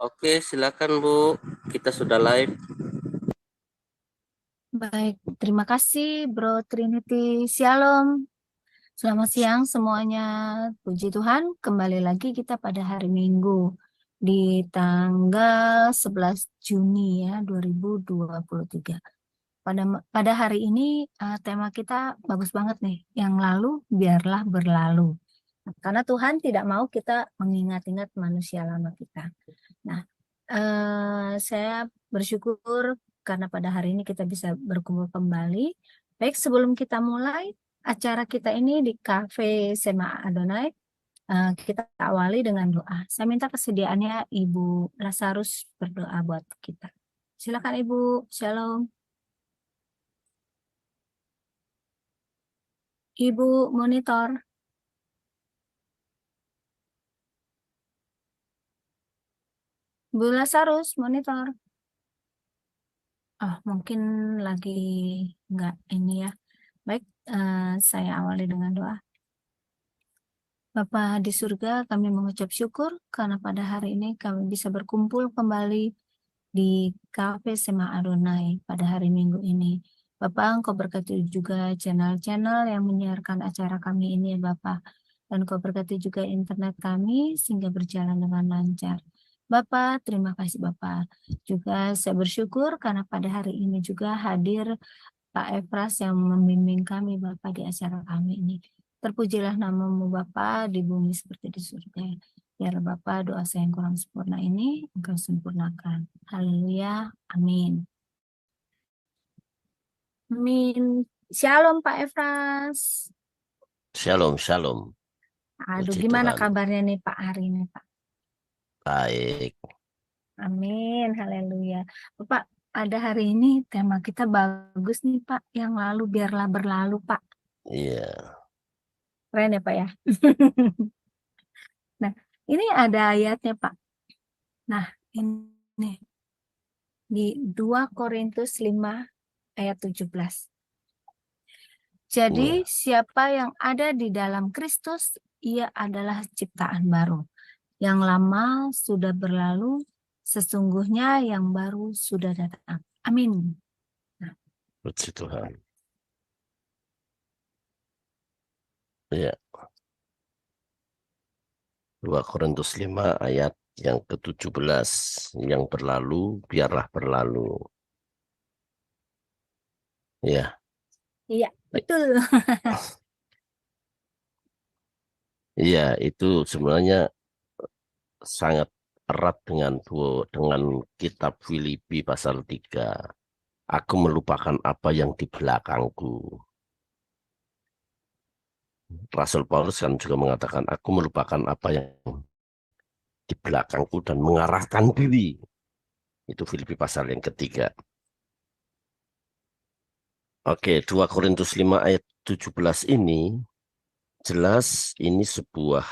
Oke, silakan Bu. Kita sudah live. Baik, terima kasih Bro Trinity. Shalom. Selamat siang semuanya. Puji Tuhan, kembali lagi kita pada hari Minggu di tanggal 11 Juni ya 2023. Pada hari ini tema kita bagus banget nih. Yang lalu biarlah berlalu. Karena Tuhan tidak mau kita mengingat-ingat manusia lama kita. Nah, saya bersyukur karena pada hari ini kita bisa berkumpul kembali. Baik, sebelum kita mulai acara kita ini di Cafe Sema Adonai, kita awali dengan doa. Saya minta kesediaannya Ibu Lazarus berdoa buat kita. Silakan Ibu. Shalom. Ibu monitor. Bu Lazarus monitor. Oh, mungkin lagi enggak ini ya. Baik, saya awali dengan doa. Bapa di surga, kami mengucap syukur karena pada hari ini kami bisa berkumpul kembali di Cafe Sema Adonai pada hari Minggu ini. Bapak, Engkau berkati juga channel-channel yang menyiarkan acara kami ini ya Bapak. Dan Engkau berkati juga internet kami sehingga berjalan dengan lancar. Bapak, terima kasih Bapak. Juga saya bersyukur karena pada hari ini juga hadir Pak Efras yang membimbing kami Bapak di acara kami ini. Terpujilah namamu Bapa di bumi seperti di surga. Biar Bapa doa saya yang kurang sempurna ini Engkau sempurnakan. Haleluya. Amin. Amin. Shalom Pak Efras. Shalom, shalom. Aduh, Puji gimana Tuhan. kabarnya nih Pak hari ini Pak? Baik. Amin. Haleluya. Bapak, ada hari ini tema kita bagus nih Pak. Yang lalu biarlah berlalu Pak. Iya. Keren ya Pak ya. Nah, ini ada ayatnya Pak. Nah, ini di 2 Korintus 5 ayat 17. Jadi siapa yang ada di dalam Kristus, ia adalah ciptaan baru. Yang lama sudah berlalu, sesungguhnya yang baru sudah datang. Amin. Nah, Puji Tuhan. Iya. 2 Korintus 5 ayat yang ke-17. Yang berlalu, biarlah berlalu. Ya. iya, betul. Iya, itu sebenarnya sangat erat dengan kitab Filipi pasal 3. Aku melupakan apa yang di belakangku. Rasul Paulus kan juga mengatakan, aku melupakan apa yang di belakangku dan mengarahkan diri. Itu Filipi pasal yang ketiga. Oke, 2 Korintus 5 ayat 17 ini jelas ini sebuah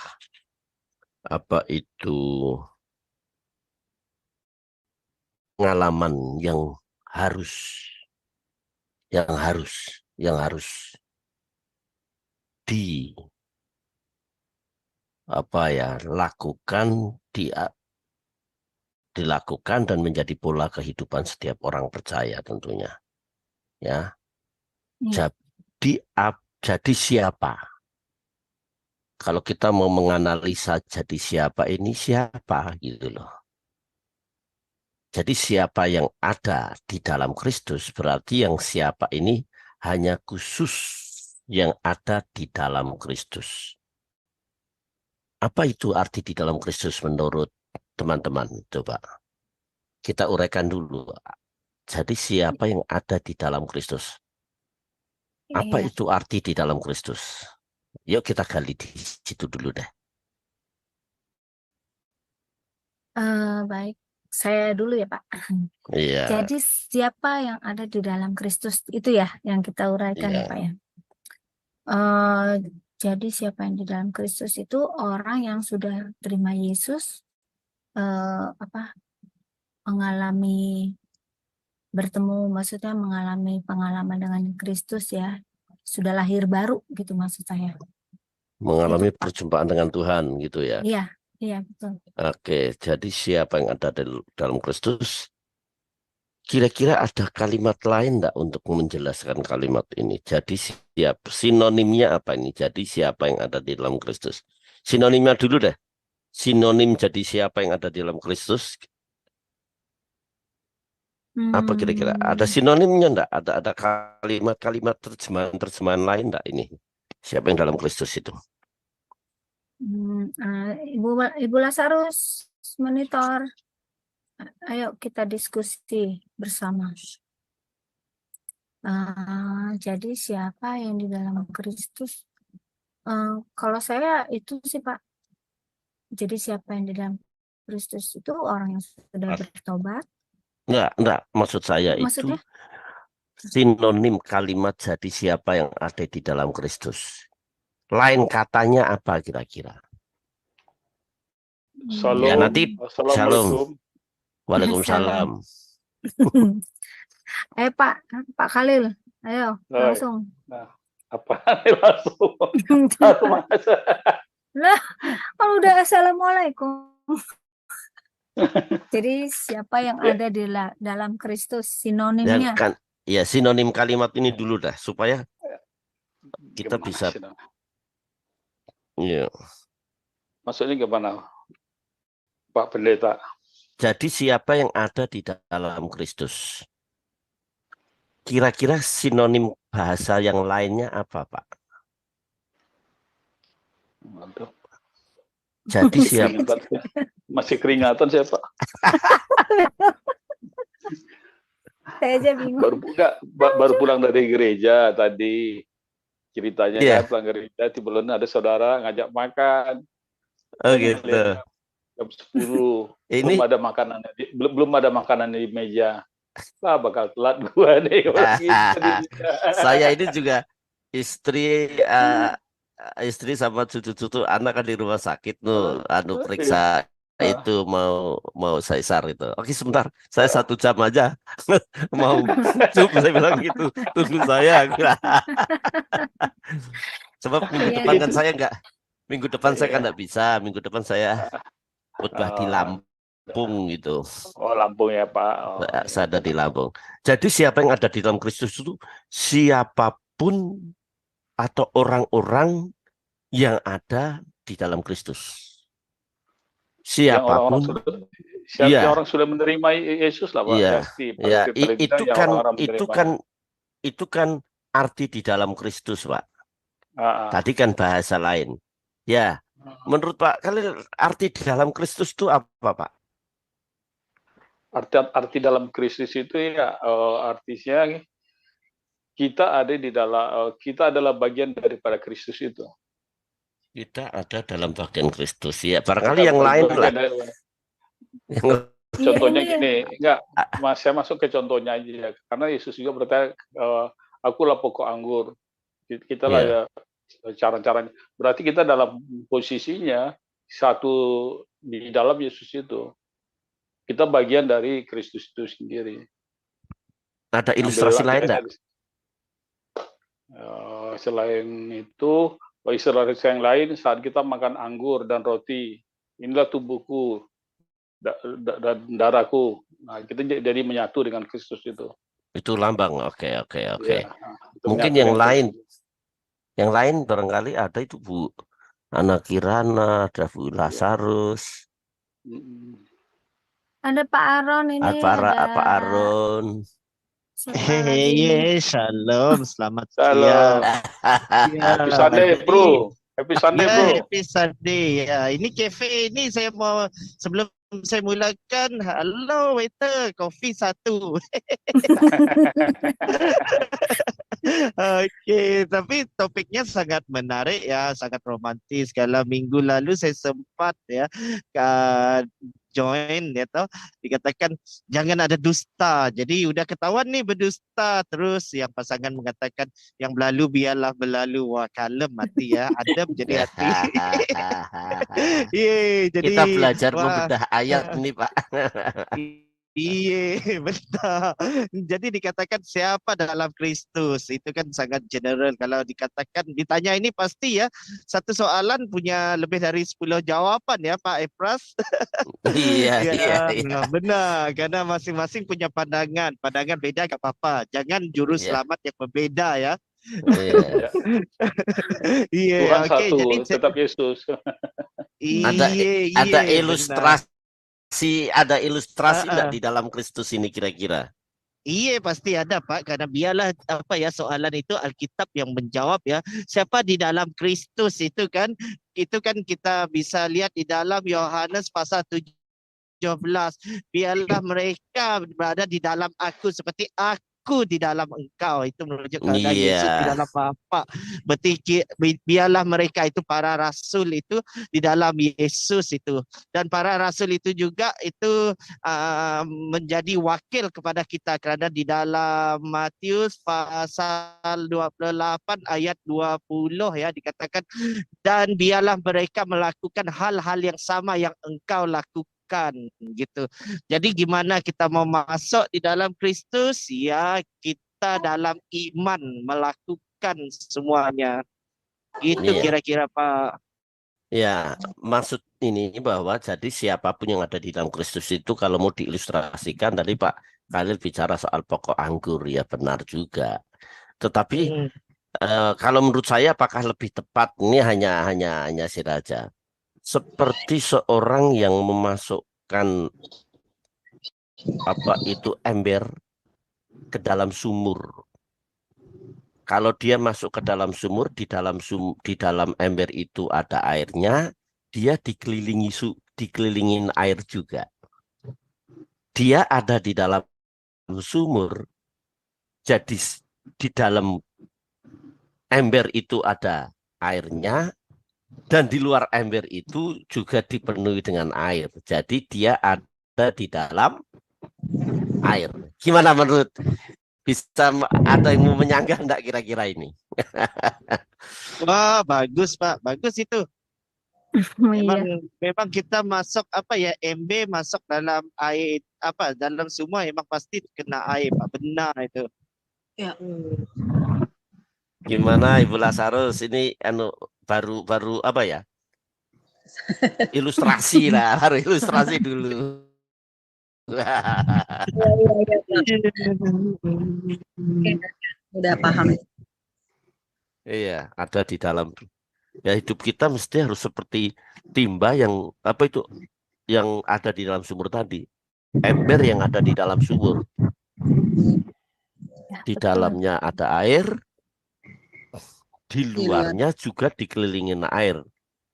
pengalaman yang harus dilakukan dan menjadi pola kehidupan setiap orang percaya tentunya. Ya. Iya. Jadi siapa? Kalau kita mau menganalisa jadi siapa ini siapa gitu loh. Jadi siapa yang ada di dalam Kristus berarti yang siapa ini hanya khusus yang ada di dalam Kristus. Apa itu arti di dalam Kristus menurut teman-teman? Coba kita uraikan dulu. Jadi siapa yang ada di dalam Kristus? Apa Iya. itu arti di dalam Kristus? Yuk kita gali di situ dulu deh. Baik, saya dulu ya Pak. Iya, Jadi siapa yang ada di dalam Kristus itu ya yang kita uraikan ya iya. Pak ya. Eh, jadi siapa yang di dalam Kristus itu orang yang sudah terima Yesus, mengalami maksudnya mengalami pengalaman dengan Kristus ya, sudah lahir baru gitu maksud saya. Mengalami Itu Pak. perjumpaan dengan Tuhan gitu ya. Iya, Iya, betul. Oke, jadi siapa yang ada dalam Kristus? Kira-kira ada kalimat lain enggak untuk menjelaskan kalimat ini? Jadi sinonimnya apa ini? Jadi siapa yang ada di dalam Kristus? Sinonimnya dulu deh. Sinonim jadi siapa yang ada di dalam Kristus? Apa kira-kira? Ada Hmm, sinonimnya enggak? Ada kalimat-kalimat terjemahan lain enggak ini? Siapa yang dalam Kristus itu? Ibu Lazarus monitor. Ayo kita diskusi bersama. Jadi siapa yang di dalam Kristus? Kalau saya itu sih Pak. Jadi siapa yang di dalam Kristus itu orang yang sudah bertobat. Enggak. Maksud saya itu Maksudnya? sinonim kalimat jadi siapa yang ada di dalam Kristus. Lain katanya apa kira-kira? Ya Shalom, nanti Shalom. assalamualaikum. Waalaikumsalam. Ayo Pak Khalil, ayo Hai. langsung. Nah, apa nih langsung? Satu masa. Lah, kalau udah assalamualaikum. Jadi siapa yang ada di dalam Kristus sinonimnya? Ya sinonim kalimat ini dulu dah supaya kita Gimana bisa. sih, nah? Ya. Maksudnya gimana, Pak Pendeta? Jadi siapa yang ada di dalam Kristus? Kira-kira sinonim bahasa yang lainnya apa, Pak? Mantap. Jadi siapa? Masih keringatan saya, Pak. Saya aja bingung. Baru pulang dari gereja tadi. Ceritanya Iya. kan pulang gereja, tiba-tiba ada saudara ngajak makan. Oh gitu. Jam 10. Ini belum ada makanan di meja. Lah bakal telat gua nih. Saya ini juga istri sama cucu-cucu anak kan di rumah sakit tuh, periksa itu mau sesar itu. Oke sebentar, saya 1 jam aja mau saya bilang gitu, tunggu saya. Sebab minggu depan kan saya enggak, minggu depan saya kan enggak bisa, minggu depan saya khotbah di Lampung gitu. Oh Lampung ya Pak. Saya ada di Lampung. Jadi siapa yang ada di dalam Kristus itu siapapun atau orang-orang yang ada di dalam Kristus. Siapapun. Orang sudah menerima Yesus lah Pak. Iya. Itu kan arti di dalam Kristus Pak. Tadi kan bahasa lain. Ya. Menurut Pak Khalil arti di dalam Kristus itu apa Pak? Arti dalam Kristus itu ya artinya kita ada di dalam kita adalah bagian daripada Kristus itu. Kita ada dalam bagian Kristus ya. Barangkali yang lain lah. Contohnya gini, saya masuk ke contohnya aja. Karena Yesus juga berkata, akulah pokok anggur. Kita lah ya cara-caranya. Berarti kita dalam posisinya satu di dalam Yesus itu. Kita bagian dari Kristus itu sendiri. Ada ilustrasi lain enggak? Selain itu, ilustrasi yang lain saat kita makan anggur dan roti, inilah tubuhku dan darahku. Nah, kita jadi menyatu dengan Kristus itu. Itu lambang. Oke. Ya, mungkin yang lain barangkali ada itu Bu Ana Kirana, ada Bu Lazarus. Ada Pak Aron ini. Pak Aron. Hey, shalom, selamat siang. Happy Sunday, bro. Happy Sunday, bro. Happy Sunday. Ya, ini cafe ini saya mau sebelum saya mulakan, halo waiter, kopi 1. Okey, tapi topiknya sangat menarik ya, sangat romantis. Kalau minggu lalu saya sempat ya join ya tahu dikatakan jangan ada dusta. Jadi udah ketahuan nih berdusta, terus yang pasangan mengatakan yang berlalu biarlah berlalu. Wah, kalem mati ya, adem jadi hati. Jadi kita belajar membedah ayat nih Pak. Iya, betul. Jadi dikatakan siapa dalam Kristus itu kan sangat general. Kalau dikatakan ditanya ini pasti ya satu soalan punya lebih dari 10 jawaban ya Pak Epras. Iya, Ya, iya, iya, benar. Karena masing-masing punya pandangan. Pandangan beda gak apa-apa. Jangan juru iya, selamat yang berbeda ya. iya. Ya, Iya, Tuhan oke. satu, Jadi tetap Yesus. Ada iya, iya, ada benar. ilustrasi Ah, enggak ah. di dalam Kristus ini kira-kira? Iya pasti ada Pak karena biarlah apa ya soalan itu Alkitab yang menjawab ya siapa di dalam Kristus itu kan kita bisa lihat di dalam Yohanes pasal 17 biarlah mereka berada di dalam aku seperti aku di dalam engkau itu menunjuk kepada Iya, Yesus di dalam Bapa berarti biarlah mereka itu para rasul itu di dalam Yesus itu dan para rasul itu juga itu menjadi wakil kepada kita kerana di dalam Matius pasal 28 ayat 20 ya dikatakan dan biarlah mereka melakukan hal-hal yang sama yang engkau lakukan gitu. Jadi gimana kita mau masuk di dalam Kristus? Ya kita dalam iman melakukan semuanya. Itu iya. kira-kira Pak. Ya, maksud ini bahwa jadi siapapun yang ada di dalam Kristus itu kalau mau diilustrasikan tadi Pak Khalil bicara soal pokok anggur ya benar juga. Tetapi Hmm. kalau menurut saya apakah lebih tepat ini hanya Siraja seperti seorang yang memasukkan apa itu ember ke dalam sumur. Kalau dia masuk ke dalam sumur, di dalam ember itu ada airnya, dia dikelilingin air juga. Dia ada di dalam sumur, jadi di dalam ember itu ada airnya, dan di luar ember itu juga dipenuhi dengan air. Jadi dia ada di dalam air. Gimana menurut? Bisa ada yang mau menyanggah enggak kira-kira ini? Wah, bagus Pak. Bagus itu. Iya. Memang kita masuk apa ya MB masuk dalam air apa dalam semua memang pasti kena air Pak. Benar itu. Ya. Gimana Ibu Lasarus ini baru apa ya? Ilustrasi lah, harus ilustrasi dulu. Oke, udah paham. Iya, ada di dalam ya hidup kita mesti harus seperti timba yang apa itu yang ada di dalam sumur tadi. Ember yang ada di dalam sumur. Ya, Di betul. dalamnya ada air, di luarnya juga dikelilingin air.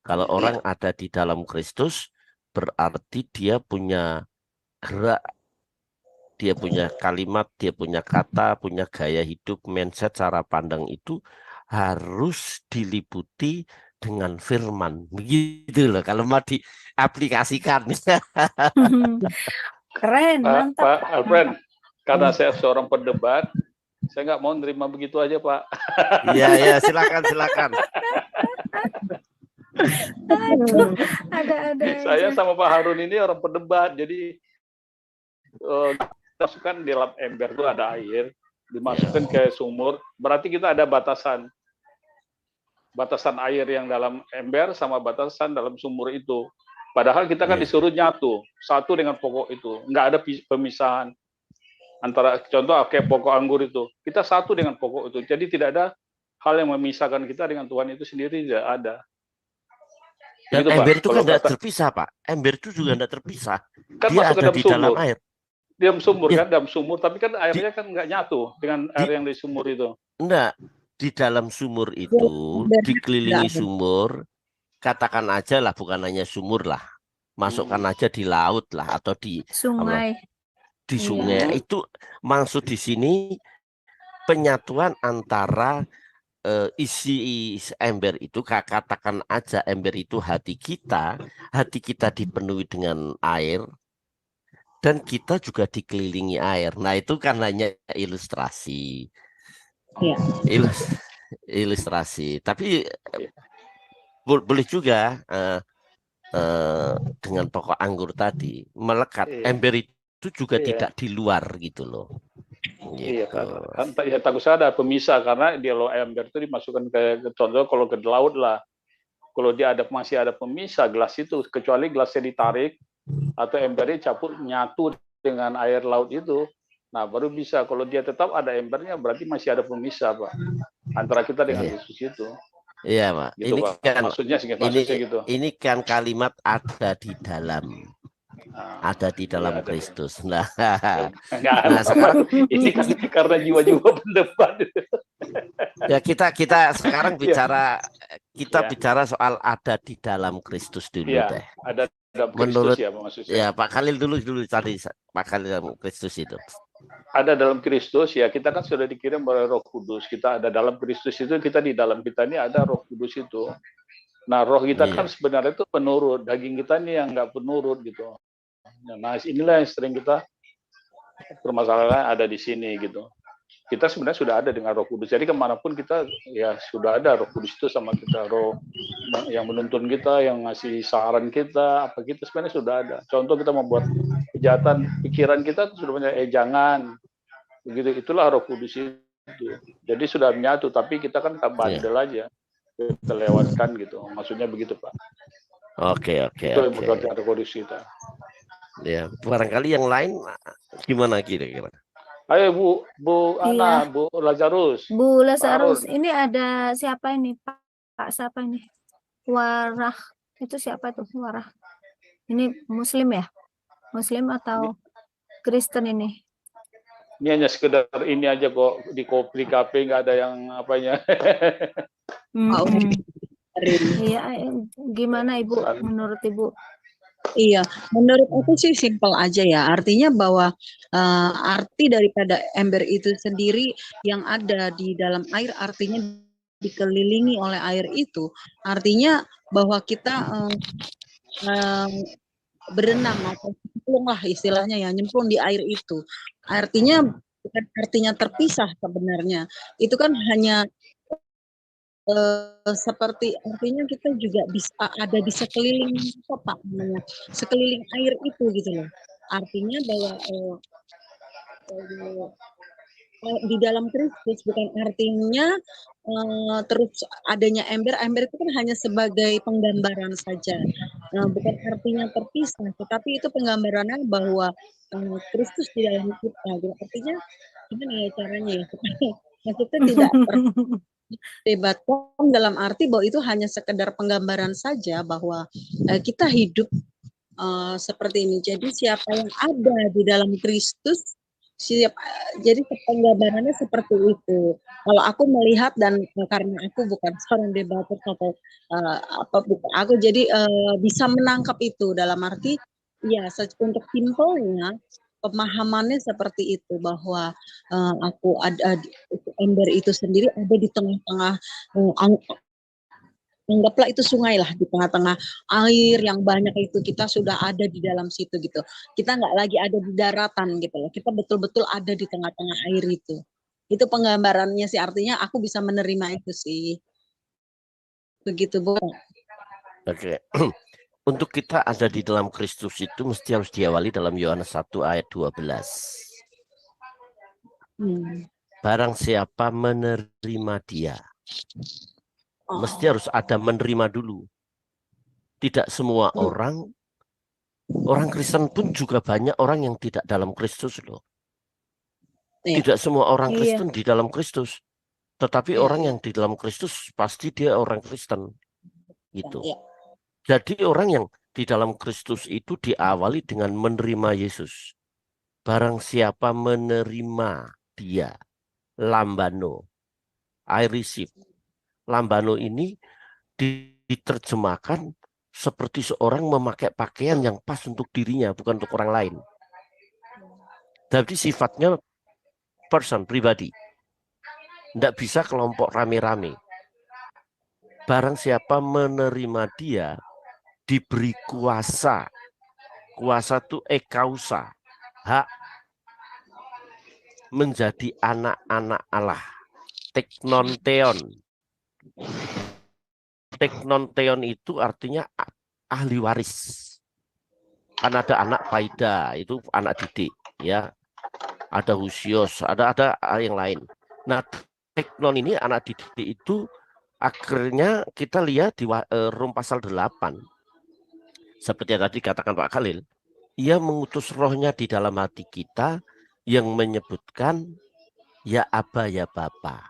Kalau orang ada di dalam Kristus, berarti dia punya gerak, dia punya kalimat, dia punya kata, punya gaya hidup, mindset, cara pandang itu harus diliputi dengan firman. Begitu loh, kalau mau diaplikasikan. Keren, mantap. Pak Alfred, karena saya seorang pendebat, saya nggak mau nerima begitu aja Pak. Iya, ya, silakan. Ada Saya aja. sama Pak Harun ini orang pendebat, jadi masukkan di dalam ember itu ada air, dimasukkan ke sumur, berarti kita ada batasan air yang dalam ember sama batasan dalam sumur itu. Padahal kita kan disuruh nyatu, satu dengan pokok itu, nggak ada pemisahan antara contoh kayak pokok anggur itu, kita satu dengan pokok itu, jadi tidak ada hal yang memisahkan kita dengan Tuhan itu sendiri, tidak ada. Dan Gitu, ember Pak. itu kan tidak terpisah, Pak. Ember itu juga tidak terpisah. Kan dia masuk ada ke di dalam dalam sumur. air. Dalam sumur Ya. kan, dalam sumur, tapi kan airnya kan nggak nyatu dengan air yang di sumur itu. Enggak, di dalam sumur itu, dikelilingi sumur, katakan aja lah, bukan hanya sumur lah, masukkan aja di laut lah, atau di Sungai. Di sungai. Itu maksud di sini penyatuan antara isi ember itu, katakan aja ember itu hati kita dipenuhi dengan air, dan kita juga dikelilingi air. Nah itu kan hanya ilustrasi. Ya. Ilustrasi. Tapi boleh juga dengan pokok anggur tadi melekat. Ember itu itu juga Iya. tidak di luar gitu loh. Iya, Gitu. kan ya, takut saya ada pemisah karena di low ember itu dimasukkan ke contoh kalau ke laut lah. Kalau dia masih ada pemisah gelas itu, kecuali gelasnya ditarik atau embernya campur nyatu dengan air laut itu, nah baru bisa. Kalau dia tetap ada embernya, berarti masih ada pemisah, Pak, antara kita dengan Iya. Yesus itu. Iya, Pak. Gitu, Ini Pak. kan Maksudnya gitu. ini kan kalimat ada di dalam Iya, ada. Kristus. Nah, Enggak, nah sekarang ini kan karena jiwa-jiwa pendebat. ya kita sekarang bicara Ya. bicara soal ada di dalam Kristus dulu Iya, deh. ada dalam Menurut Kristus ya, Pak, maksudnya. ya Pak Khalil dulu tadi Pak Khalil dalam Kristus itu. Ada dalam Kristus ya, kita kan sudah dikirim oleh Roh Kudus. Kita ada dalam Kristus itu, kita di dalam kita ini ada Roh Kudus itu. Nah, roh kita kan sebenarnya itu penurut, daging kita ini yang nggak penurut gitu. Nah, inilah yang sering kita permasalahan ada di sini gitu. Kita sebenarnya sudah ada dengan Roh Kudus. Jadi kemanapun kita ya sudah ada Roh Kudus itu sama kita, Roh yang menuntun kita, yang ngasih saran kita, apa kita sebenarnya sudah ada. Contoh kita membuat kejahatan, pikiran kita sudah punya jangan begitu. Itulah Roh Kudus itu. Jadi sudah menyatu, tapi kita kan bandel aja, kita lewatkan gitu. Maksudnya begitu, Pak. Oke. Itu yang berarti Roh Kudus kita. Ya, barangkali yang lain gimana kira-kira? Ayo Bu Iya. Ana, Bu Lazarus. Bu Lazarus, Harun. ini ada siapa ini? Pak siapa ini? Warah. Itu siapa tuh Warah? Ini Muslim ya? Muslim atau Kristen ini? Ini hanya sekedar ini aja kok, di KP nggak ada yang apanya. Iya, gimana Ibu? Menurut Ibu? Iya, menurut aku sih simpel aja ya. Artinya bahwa arti daripada ember itu sendiri yang ada di dalam air, artinya dikelilingi oleh air itu, artinya bahwa kita berenang atau nyemplung lah istilahnya ya, nyemplung di air itu. Artinya bukan artinya terpisah sebenarnya. Itu kan hanya seperti artinya kita juga bisa ada di sekeliling apa namanya, sekeliling air itu gitu loh. Artinya bahwa di dalam Kristus bukan artinya terus adanya ember itu kan hanya sebagai penggambaran saja, bukan artinya terpisah, tetapi itu penggambarannya bahwa Kristus di dalam kita. Artinya gimana ya caranya ya? Maksudnya tidak debatkan dalam arti bahwa itu hanya sekedar penggambaran saja bahwa kita hidup seperti ini. Jadi siapa yang ada di dalam Kristus, jadi penggambarannya seperti itu. Kalau aku melihat dan karena aku bukan seorang debater atau aku jadi bisa menangkap itu dalam arti ya untuk simpelnya pemahamannya seperti itu bahwa aku ada ember itu sendiri ada di tengah-tengah anggaplah itu sungai lah, di tengah-tengah air yang banyak itu kita sudah ada di dalam situ gitu. Kita nggak lagi ada di daratan gitu loh. Kita betul-betul ada di tengah-tengah air itu. Itu penggambarannya sih, artinya aku bisa menerima itu sih. Begitu, Bu. Oke. Untuk kita ada di dalam Kristus itu mesti harus diawali dalam Yohanes 1 ayat 12. Barang siapa menerima dia, mesti harus ada menerima dulu. Tidak semua orang Kristen pun juga banyak orang yang tidak dalam Kristus loh. Tidak semua orang Kristen di dalam Kristus. Tetapi orang yang di dalam Kristus pasti dia orang Kristen. Gitu. Jadi orang yang di dalam Kristus itu diawali dengan menerima Yesus. Barang siapa menerima dia, lambano, I receive. Lambano ini diterjemahkan seperti seorang memakai pakaian yang pas untuk dirinya, bukan untuk orang lain. Jadi sifatnya pribadi. Tidak bisa kelompok rame-rame. Barang siapa menerima dia, diberi kuasa. Kuasa itu ekausa, hak menjadi anak-anak Allah. Teknonteon. Teknonteon itu artinya ahli waris. Kan ada anak paida, itu anak didik. ya, ada husios, ada yang lain. Nah, teknon ini anak didik itu akhirnya kita lihat di Rom pasal 8. Seperti yang tadi katakan Pak Khalil, ia mengutus rohnya di dalam hati kita yang menyebutkan ya Aba ya Bapa.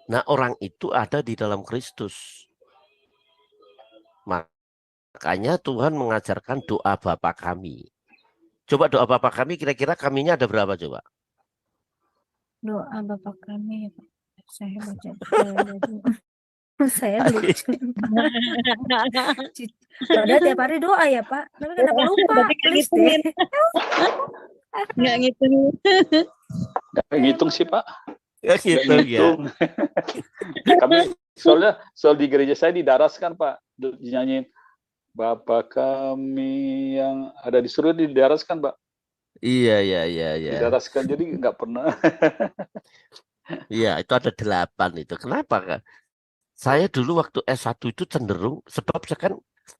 Nah, orang itu ada di dalam Kristus. Makanya Tuhan mengajarkan doa Bapa kami. Coba doa Bapa kami, kira-kira kaminya ada berapa coba? Doa Bapa kami, saya baca dulu. Saya lucu. Padahal tiap hari doa ya Pak. Tapi kenapa lupa? Berarti nggak Please ngitungin. deh. Nggak ngitungin. Nggak ngitung sih Pak. Ya Nggak gitu ya. ngitung. Kami soal di gereja saya didaraskan Pak, dinyanyiin Bapa kami yang ada di surga didaraskan Pak. Iya. Didaraskan, jadi nggak pernah. Iya, itu ada 8 itu. Kenapa Kak? Saya dulu waktu S1 itu cenderung, sebab saya kan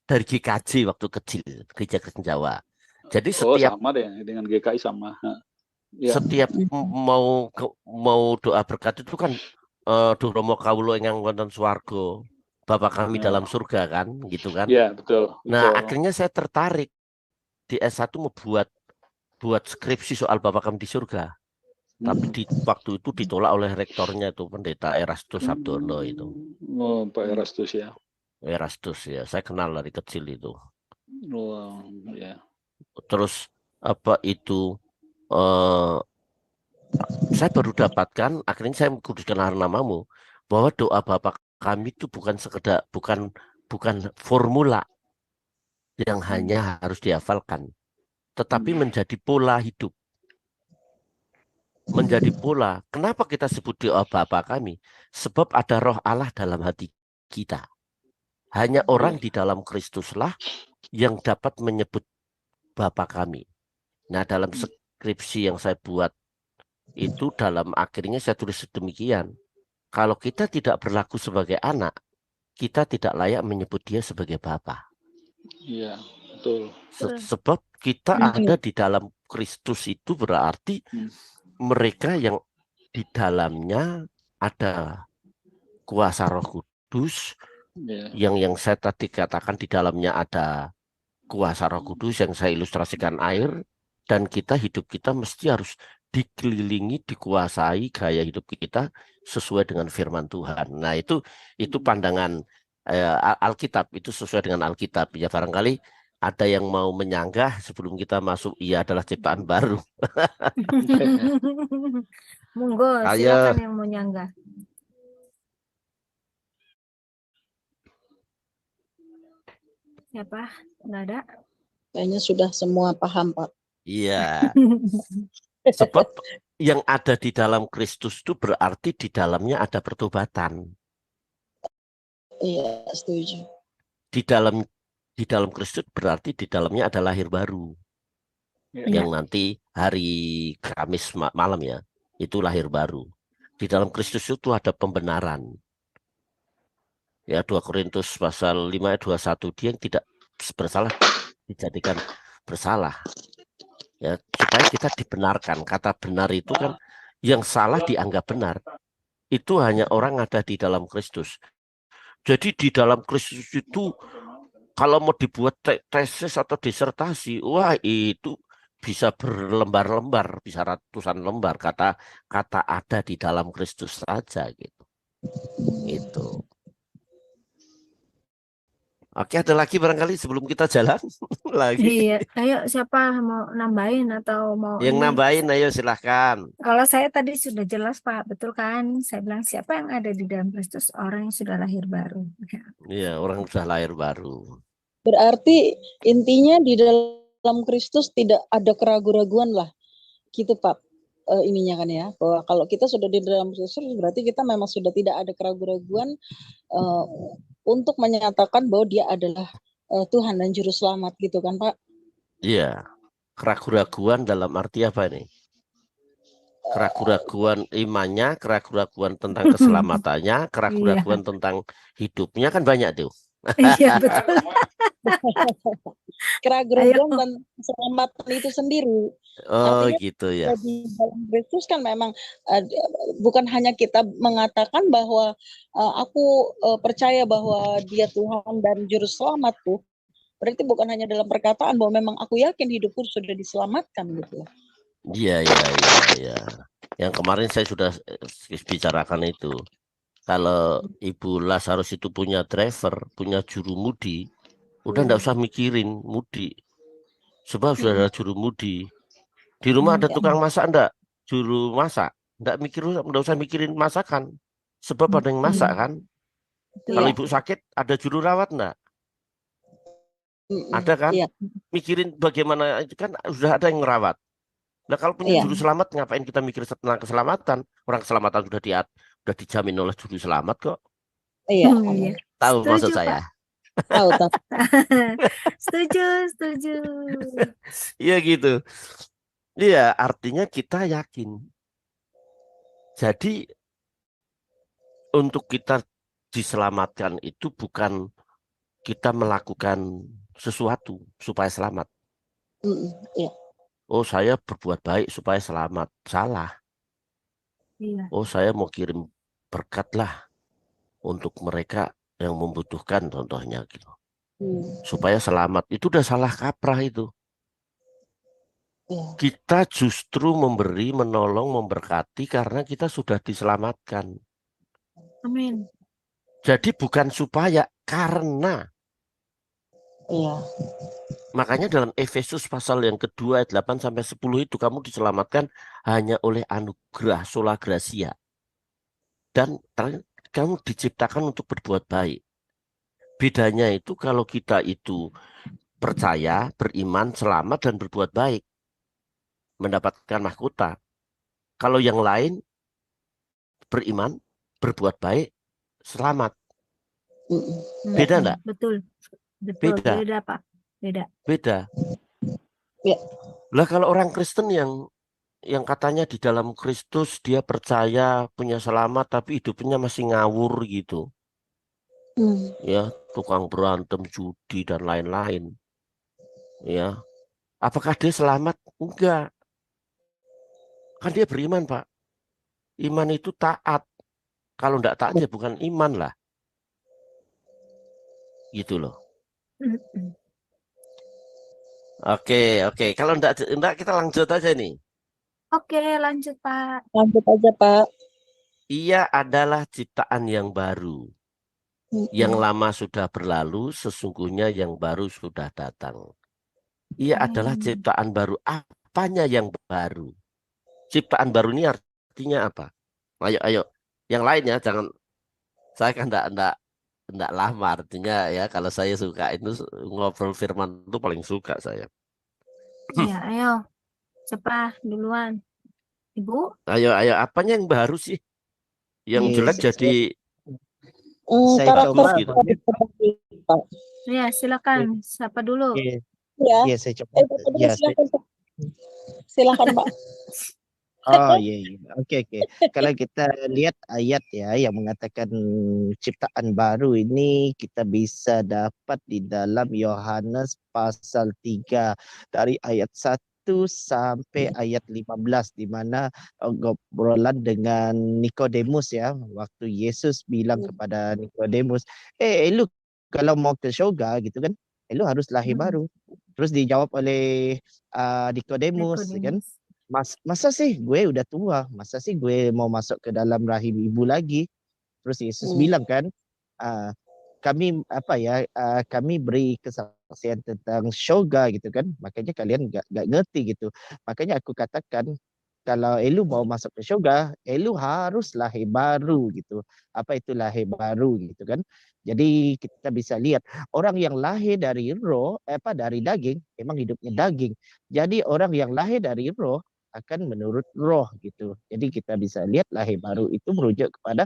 dari GKJ waktu kecil, Gereja Kristen Jawa. Jadi Oh setiap sama deh dengan GKI sama. Ya. setiap mau doa berkat itu kan Duh Romo Kawulo ingkang wonten swarga, Bapa kami dalam surga kan, gitu kan. Iya, betul. Nah, akhirnya saya tertarik di S1 mau buat skripsi soal Bapa kami di surga. Tapi di waktu itu ditolak oleh rektornya itu Pendeta Erastus Sabdono itu. Oh, Pak Erastus ya. Erastus ya, saya kenal dari kecil itu. Oh, ya. Terus apa itu saya baru dapatkan, akhirnya saya mengkuduskan namamu, bahwa doa Bapa kami itu bukan sekedar bukan formula yang hanya harus dihafalkan, tetapi menjadi pola hidup. Menjadi pola. Kenapa kita sebut doa Bapa kami? Sebab ada roh Allah dalam hati kita. Hanya orang di dalam Kristuslah yang dapat menyebut Bapa kami. Nah, dalam skripsi yang saya buat itu dalam akhirnya saya tulis sedemikian. Kalau kita tidak berlaku sebagai anak, kita tidak layak menyebut dia sebagai Bapa. Iya, betul. Sebab kita ada di dalam Kristus itu berarti mereka yang di dalamnya ada kuasa Roh Kudus, yang saya tadi katakan di dalamnya ada kuasa Roh Kudus yang saya ilustrasikan air, dan hidup kita mesti harus dikelilingi, dikuasai gaya hidup kita sesuai dengan firman Tuhan. Nah, itu pandangan Alkitab, itu sesuai dengan Alkitab. Ya, barangkali ada yang mau menyanggah sebelum kita masuk, ia adalah ciptaan baru. Monggo, silakan yang mau nyanggah. Siapa? Nggak ada? Kayaknya sudah semua paham, Pak. Iya. Sebab yang ada di dalam Kristus itu berarti di dalamnya ada pertobatan. Iya, setuju. Di dalam Kristus berarti di dalamnya ada lahir baru. Yang nanti hari Kamis malam ya, itu lahir baru. Di dalam Kristus itu ada pembenaran. Ya, 2 Korintus pasal 5 ayat 21, dia yang tidak bersalah dijadikan bersalah. Ya, supaya kita dibenarkan. Kata benar itu kan yang salah dianggap benar. Itu hanya orang ada di dalam Kristus. Jadi di dalam Kristus itu kalau mau dibuat tesis atau disertasi, wah itu bisa berlembar-lembar, bisa ratusan lembar kata ada di dalam Kristus saja gitu. Itu. Oke, ada lagi barangkali sebelum kita jalan lagi. Iya, ayo siapa mau nambahin atau mau Yang ini? nambahin, ayo silahkan. Kalau saya tadi sudah jelas Pak, betul kan? Saya bilang siapa yang ada di dalam Kristus, orang yang sudah lahir baru. Iya, orang sudah lahir baru. Berarti intinya di dalam Kristus tidak ada keraguan-raguan lah, gitu Pak. Ininya kan ya, bahwa kalau kita sudah di dalam Kristus berarti kita memang sudah tidak ada keraguan-raguan untuk menyatakan bahwa dia adalah Tuhan dan Juru Selamat gitu kan Pak? Iya, keraguan-raguan dalam arti apa nih? Keraguan imannya, keraguan tentang keselamatannya, keraguan tentang hidupnya kan banyak tuh. Iya betul. keraguan Ayo. dan keselamatan itu sendiri. Oh Artinya gitu ya. di dalam Kristus kan memang bukan hanya kita mengatakan bahwa aku percaya bahwa Dia Tuhan dan Juru Selamatku. Berarti bukan hanya dalam perkataan bahwa memang aku yakin hidupku sudah diselamatkan gitu. Iya. Yang kemarin saya sudah bicarakan itu. Kalau Ibu Lazarus itu punya driver, punya juru mudi, udah nggak usah mikirin mudi. Sebab sudah ada juru mudi. Di rumah ada tukang masak enggak? Juru masak. Enggak usah mikirin masakan. Sebab ada yang masak kan. Kalau Iya. ibu sakit, ada juru rawat enggak? Mm-mm. Ada kan? Iya. Mikirin bagaimana itu kan sudah ada yang merawat. Nah kalau punya Iya. juru selamat, ngapain kita mikir tentang keselamatan? Orang keselamatan sudah dijamin oleh juru selamat kok. Iya. Iya. Tahu maksud Setuju, saya? Tahu. Setuju. Iya gitu. Iya, artinya kita yakin. Jadi untuk kita diselamatkan itu bukan kita melakukan sesuatu supaya selamat. Iya. Oh, saya berbuat baik supaya selamat. Salah. Iya. Oh, saya mau kirim berkat lah untuk mereka yang membutuhkan contohnya gitu. Supaya selamat. Itu udah salah kaprah itu. Iya. Kita justru memberi, menolong, memberkati karena kita sudah diselamatkan. Amin. Jadi bukan supaya, karena. Iya. Makanya dalam Efesus pasal yang kedua ayat 8 sampai 10 itu kamu diselamatkan hanya oleh anugerah sola gracia. Dan kamu diciptakan untuk berbuat baik. Bedanya itu kalau kita itu percaya, beriman, selamat dan berbuat baik, mendapatkan mahkota. Kalau yang lain beriman, berbuat baik, selamat. Beda enggak? Betul. Beda. Beda, Pak. Beda. Ya. Lah kalau orang Kristen yang katanya di dalam Kristus dia percaya punya selamat tapi hidupnya masih ngawur gitu. Ya, tukang berantem, judi dan lain-lain. Ya. Apakah dia selamat? Enggak. Kan dia beriman, Pak. Iman itu taat. Kalau enggak taat ya bukan iman lah. Gitu loh. Oke. Kalau enggak kita lanjut aja nih. Oke, lanjut, Pak. Lanjut aja, Pak. Ia adalah ciptaan yang baru. Yang lama sudah berlalu, sesungguhnya yang baru sudah datang. Ia adalah ciptaan baru. Apanya yang baru? Ciptaan baru ini artinya apa? Ayo. Yang lainnya jangan. Saya kan enggak lama artinya ya. Kalau saya suka itu ngobrol firman itu paling suka saya. Ya, ayo. Siapa duluan? Ibu? Ayo. Apanya yang baru sih? Yang jelek jadi Saya Karakter coba. gitu. Pak. Ya, silakan. Siapa dulu? Ya. Saya coba. Silakan, Pak. Silakan, Pak. Oh iya. Oke. Kalau kita lihat ayat ya yang mengatakan ciptaan baru ini kita bisa dapat di dalam Yohanes pasal 3 dari ayat 1 sampai ayat 15 di mana ngobrolan dengan Nikodemus ya. Waktu Yesus bilang kepada Nikodemus, lu kalau mau ke surga gitu kan, lu harus lahir baru. Terus dijawab oleh Nikodemus kan, masa sih gue udah tua, masa sih gue mau masuk ke dalam rahim ibu lagi. Terus Yesus bilang kan, kami beri kesaksian tentang surga gitu kan, makanya kalian gak ngerti gitu. Makanya aku katakan kalau elu mau masuk ke surga, elu harus lahir baru gitu. Apa itu lahir baru gitu kan? Jadi kita bisa lihat orang yang lahir dari roh, dari daging, emang hidupnya daging. Jadi orang yang lahir dari roh akan menurut roh gitu. Jadi kita bisa lihat lahir baru itu merujuk kepada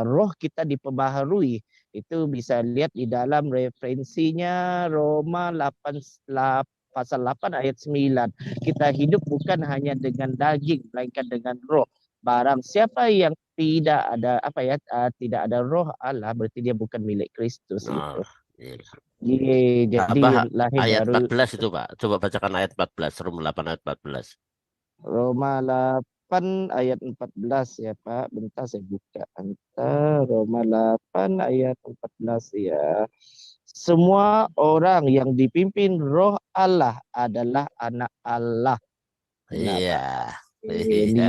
roh kita diperbaharui. Itu bisa lihat di dalam referensinya Roma 8 pasal 8 ayat 9. Kita hidup bukan hanya dengan daging melainkan dengan roh. Barang siapa yang tidak ada tidak ada roh Allah berarti dia bukan milik Kristus gitu. Iya. Jadi Tambah lahir ayat baru 14 itu Pak. Coba bacakan ayat 14, Roma 8 ayat 14. Roma 8 ayat 14 ya Pak. Bentar saya buka. Bentar. Roma 8 ayat 14 ya. Semua orang yang dipimpin roh Allah adalah anak Allah. Benar Iya. Pak. Iya.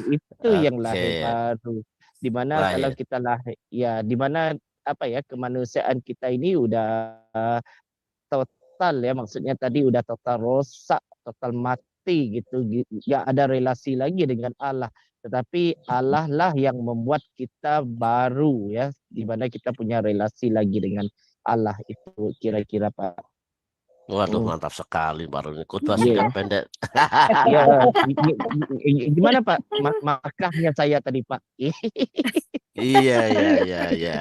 Itu yang Oke. lahir baru. Dimana kalau Baik. kita lahir, ya dimana apa ya, kemanusiaan kita ini udah total ya, maksudnya tadi udah total rusak, total mati gitu, nggak ada relasi lagi dengan Allah. Tetapi Allah lah yang membuat kita baru ya, di mana kita punya relasi lagi dengan Allah, itu kira-kira Pak. Waduh, Hmm. mantap sekali baru ini. Khotbah Iya. singkat pendek. Ya, gimana Pak? Markahnya saya tadi Pak. Iya, iya, iya, iya.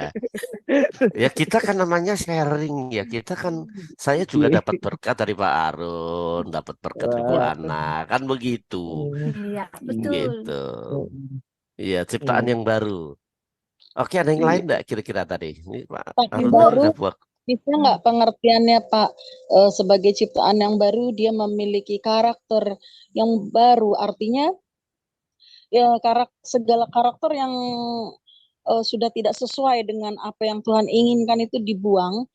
Ya kita kan namanya sharing ya. Kita kan, saya juga dapat berkat dari Pak Arun, dapat berkat dari Bu Wah. Ana, kan begitu. Iya, betul. Gitu. Iya, ciptaan yang baru. Oke, ada yang lain enggak kira-kira tadi? Ini Pak Pak, Arun yang baru udah buat. bisa nggak pengertiannya Pak, sebagai ciptaan yang baru dia memiliki karakter yang baru, artinya ya segala karakter yang sudah tidak sesuai dengan apa yang Tuhan inginkan itu dibuang,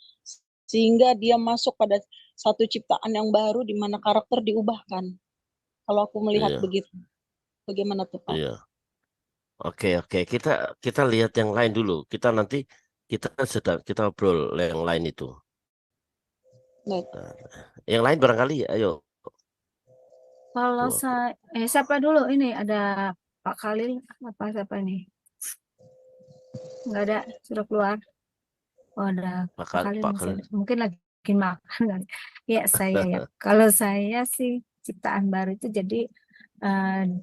sehingga dia masuk pada satu ciptaan yang baru di mana karakter diubahkan. Kalau aku melihat Iya, begitu, bagaimana tuh Pak? iya. Oke, oke. Kita lihat yang lain dulu. Kita ngobrol yang lain itu. Baik. Yang lain barangkali, ayo. Kalau Tuh. saya, siapa dulu ini? Ada Pak Khalil apa siapa ini? Nggak ada, sudah keluar. Oh, ada Pak Khalil Pak masih Khalil. ada. Mungkin lagi makan kali. Ya saya ya. Kalau saya sih ciptaan baru itu jadi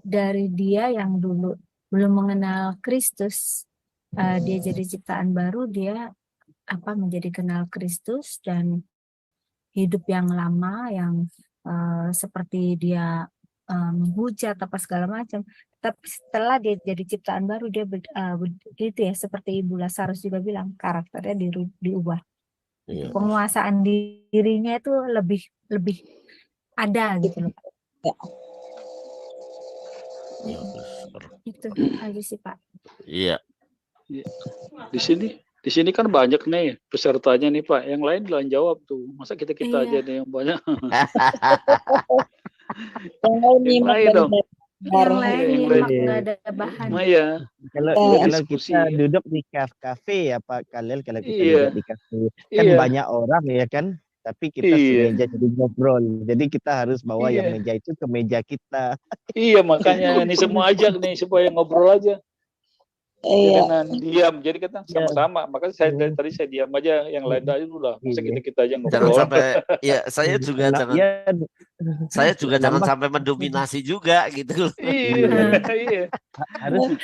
dari dia yang dulu belum mengenal Kristus, dia jadi ciptaan baru, dia menjadi kenal Kristus dan hidup yang lama yang seperti dia menghujat apa segala macam. Tapi setelah dia jadi ciptaan baru, dia gitu ya, seperti Ibu Lazarus juga bilang, karakternya diubah. Iya. Penguasaan dirinya itu lebih ada gitu loh. Ya. Itu aja sih Pak. Iya. Di sini kan banyak nih pesertanya nih Pak. Yang lain bilang jawab tuh. Masa kita Iya. aja nih yang banyak. Yang lain Yang lain dong. Yang lain Yang nyimak lain. nggak ada bahan. Iya. Kalau diskusi. kita duduk di kafe ya Pak Khalil, kalau kita Iya. duduk di kafe kan Iya. banyak orang ya kan, tapi kita Iya. semeja jadi ngobrol. Jadi kita harus bawa Iya. yang meja itu ke meja kita. Iya, makanya ini semua ajak nih supaya ngobrol aja. Iya. Jangan diam. Jadi kita sama-sama. Makanya saya dari tadi saya diam aja, yang lain aja dulu lah. Masa kita aja Jangan ngobrol. sampai ya saya juga jangan nambah, sampai mendominasi juga gitu. Iya.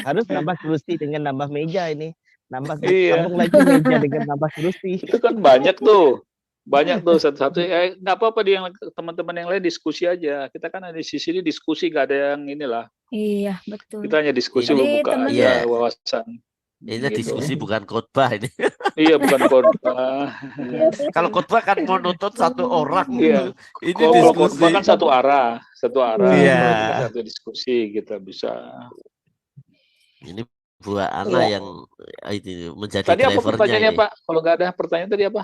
harus nambah kursi dengan nambah meja ini. Iya. Sambung lagi meja dengan nambah kursi. Itu kan banyak tuh. Banyak tuh satu-satu. Nggak apa-apa di yang teman-teman yang lain diskusi aja. Kita kan ada di sisi ini diskusi, nggak ada yang inilah. Iya, betul. Kita hanya diskusi, Jadi, buka aja Iya. wawasan. Ini Gitu. diskusi bukan khotbah ini. Iya, bukan khotbah. Kalau khotbah kan menuntut satu orang Iya. gitu. Ini Kalau diskusi. khotbah kan satu arah. Iya. Kalau kita satu diskusi kita bisa. Ini buat Ana yang itu menjadi Tadi apa drivernya pertanyaannya ini. Pak? Kalau nggak ada pertanyaan tadi apa?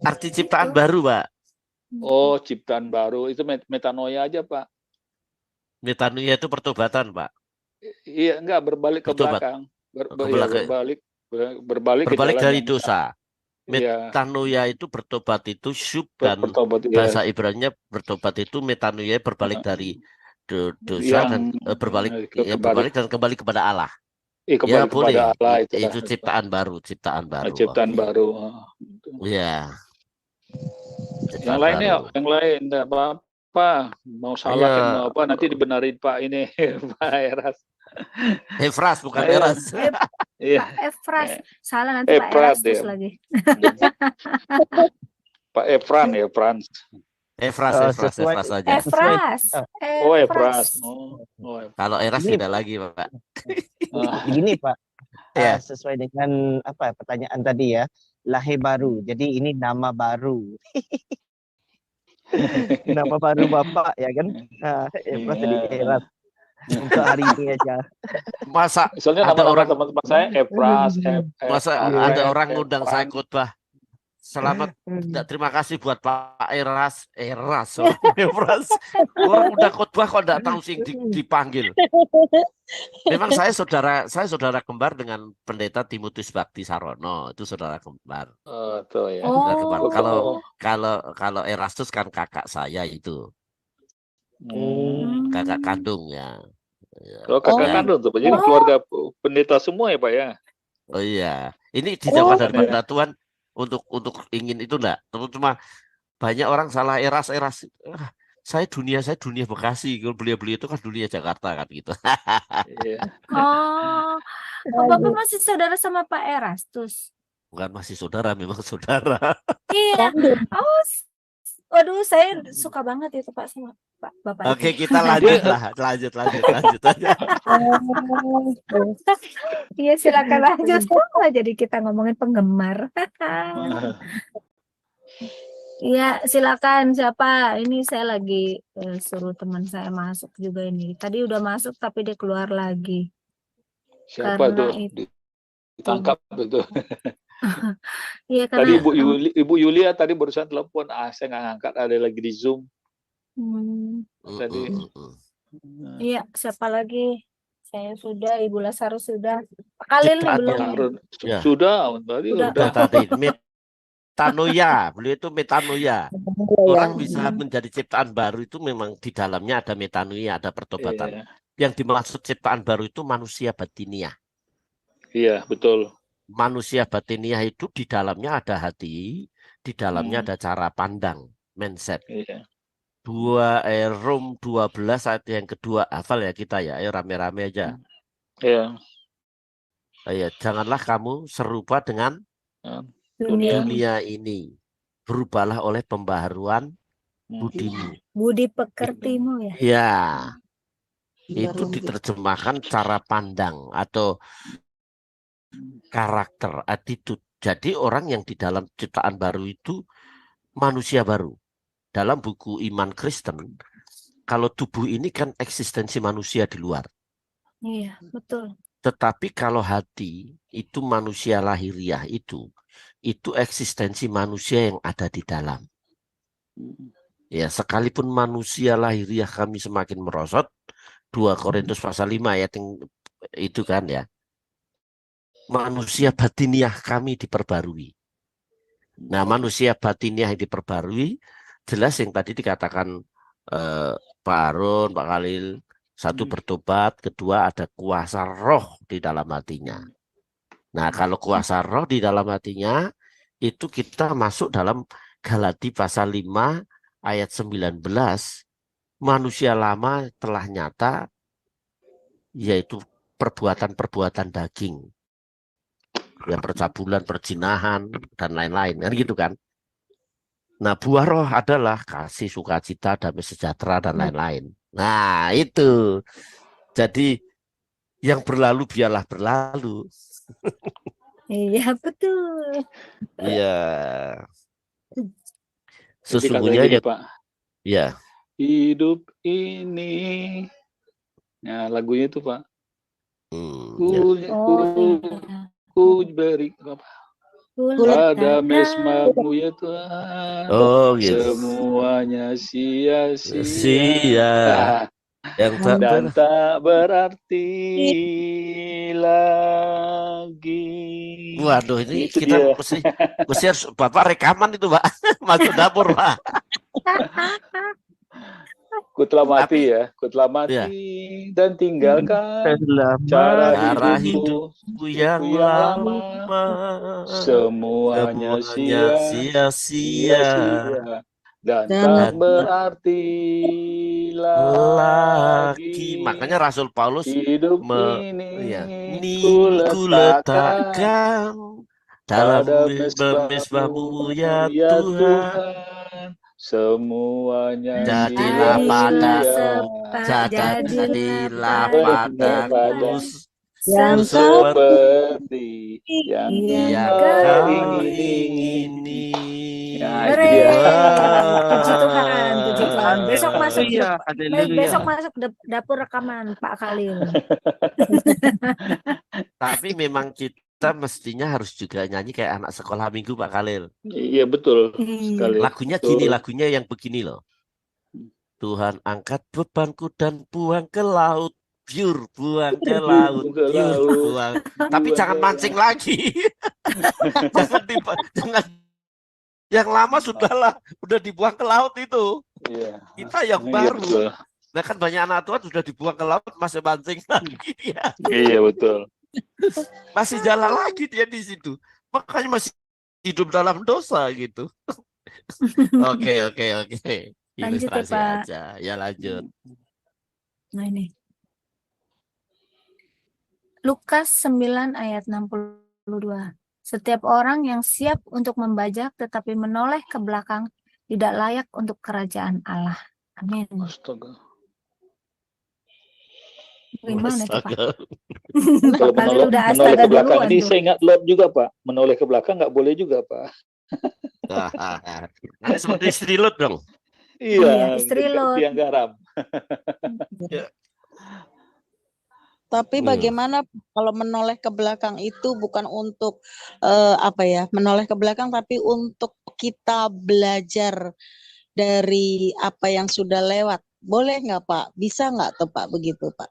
Arti ciptaan baru, Pak. Oh, ciptaan baru itu metanoia aja Pak. Metanoia itu pertobatan, Pak. Iya, enggak berbalik ke Bertobat. belakang. Berbalik ke jalan dari yang dosa. Iya. Metanoia itu bertobat itu syub, dan Bertobat, iya. bahasa Ibrani bertobat itu metanoia berbalik dari dosa dan berbalik dan kembali kepada Allah. Kembali kepada Allah itu ciptaan baru. Ciptaan baru. Iya. Yang lainnya, yang lain enggak apa-apa. Mau salah mau apa nanti dibenarin Pak ini Pak Eras. Efras bukan Eras. Iya. Efras. Salah nanti Pak Eras terus lagi. Pak Efran ya, Frans. Efras saja. Efras. Kalau Eras beda lagi, Pak. Begini Pak, sesuai dengan pertanyaan tadi ya. lahir baru. Jadi ini nama baru. Nama baru Bapak ya kan? Efras jadi Eras untuk hari ini aja. Masa Soalnya ada nama-nama orang teman-teman saya Efras, masa Iya. ada Efren, orang ngundang saya Efran. khotbah. Selamat, terima kasih buat Pak Eras, orang Eras. Orang udah khotbah kok enggak tahu sih dipanggil. Memang saya saudara kembar dengan Pendeta Timotius Bakti Sarono, itu saudara kembar. Tuh ya. Saudara kembar. Oh. Kalau Erastus kan kakak saya itu, Hmm. kakak kandung ya. Oh, kakak Ya. kandung tuh. Jadi keluarga pendeta semua ya, Pak ya? Oh iya, ini dijauhkan daripada Tuhan untuk ingin itu enggak. Cuma banyak orang salah Eras. Saya dunia Bekasi. Kalau beli itu kan dunia Jakarta kan gitu. Iya. Oh, Bapak masih saudara sama Pak Erastus? Bukan masih saudara, memang saudara. Iya. Oh, waduh, saya suka banget itu Pak sama Pak Bapak Oke, itu. kita lanjut lah. Lanjut aja. Iya, silakan lanjut. Jadi kita ngomongin penggemar. Iya, silakan siapa? Ini saya lagi suruh teman saya masuk juga ini. Tadi udah masuk tapi dia keluar lagi. Siapa Karena itu? Ditangkap itu. Iya, Tadi karena Ibu Yulia tadi barusan telepon, saya nggak ngangkat, ada lagi di Zoom. Tadi. Iya, siapa lagi? Saya sudah, Ibu Lazarus sudah. Pak Khalil nih belum. Ya. Sudah, tadi Udah tadi. Metanoia, beliau itu metanoia. Orang bisa menjadi ciptaan baru itu memang di dalamnya ada metanoia, ada pertobatan. Iya. Yang dimaksud ciptaan baru itu manusia batiniah. Iya, betul. Manusia batiniah itu di dalamnya ada hati, di dalamnya ada cara pandang, mindset. Iya. Rom 12 ayat yang kedua, hafal ya kita ya, ayo rame-rame aja. Iya. Ya, janganlah kamu serupa dengan dunia ini. Berubahlah oleh pembaharuan budimu. Budi pekertimu ya. Ya. Itu diterjemahkan cara pandang atau karakter, attitude. Jadi orang yang di dalam ciptaan baru itu manusia baru. Dalam buku Iman Kristen, kalau tubuh ini kan eksistensi manusia di luar. Iya, betul. Tetapi kalau hati itu manusia lahiriah itu eksistensi manusia yang ada di dalam. Ya, sekalipun manusia lahiriah kami semakin merosot, 2 Korintus pasal 5 ayat yang itu kan ya. Manusia batiniah kami diperbarui. Nah, manusia batiniah yang diperbarui, jelas yang tadi dikatakan Pak Harun, Pak Khalil, satu bertobat, kedua ada kuasa roh di dalam hatinya. Nah, kalau kuasa roh di dalam hatinya, itu kita masuk dalam Galati pasal 5 ayat 19, manusia lama telah nyata, yaitu perbuatan-perbuatan daging. Yang percabulan, perzinahan, dan lain-lain. Kan gitu kan. Nah, buah roh adalah kasih, sukacita, damai sejahtera, dan lain-lain. Nah, itu. Jadi, yang berlalu biarlah berlalu. Iya, betul. Iya. Sesungguhnya ya, Pak. Ya. Hidup ini. Nah, lagunya itu, Pak. Ku beri apa? Pada mesmamu ya Tuhan. Oh, gitu. Semuanya sia-sia. Yang dan tak berarti lagi. Waduh, ini itu kita mesti harus Bapak rekaman itu, Pak. Masuk dapur, Pak. Ku telah mati ya, ku telah mati dan tinggalkan cara hidupku yang lama. Semuanya sia-sia dan tak berarti lagi. Makanya Rasul Paulus hidup ini ku letakkan dalam mesbahmu ya Tuhan. Semuanya jadilah padaku Yang seperti yang Yang kau kau ingini. Ya, itu Hore, dia. puji Tuhan, puji Tuhan. Besok masuk Haleluya, haleluya. besok masuk dapur rekaman Pak Khalil. Tapi memang kita mestinya harus juga nyanyi kayak anak sekolah minggu Pak Khalil. Iya betul sekali. Lagunya gini, lagunya yang begini loh. Tuhan angkat bebanku dan buang ke laut. Biur, buang ke laut. Ke Biur, laut. buang. Tapi Buang jangan ke mancing lagi. jangan yang lama sudahlah, udah dibuang ke laut itu. Iya. Kita yang Iya, baru. betul. Nah kan banyak anak tua sudah dibuang ke laut masih mancing lagi dia. Iya betul. Masih jalan lagi dia di situ. Makanya masih hidup dalam dosa gitu. Oke. Lanjut ya, Ilustrasi Pak. aja. Ya lanjut. Nah ini. Lukas 9 ayat 62. Setiap orang yang siap untuk membajak tetapi menoleh ke belakang tidak layak untuk kerajaan Allah. Amin. Astaga. Gimana tuh, Pak? Astaga. Kalau Pak Khalil udah menoleh astaga ke belakang duluan ini tuh. saya ingat Lot juga Pak. Menoleh ke belakang nggak boleh juga Pak. Nanti seperti istri Lot dong. Iya, istri Lot. Tiang garam. Tapi bagaimana kalau menoleh ke belakang itu bukan untuk menoleh ke belakang, tapi untuk kita belajar dari apa yang sudah lewat. Boleh nggak Pak? Bisa nggak tuh Pak begitu Pak?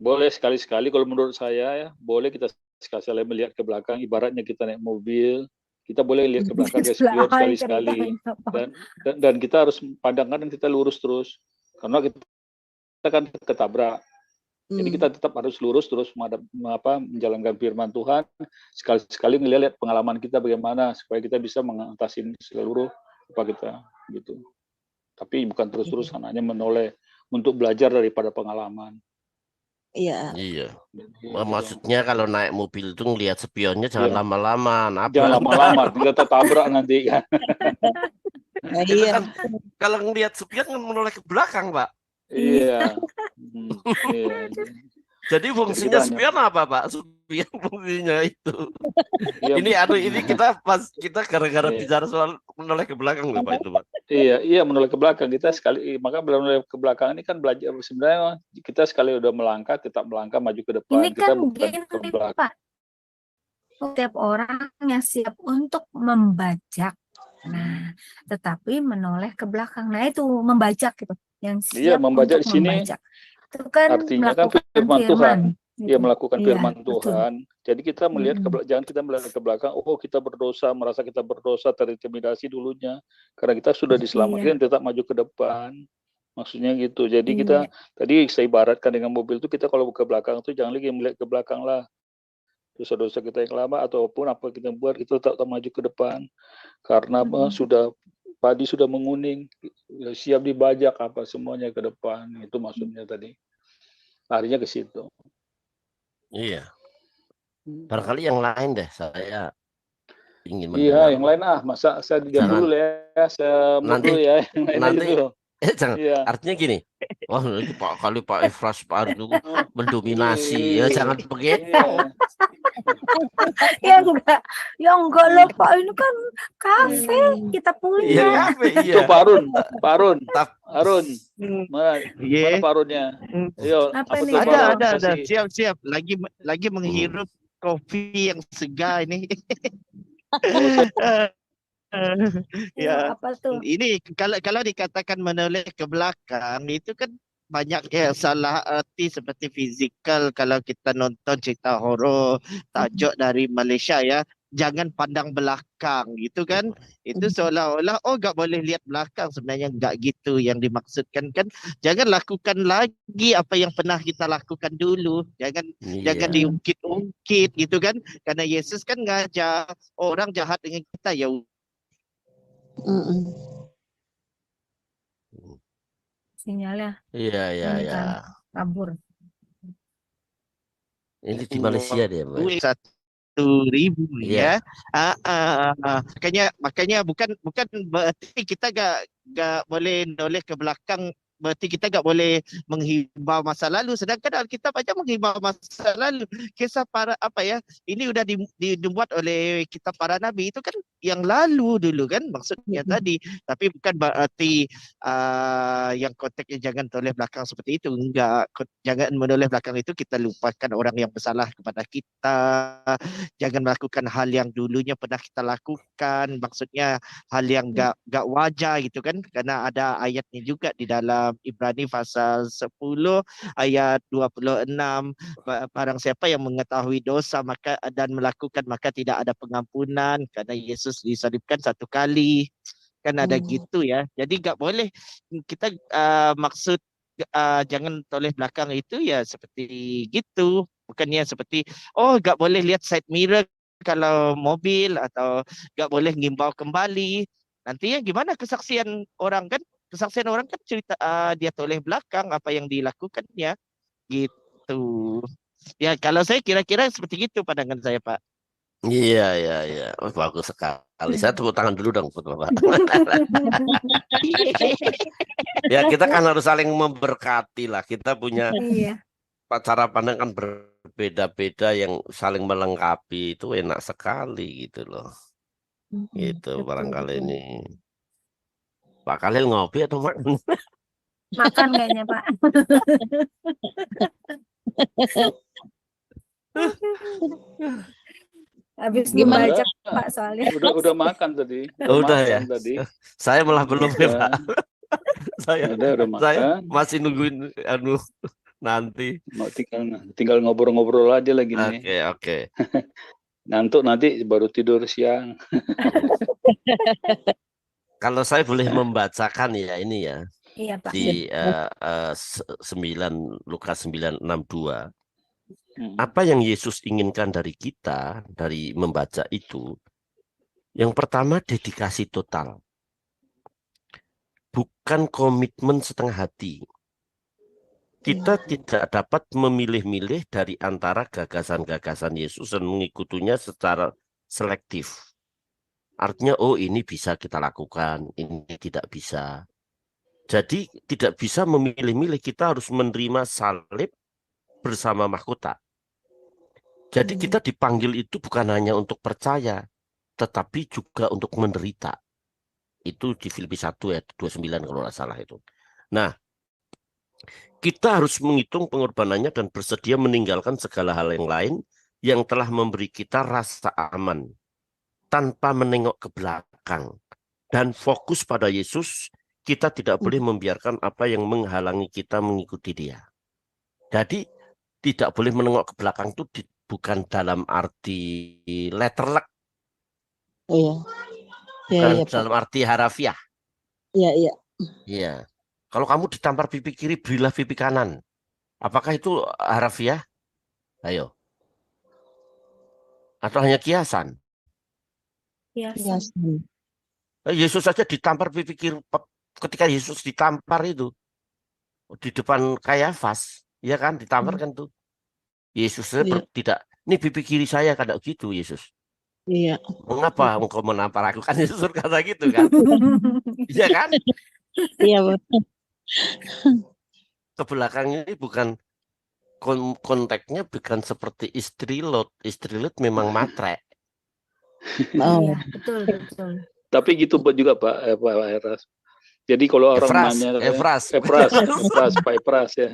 Boleh sekali-sekali kalau menurut saya ya, boleh kita sekali-sekali melihat ke belakang. Ibaratnya kita naik mobil, kita boleh lihat ke belakang ke spion sekali-sekali. Dan kita harus pandangkan dan kita lurus terus. Karena kita kan ketabrak. Jadi kita tetap harus lurus terus menjalankan firman Tuhan. Sekali-sekali ngelihat pengalaman kita bagaimana supaya kita bisa mengatasi seluruh apa kita gitu. Tapi bukan terus-terusan hanya menoleh untuk belajar daripada pengalaman. Iya. Iya. Maksudnya kalau naik mobil itu ngelihat spionnya jangan lama-lama. Jangan lama-lama, kita tabrak nanti kan. Iya. Kan, kalau ngelihat spion kan menoleh ke belakang, Pak. Iya. Jadi fungsinya spion apa, Pak? Spion fungsinya itu. Iya. Ini kita gara-gara bicara soal menoleh ke belakang loh, Pak itu, Pak. Iya menoleh ke belakang kita sekali, maka menoleh ke belakang ini kan belajar sebenarnya kita sekali udah melangkah tetap melangkah maju ke depan. Ini kan kita bukan ke belakang. Pak. Setiap orang yang siap untuk membajak. Nah, tetapi menoleh ke belakang. Nah, itu membajak gitu. Yang siap membajak untuk di sini membajak. Itu kan artinya kan firman Tuhan. Dia melakukan firman Tuhan. Jadi kita melihat jangan kita melihat ke belakang. Oh, kita berdosa, merasa kita berdosa, terintimidasi dulunya. Karena kita sudah diselamatkan, tetap maju ke depan. Maksudnya gitu. Jadi kita tadi saya ibaratkan dengan mobil itu, kita kalau ke belakang itu jangan lagi melihat ke belakang lah. Dosa-dosa kita yang lama ataupun apa kita buat, kita tetap maju ke depan. Karena padi sudah menguning, siap dibajak apa semuanya ke depan. Itu maksudnya tadi. Larinya ke situ. Iya. Barangkali yang lain deh, saya ingin mendengar. Iya, yang lain masa saya diam dulu ya, saya dulu ya, yang lain nanti, aja dulu. Jangan. Iya. Artinya gini, wah itu Pak Efras Pak Ardu mendominasi, ya jangan begitu. Ya enggak loh Pak, ini kan kafe kita punya. Iya, kafe, iya. Itu Pak Arun. Mana Pak Arunnya? Ayo, ada. Siap. Lagi menghirup kopi yang segar ini. Ya, apa tuh? Ini kalau dikatakan menoleh ke belakang itu kan banyak salah arti seperti fizikal. Kalau kita nonton cerita horor tajuk dari Malaysia ya, jangan pandang belakang gitu kan, itu seolah-olah nggak boleh lihat belakang. Sebenarnya nggak gitu yang dimaksudkan kan. Jangan lakukan lagi apa yang pernah kita lakukan dulu, jangan diungkit-ungkit gitu kan, karena Yesus kan ngajar orang jahat dengan kita ya sinyalnya. Iya. Kabur. Ini di Malaysia dia, Mbak. 1.000 ya. Makanya bukan berarti kita gak boleh noleh ke belakang berarti kita nggak boleh menghibau masa lalu. Sedangkan Alkitab aja menghibau masa lalu. Kisah para apa ya? Ini udah dibuat oleh kitab para nabi itu kan yang lalu dulu kan maksudnya tadi. Tapi bukan berarti yang konteksnya jangan toleh belakang seperti itu. Enggak, jangan menoleh belakang itu kita lupakan orang yang bersalah kepada kita. Jangan melakukan hal yang dulunya pernah kita lakukan. Maksudnya hal yang gak wajar gitu kan, karena ada ayatnya juga di dalam Ibrani pasal 10 ayat 26, barang siapa yang mengetahui dosa maka dan melakukan maka tidak ada pengampunan karena Yesus disalibkan satu kali, kan ada gitu ya. Jadi gak boleh kita maksud jangan toleh belakang itu ya seperti gitu, bukannya seperti gak boleh lihat side mirror kalau mobil, atau gak boleh ngimbau kembali. Nantinya gimana kesaksian orang kan? Kesaksian orang kan cerita dia toleh belakang apa yang dilakukannya gitu. Ya kalau saya kira-kira seperti itu pandangan saya, Pak. Iya. Oh, bagus sekali. Saya tepuk tangan dulu dong buat Bapak. Ya, kita kan harus saling memberkati lah. Kita punya cara pandang kan berbeda-beda, yang saling melengkapi itu enak sekali gitu loh. Gitu barangkali ini. Pak Khalil ngopi atau makan? Makan kayaknya, Pak. Habis Gimana? membaca Pak soalnya. Udah makan tadi. Udah ya. Makan tadi. Saya malah belum ya, Pak. Udah Saya makan. masih nungguin nanti. Tinggal ngobrol-ngobrol aja lagi nih. Oke. Ngantuk nanti baru tidur siang. Kalau saya boleh membacakan ya ini ya. Iya, Pak. Di 9 Lukas 9:62. Apa yang Yesus inginkan dari kita dari membaca itu? Yang pertama, dedikasi total. Bukan komitmen setengah hati. Kita tidak dapat memilih-milih dari antara gagasan-gagasan Yesus dan mengikutinya secara selektif. Artinya, ini bisa kita lakukan, ini tidak bisa. Jadi tidak bisa memilih-milih, kita harus menerima salib bersama mahkota. Jadi kita dipanggil itu bukan hanya untuk percaya, tetapi juga untuk menderita. Itu di Filipi 1 ayat 29 kalau nggak salah itu. Nah, kita harus menghitung pengorbanannya dan bersedia meninggalkan segala hal yang lain yang telah memberi kita rasa aman, tanpa menengok ke belakang. Dan fokus pada Yesus, kita tidak boleh membiarkan apa yang menghalangi kita mengikuti Dia. Jadi, tidak boleh menengok ke belakang itu bukan dalam arti letterlek. Bukan dalam arti harafiah. Iya. Kalau kamu ditampar pipi kiri, berilah pipi kanan. Apakah itu harafiah? Ayo. Atau hanya kiasan? Kiasan. Yesus saja ditampar pipi kiri. Ketika Yesus ditampar itu di depan Kayafas, ya kan, ditampar kan tuh. Yesus tidak, ini pipi kiri saya, kada gitu Yesus. Iya. Mengapa engkau menampar aku? Kan Yesus kata gitu kan. Iya kan? Iya, betul. Ke belakang ini bukan konteksnya bukan seperti istri Lot. Istri Lot memang matre. Iya, betul. Tapi gitu juga Pak Eras. Jadi kalau orang nanya Efras Pak Efras ya.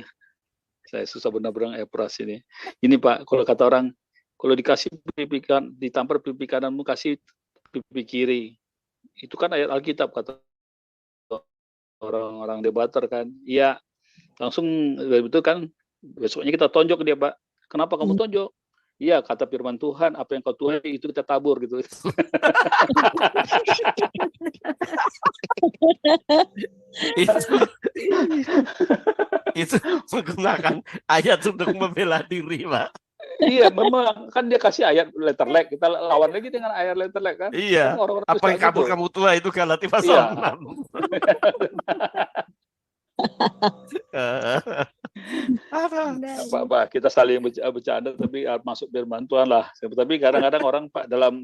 Saya susah benar-benar Efras ini. Ini Pak, kalau kata orang, kalau dikasih pipi kanan, ditampar pipi kananmu, kasih pipi kiri. Itu kan ayat Alkitab, kata orang-orang debater kan. Iya, langsung betul kan. Besoknya kita tonjok dia, Pak. Kenapa kamu tonjok? Iya, kata firman Tuhan, apa yang kau tuai itu kita tabur gitu. itu menggunakan ayat untuk membela diri, Pak. Iya, memang kan dia kasih ayat letterlek, kita lawan lagi dengan ayat letterlek kan. Iya. Kan orang-orang apa yang kabur kamu tua itu Galatia pasal 6. Pak, kita saling bercanda tapi masuk firman Tuhan lah. Tapi kadang-kadang orang Pak dalam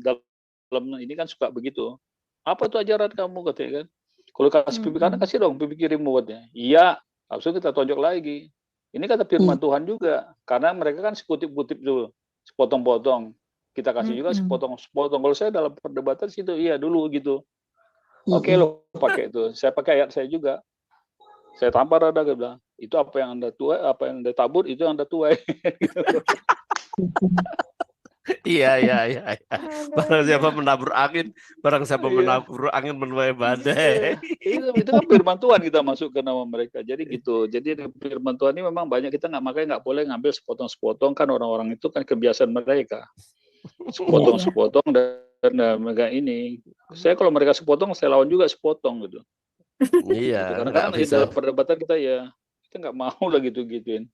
ini kan suka begitu. Apa tuh ajaran kamu katanya kan? Kalau kasih pipi kanan kasih dong pipi kirimu katanya. Iya, Habis itu kita tonjok lagi. Ini kata firman Tuhan juga, karena mereka kan sekutip-kutip dulu, sepotong-potong. Kita kasih juga sepotong-sepotong. Kalau saya dalam perdebatan situ, iya dulu gitu. Oke, lo pakai itu. Saya pakai ayat saya juga. Saya tampar ada, dia bilang, itu apa yang Anda tuai, apa yang Anda tabur, itu yang Anda tuai. Iya. Barang siapa menabur angin, barang siapa menabur angin menuai badai. Itu kan firman Tuhan kita masuk ke nama mereka. Jadi gitu. Jadi firman Tuhan ini memang banyak, kita makanya nggak boleh ngambil sepotong-sepotong, kan orang-orang itu kan kebiasaan mereka. Sepotong-sepotong dan mereka ini. Saya kalau mereka sepotong, saya lawan juga sepotong gitu. Iya, Karena nggak kan bisa. dalam perdebatan kita kita nggak mau lah gitu-gituin.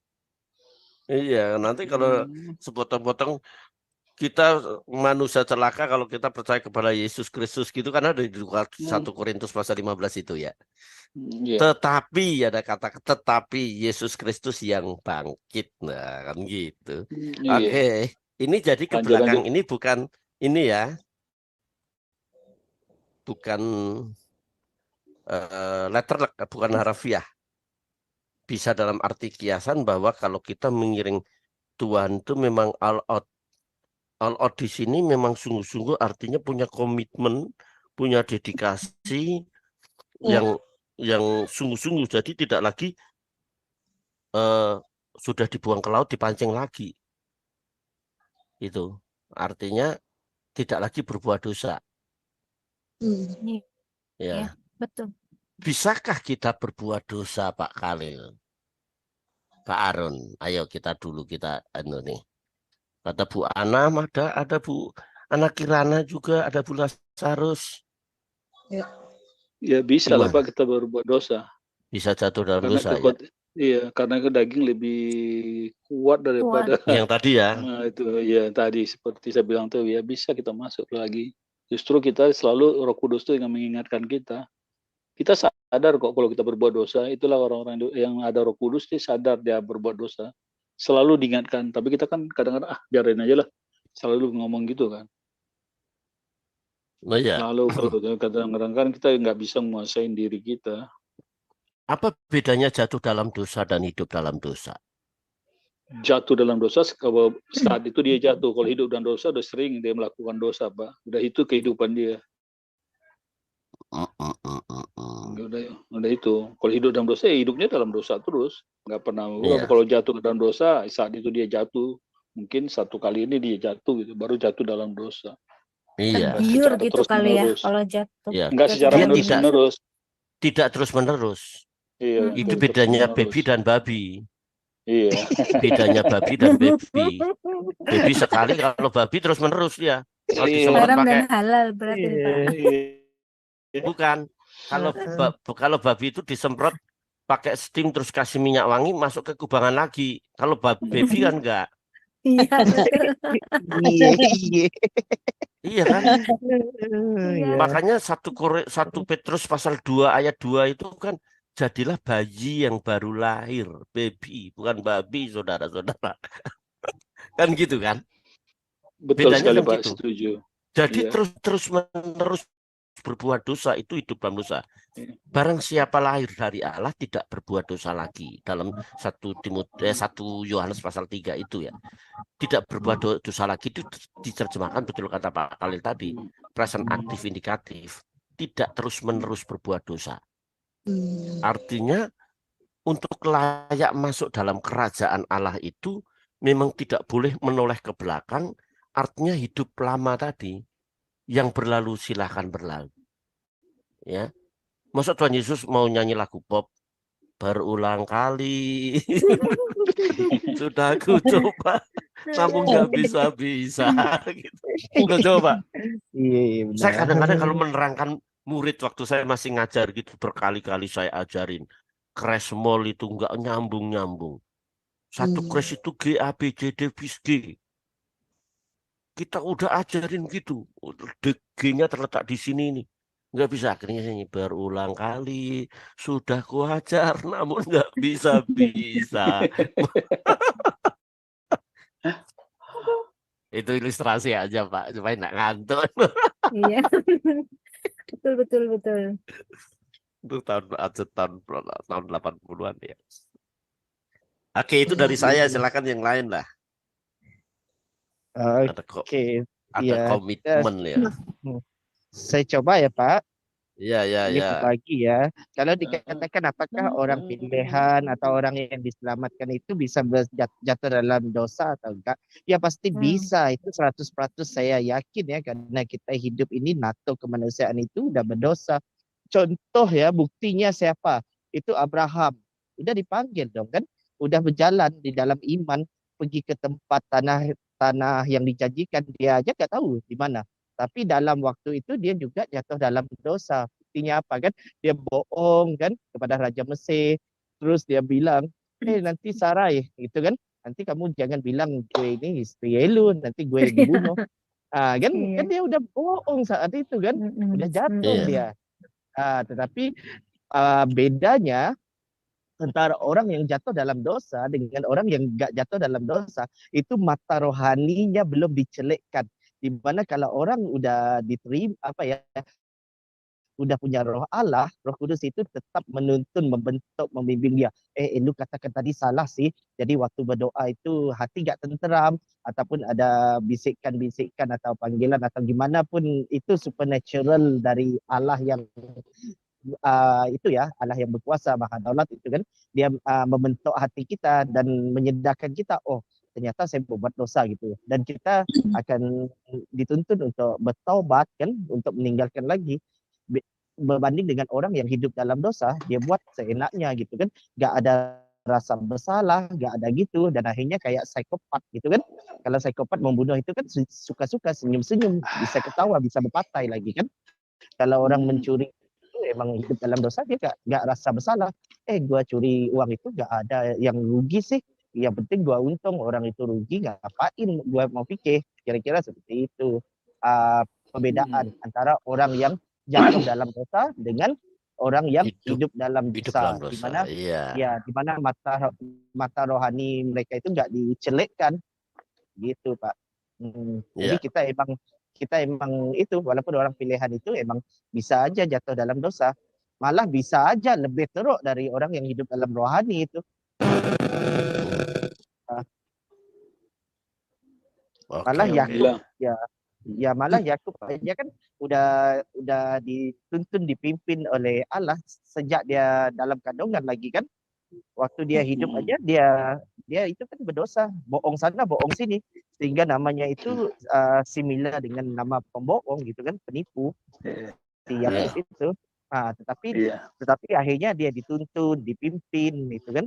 Iya, nanti kalau sepotong-potong, kita manusia celaka kalau kita percaya kepada Yesus Kristus gitu, karena ada di 1 Korintus pasal 15 itu ya. Tetapi ada kata tetapi Yesus Kristus yang bangkit, nah kan gitu. Oke, ini jadi ke belakang ini bukan ini ya, bukan letterlek, bukan harafiah. Bisa dalam arti kiasan bahwa kalau kita mengiring Tuhan itu memang all out. All out di sini memang sungguh-sungguh, artinya punya komitmen, punya dedikasi yang sungguh-sungguh. Jadi tidak lagi sudah dibuang ke laut dipancing lagi. Itu artinya tidak lagi berbuat dosa. Ya, betul. Bisakah kita berbuat dosa, Pak Khalil? Pak Aron, ayo kita nih. Ada Bu Ana, ada Bu Ana Kirana juga, ada Bu Lazarus. Ya bisa lah Pak, kita berbuat dosa. Bisa jatuh dalam dosa ya. Iya, karena daging lebih kuat daripada yang tadi ya. Nah, itu ya tadi seperti saya bilang tuh, ya bisa kita masuk lagi. Justru kita selalu Roh Kudus tuh yang mengingatkan kita. Kita sadar kok kalau kita berbuat dosa. Itulah orang-orang yang ada Roh Kudus, dia sadar dia berbuat dosa. Selalu diingatkan, tapi kita kan kadang-kadang biarin aja lah, selalu ngomong gitu kan. Oh, ya. Lalu kadang-kadang kan kita nggak bisa menguasai diri kita. Apa bedanya jatuh dalam dosa dan hidup dalam dosa? Jatuh dalam dosa saat itu dia jatuh. Kalau hidup dalam dosa udah sering dia melakukan dosa, Pak. Udah itu kehidupan dia. Udah itu. Kalau hidup dalam dosa, ya hidupnya dalam dosa terus. Nggak pernah. Kalau jatuh dalam dosa, saat itu dia jatuh. Mungkin satu kali ini dia jatuh gitu, baru jatuh dalam dosa. Iya. Tergiur gitu kali ya kalau jatuh. Enggak secara menerus. Tidak terus-menerus. Iya. Itu bedanya baby dan babi. Iya. Bedanya babi dan baby. Baby sekali, kalau babi terus-menerus dia. Kalau haram dan halal berarti Pak. Bukan. Kalau babi itu disemprot pakai steam terus kasih minyak wangi, masuk ke kubangan lagi. Kalau baby kan enggak. Iya kan? Makanya 1 Petrus pasal 2 ayat 2 itu kan, jadilah bayi yang baru lahir, baby, bukan babi, saudara-saudara. Kan gitu kan? Betul bedanya sekali kan Pak, gitu. setuju. Jadi terus-menerus berbuat dosa itu hidup dalam dosa. Barang siapa lahir dari Allah tidak berbuat dosa lagi. Dalam 1 Yohanes pasal 3 itu ya. Tidak berbuat dosa lagi itu diterjemahkan, betul kata Pak Khalil tadi, present aktif indikatif. Tidak terus-menerus berbuat dosa. Artinya untuk layak masuk dalam kerajaan Allah itu memang tidak boleh menoleh ke belakang. Artinya hidup lama tadi yang berlalu silahkan berlalu. Ya, masa Tuhan Yesus mau nyanyi lagu pop berulang kali sudah aku coba namun nggak bisa gitu. Udah coba. Saya kadang-kadang kalau menerangkan murid waktu saya masih ngajar gitu, berkali-kali saya ajarin crash mall itu nggak nyambung. Satu crash itu G A B C D bis G. Kita udah ajarin gitu, G-nya terletak di sini nih. Nggak bisa, akhirnya nyanyi berulang kali sudah kuajar namun nggak bisa. Itu ilustrasi aja Pak, supaya nggak ngantuk. Iya. Betul. Itu tahun 80-an ya. Oke, itu dari saya. Silakan yang lain lah. Ada kok, Oke, ada ya. komitmen ya. Saya coba ya Pak. Ya, ya, Ini ya. lagi ya. Kalau dikatakan apakah orang pilihan atau orang yang diselamatkan itu bisa jatuh dalam dosa atau enggak? Ya pasti bisa. Itu 100% saya yakin ya. Karena kita hidup ini nato kemanusiaan itu udah berdosa. Contoh ya, buktinya siapa? Itu Abraham. Udah dipanggil dong kan? Udah berjalan di dalam iman. Pergi ke tempat tanah yang dijanjikan. Dia aja gak tahu di mana. Tapi dalam waktu itu dia juga jatuh dalam dosa. Buktinya apa kan? Dia bohong kan kepada Raja Mesir. Terus dia bilang, nanti Sarai gitu kan. Nanti kamu jangan bilang gue ini istri lu, nanti gue dibunuh. Kan Iya. dia udah bohong saat itu kan. Udah jatuh Iya. dia. Tetapi bedanya antara orang yang jatuh dalam dosa dengan orang yang gak jatuh dalam dosa, itu mata rohaninya belum dicelekkan. Di mana kalau orang udah diterima udah punya roh Allah, Roh Kudus itu tetap menuntun, membentuk, membimbing dia. Lu katakan tadi salah sih. Jadi waktu berdoa itu hati gak tenteram ataupun ada bisikan-bisikan atau panggilan atau gimana pun, itu supernatural dari Allah yang itu ya, Allah yang berkuasa Maha Daulat itu kan. Dia membentuk hati kita dan menyedarkan kita, oh ternyata saya berbuat dosa gitu. Dan kita akan dituntun untuk bertaubat kan, untuk meninggalkan lagi. Berbanding dengan orang yang hidup dalam dosa, dia buat seenaknya gitu kan, gak ada rasa bersalah, gak ada gitu, dan akhirnya kayak psikopat gitu kan. Kalau psikopat membunuh itu kan suka-suka, senyum-senyum, bisa ketawa, bisa berpatai lagi kan. Kalau orang mencuri itu emang hidup dalam dosa, dia gak rasa bersalah. Gua curi uang itu gak ada yang rugi sih, yang penting gua untung, orang itu rugi ngapain gua mau pikir. Kira-kira seperti itu perbedaan antara orang yang jatuh dalam dosa dengan orang yang hidup dalam Hidup dosa. dalam dosa. Di mana Iya. di mana mata rohani mereka itu nggak dicelekkan gitu Pak. Jadi kita emang itu, walaupun orang pilihan itu emang bisa aja jatuh dalam dosa, malah bisa aja lebih teruk dari orang yang hidup dalam rohani itu. Malah Yakub ya malah Yakub aja kan udah dituntun, dipimpin oleh Allah sejak dia dalam kandungan lagi kan. Waktu dia hidup aja dia itu kan berdosa, bohong sana bohong sini, sehingga namanya itu similar dengan nama pembohong gitu kan, penipu si Yakub itu. Tetapi akhirnya dia dituntun, dipimpin itu kan.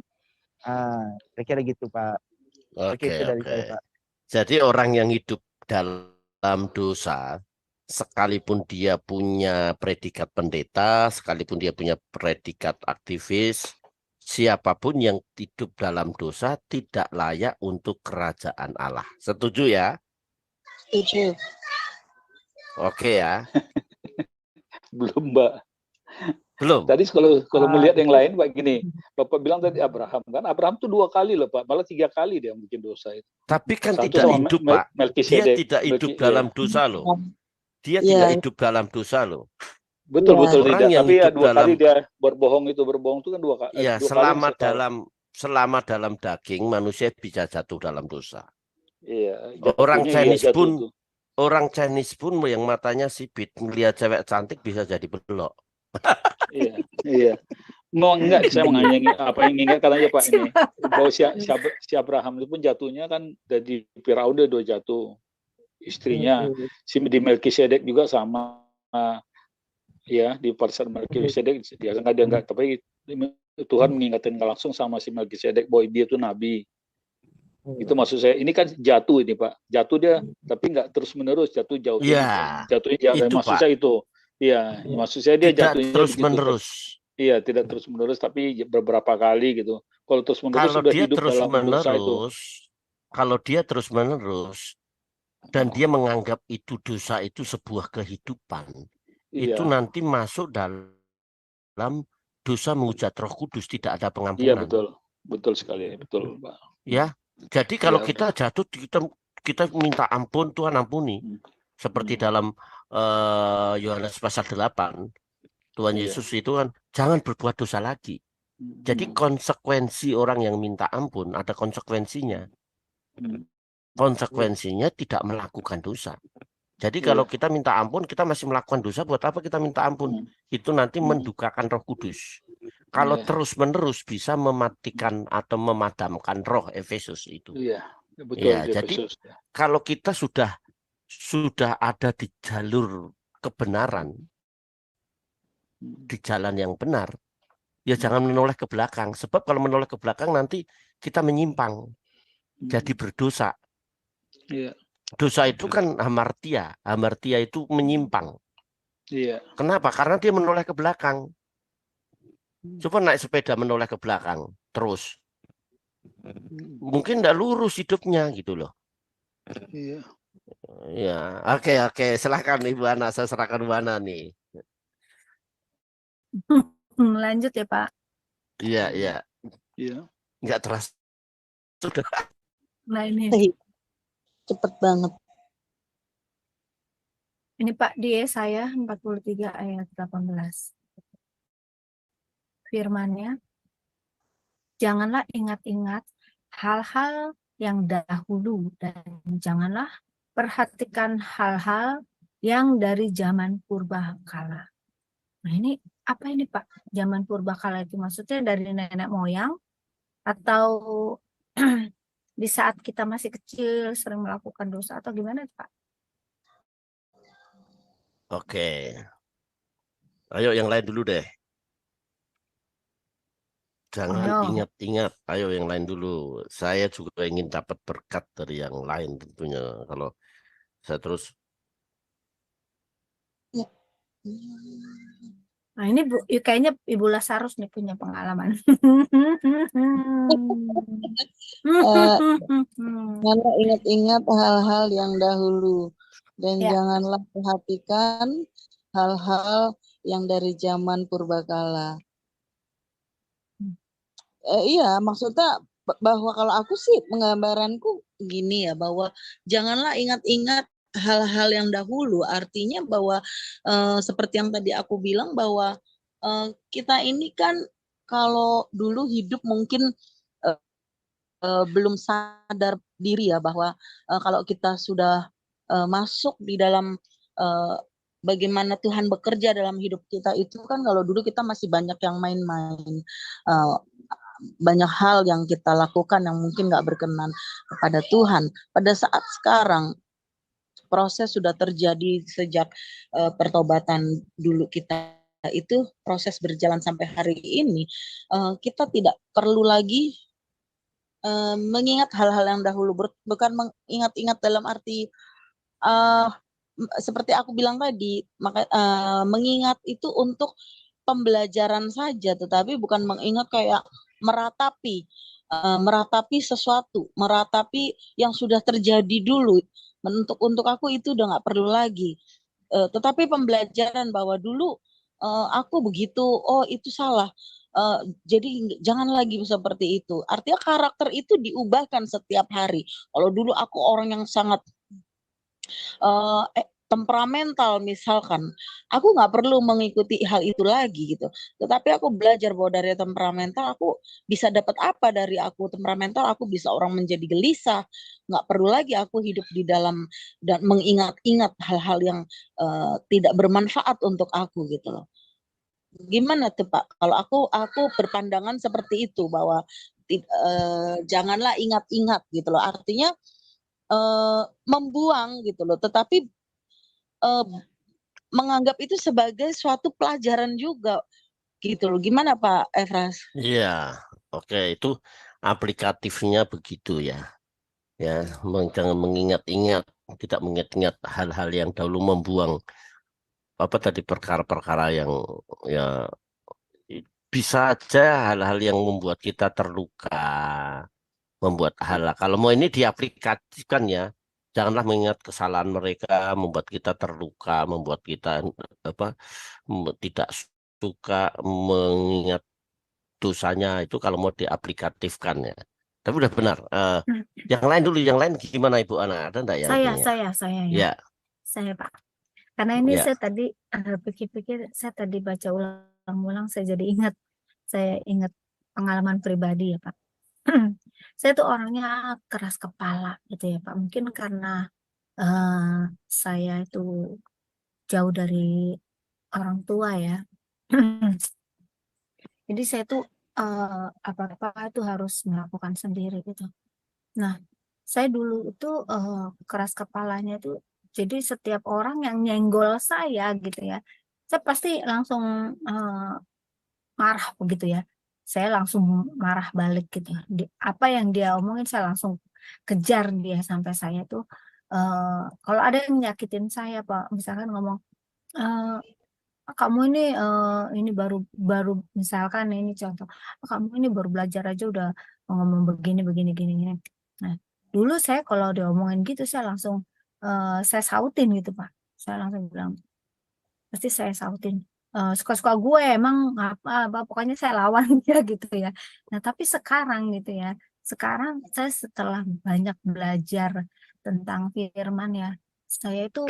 Kira-kira gitu Pak. Oke, itu dari saya Pak. Jadi orang yang hidup dalam dosa, sekalipun dia punya predikat pendeta, sekalipun dia punya predikat aktivis, siapapun yang hidup dalam dosa tidak layak untuk kerajaan Allah. Setuju ya? Setuju. Oke ya. Belum, Mbak. Belum. Tadi kalau melihat yang lain, Pak, gini, Bapak bilang tadi Abraham kan, Abraham tuh 2 kali loh Pak, malah 3 kali dia bikin dosa itu. Tapi kan Satu tidak sama hidup Pak. Dia Melkisedek. tidak hidup dalam dosa loh. Dia Iya. tidak hidup dalam dosa loh. Betul Orang tidak. yang Tapi ya hidup 2 kali dalam- dia berbohong itu kan 2 kali. Ya, selama dalam daging manusia bisa jatuh dalam dosa. Iya. Orang jatuhnya Orang Chinese pun yang matanya sipit melihat cewek cantik bisa jadi belok. Iya. Mau enggak, saya mengingatkan aja Pak ini. Bahwa si Abraham itu pun jatuhnya kan dari Firaun udah jatuh. Istrinya di Melkisedek juga sama. Ya, di Parsel Melkisedek dia enggak, tapi Tuhan mengingatkan langsung sama si Melkisedek bahwa dia itu nabi. Itu maksud saya, ini kan jatuh ini Pak. Jatuh dia tapi enggak terus-menerus, jatuh jauh. Iya. Jatuhnya Itu, maksud Pak. saya itu. Iya, maksud saya dia Tidak jatuhnya terus-menerus. Iya, tidak terus-menerus tapi beberapa kali gitu. Kalau terus-menerus Kalau sudah dia hidup dalam dosa itu. Kalau dia terus-menerus dan dia menganggap itu dosa itu sebuah kehidupan, itu nanti masuk dalam dosa menghujat Roh Kudus, tidak ada pengampunan. Iya, betul sekali, betul Pak. Ya, jadi kalau kita jatuh, kita minta ampun, Tuhan ampuni. Seperti dalam Yohanes pasal 8, Tuhan Iya. Yesus itu kan jangan berbuat dosa lagi. Jadi konsekuensi orang yang minta ampun ada konsekuensinya. Konsekuensinya tidak melakukan dosa. Jadi kalau kita minta ampun, kita masih melakukan dosa, buat apa kita minta ampun? Itu nanti mendukakan Roh Kudus. Kalau Iya. terus-menerus bisa mematikan atau memadamkan roh Efesus itu. Iya, betul. Ya, Dia jadi Yesus. kalau kita sudah ada di jalur kebenaran, di jalan yang benar, ya jangan menoleh ke belakang. Sebab kalau menoleh ke belakang nanti kita menyimpang, jadi berdosa. Iya. Dosa itu kan hamartia. Hamartia itu menyimpang. Iya. Kenapa? Karena dia menoleh ke belakang. Coba naik sepeda menoleh ke belakang terus. Mungkin tidak lurus hidupnya gitu loh. Iya. Ya, oke. Silakan Ibu Ana, saya serahkan Ibu Ana nih. Lanjut ya Pak. Iya. Iya. Nggak terasa. Sudah. Nah ini Cepet banget. Pak di Yesaya 43 ayat 18. Firman-Nya, janganlah ingat-ingat hal-hal yang dahulu dan janganlah perhatikan hal-hal yang dari zaman purbakala. Nah ini apa ini Pak? Zaman purbakala itu maksudnya dari nenek moyang atau di saat kita masih kecil sering melakukan dosa atau gimana Pak? Oke. Ayo yang lain dulu deh. Jangan Ayo. ingat-ingat. Ayo yang lain dulu. Saya juga ingin dapat berkat dari yang lain tentunya. Kalau saya terus. Nah ini kayaknya Ibu Lazarus nih punya pengalaman. Janganlah ingat-ingat hal-hal yang dahulu dan Ya. janganlah perhatikan hal-hal yang dari zaman purbakala. Iya, maksudnya bahwa kalau aku sih penggambaranku gini ya, bahwa janganlah ingat-ingat hal-hal yang dahulu, artinya bahwa seperti yang tadi aku bilang bahwa kita ini kan kalau dulu hidup mungkin belum sadar diri ya bahwa kalau kita sudah masuk di dalam bagaimana Tuhan bekerja dalam hidup kita itu kan kalau dulu kita masih banyak yang main-main. Banyak hal yang kita lakukan yang mungkin nggak berkenan kepada Tuhan. Pada saat sekarang proses sudah terjadi sejak pertobatan dulu kita itu proses berjalan sampai hari ini, kita tidak perlu lagi mengingat hal-hal yang dahulu, bukan mengingat-ingat dalam arti seperti aku bilang tadi, mengingat itu untuk pembelajaran saja, tetapi bukan mengingat kayak meratapi sesuatu, meratapi yang sudah terjadi dulu. Untuk aku itu udah nggak perlu lagi. Tetapi pembelajaran bahwa dulu aku begitu, oh itu salah. Jadi jangan lagi seperti itu. Artinya karakter itu diubahkan setiap hari. Kalau dulu aku orang yang sangat temperamental misalkan, aku nggak perlu mengikuti hal itu lagi gitu. Tetapi aku belajar bahwa dari temperamental aku bisa dapat apa dari aku temperamental, aku bisa orang menjadi gelisah. Nggak perlu lagi aku hidup di dalam dan mengingat-ingat hal-hal yang tidak bermanfaat untuk aku gitu loh. Gimana tuh Pak? Kalau aku berpandangan seperti itu bahwa janganlah ingat-ingat gitu loh. Artinya membuang gitu loh, tetapi menganggap itu sebagai suatu pelajaran juga gitu loh. Gimana Pak Efras? Iya, oke, itu aplikatifnya begitu ya. Ya, jangan mengingat-ingat, tidak mengingat-ingat hal-hal yang dahulu, membuang apa tadi perkara-perkara yang ya bisa aja hal-hal yang membuat kita terluka, membuat hal. Kalau mau ini diaplikasikan ya, janganlah mengingat kesalahan mereka, membuat kita terluka, membuat kita apa tidak suka mengingat dosanya. Itu kalau mau diaplikatifkan ya. Tapi udah benar. Yang lain dulu, yang lain gimana Ibu Ana? Ada enggak yang punya? Saya Ya. Saya Pak. Karena ini Ya. saya tadi pikir-pikir, saya tadi baca ulang-ulang, saya ingat pengalaman pribadi ya Pak. Saya tuh orangnya keras kepala gitu ya Pak. Mungkin karena saya itu jauh dari orang tua ya. Jadi saya tuh apa-apa itu harus melakukan sendiri gitu. Nah, saya dulu itu keras kepalanya itu, jadi setiap orang yang nyenggol saya gitu ya, saya pasti langsung marah begitu ya. Saya langsung marah balik gitu. Apa yang dia omongin saya langsung kejar dia sampai saya tuh kalau ada yang nyakitin saya Pak, misalkan ngomong eh, kamu ini baru baru misalkan ini contoh, kamu ini baru belajar aja udah ngomong begini begini gini gini. Nah, dulu saya kalau diomongin gitu saya langsung saya sautin gitu Pak. Saya langsung bilang, pasti saya sautin. Suka-suka gue emang apa pokoknya saya lawan dia gitu ya. Nah, tapi sekarang gitu ya. Sekarang saya setelah banyak belajar tentang firman ya, saya itu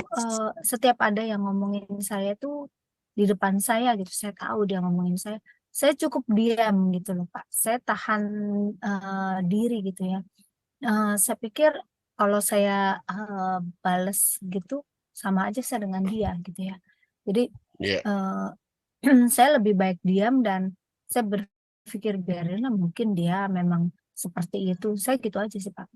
setiap ada yang ngomongin saya tuh di depan saya gitu, saya tahu dia ngomongin saya cukup diam gitu loh Pak. Saya tahan diri gitu ya. Saya pikir kalau saya bales gitu sama aja saya dengan dia gitu ya. Jadi Ya. eh, saya lebih baik diam dan saya berpikir biarinlah mungkin dia memang seperti itu. Saya gitu aja sih Pak.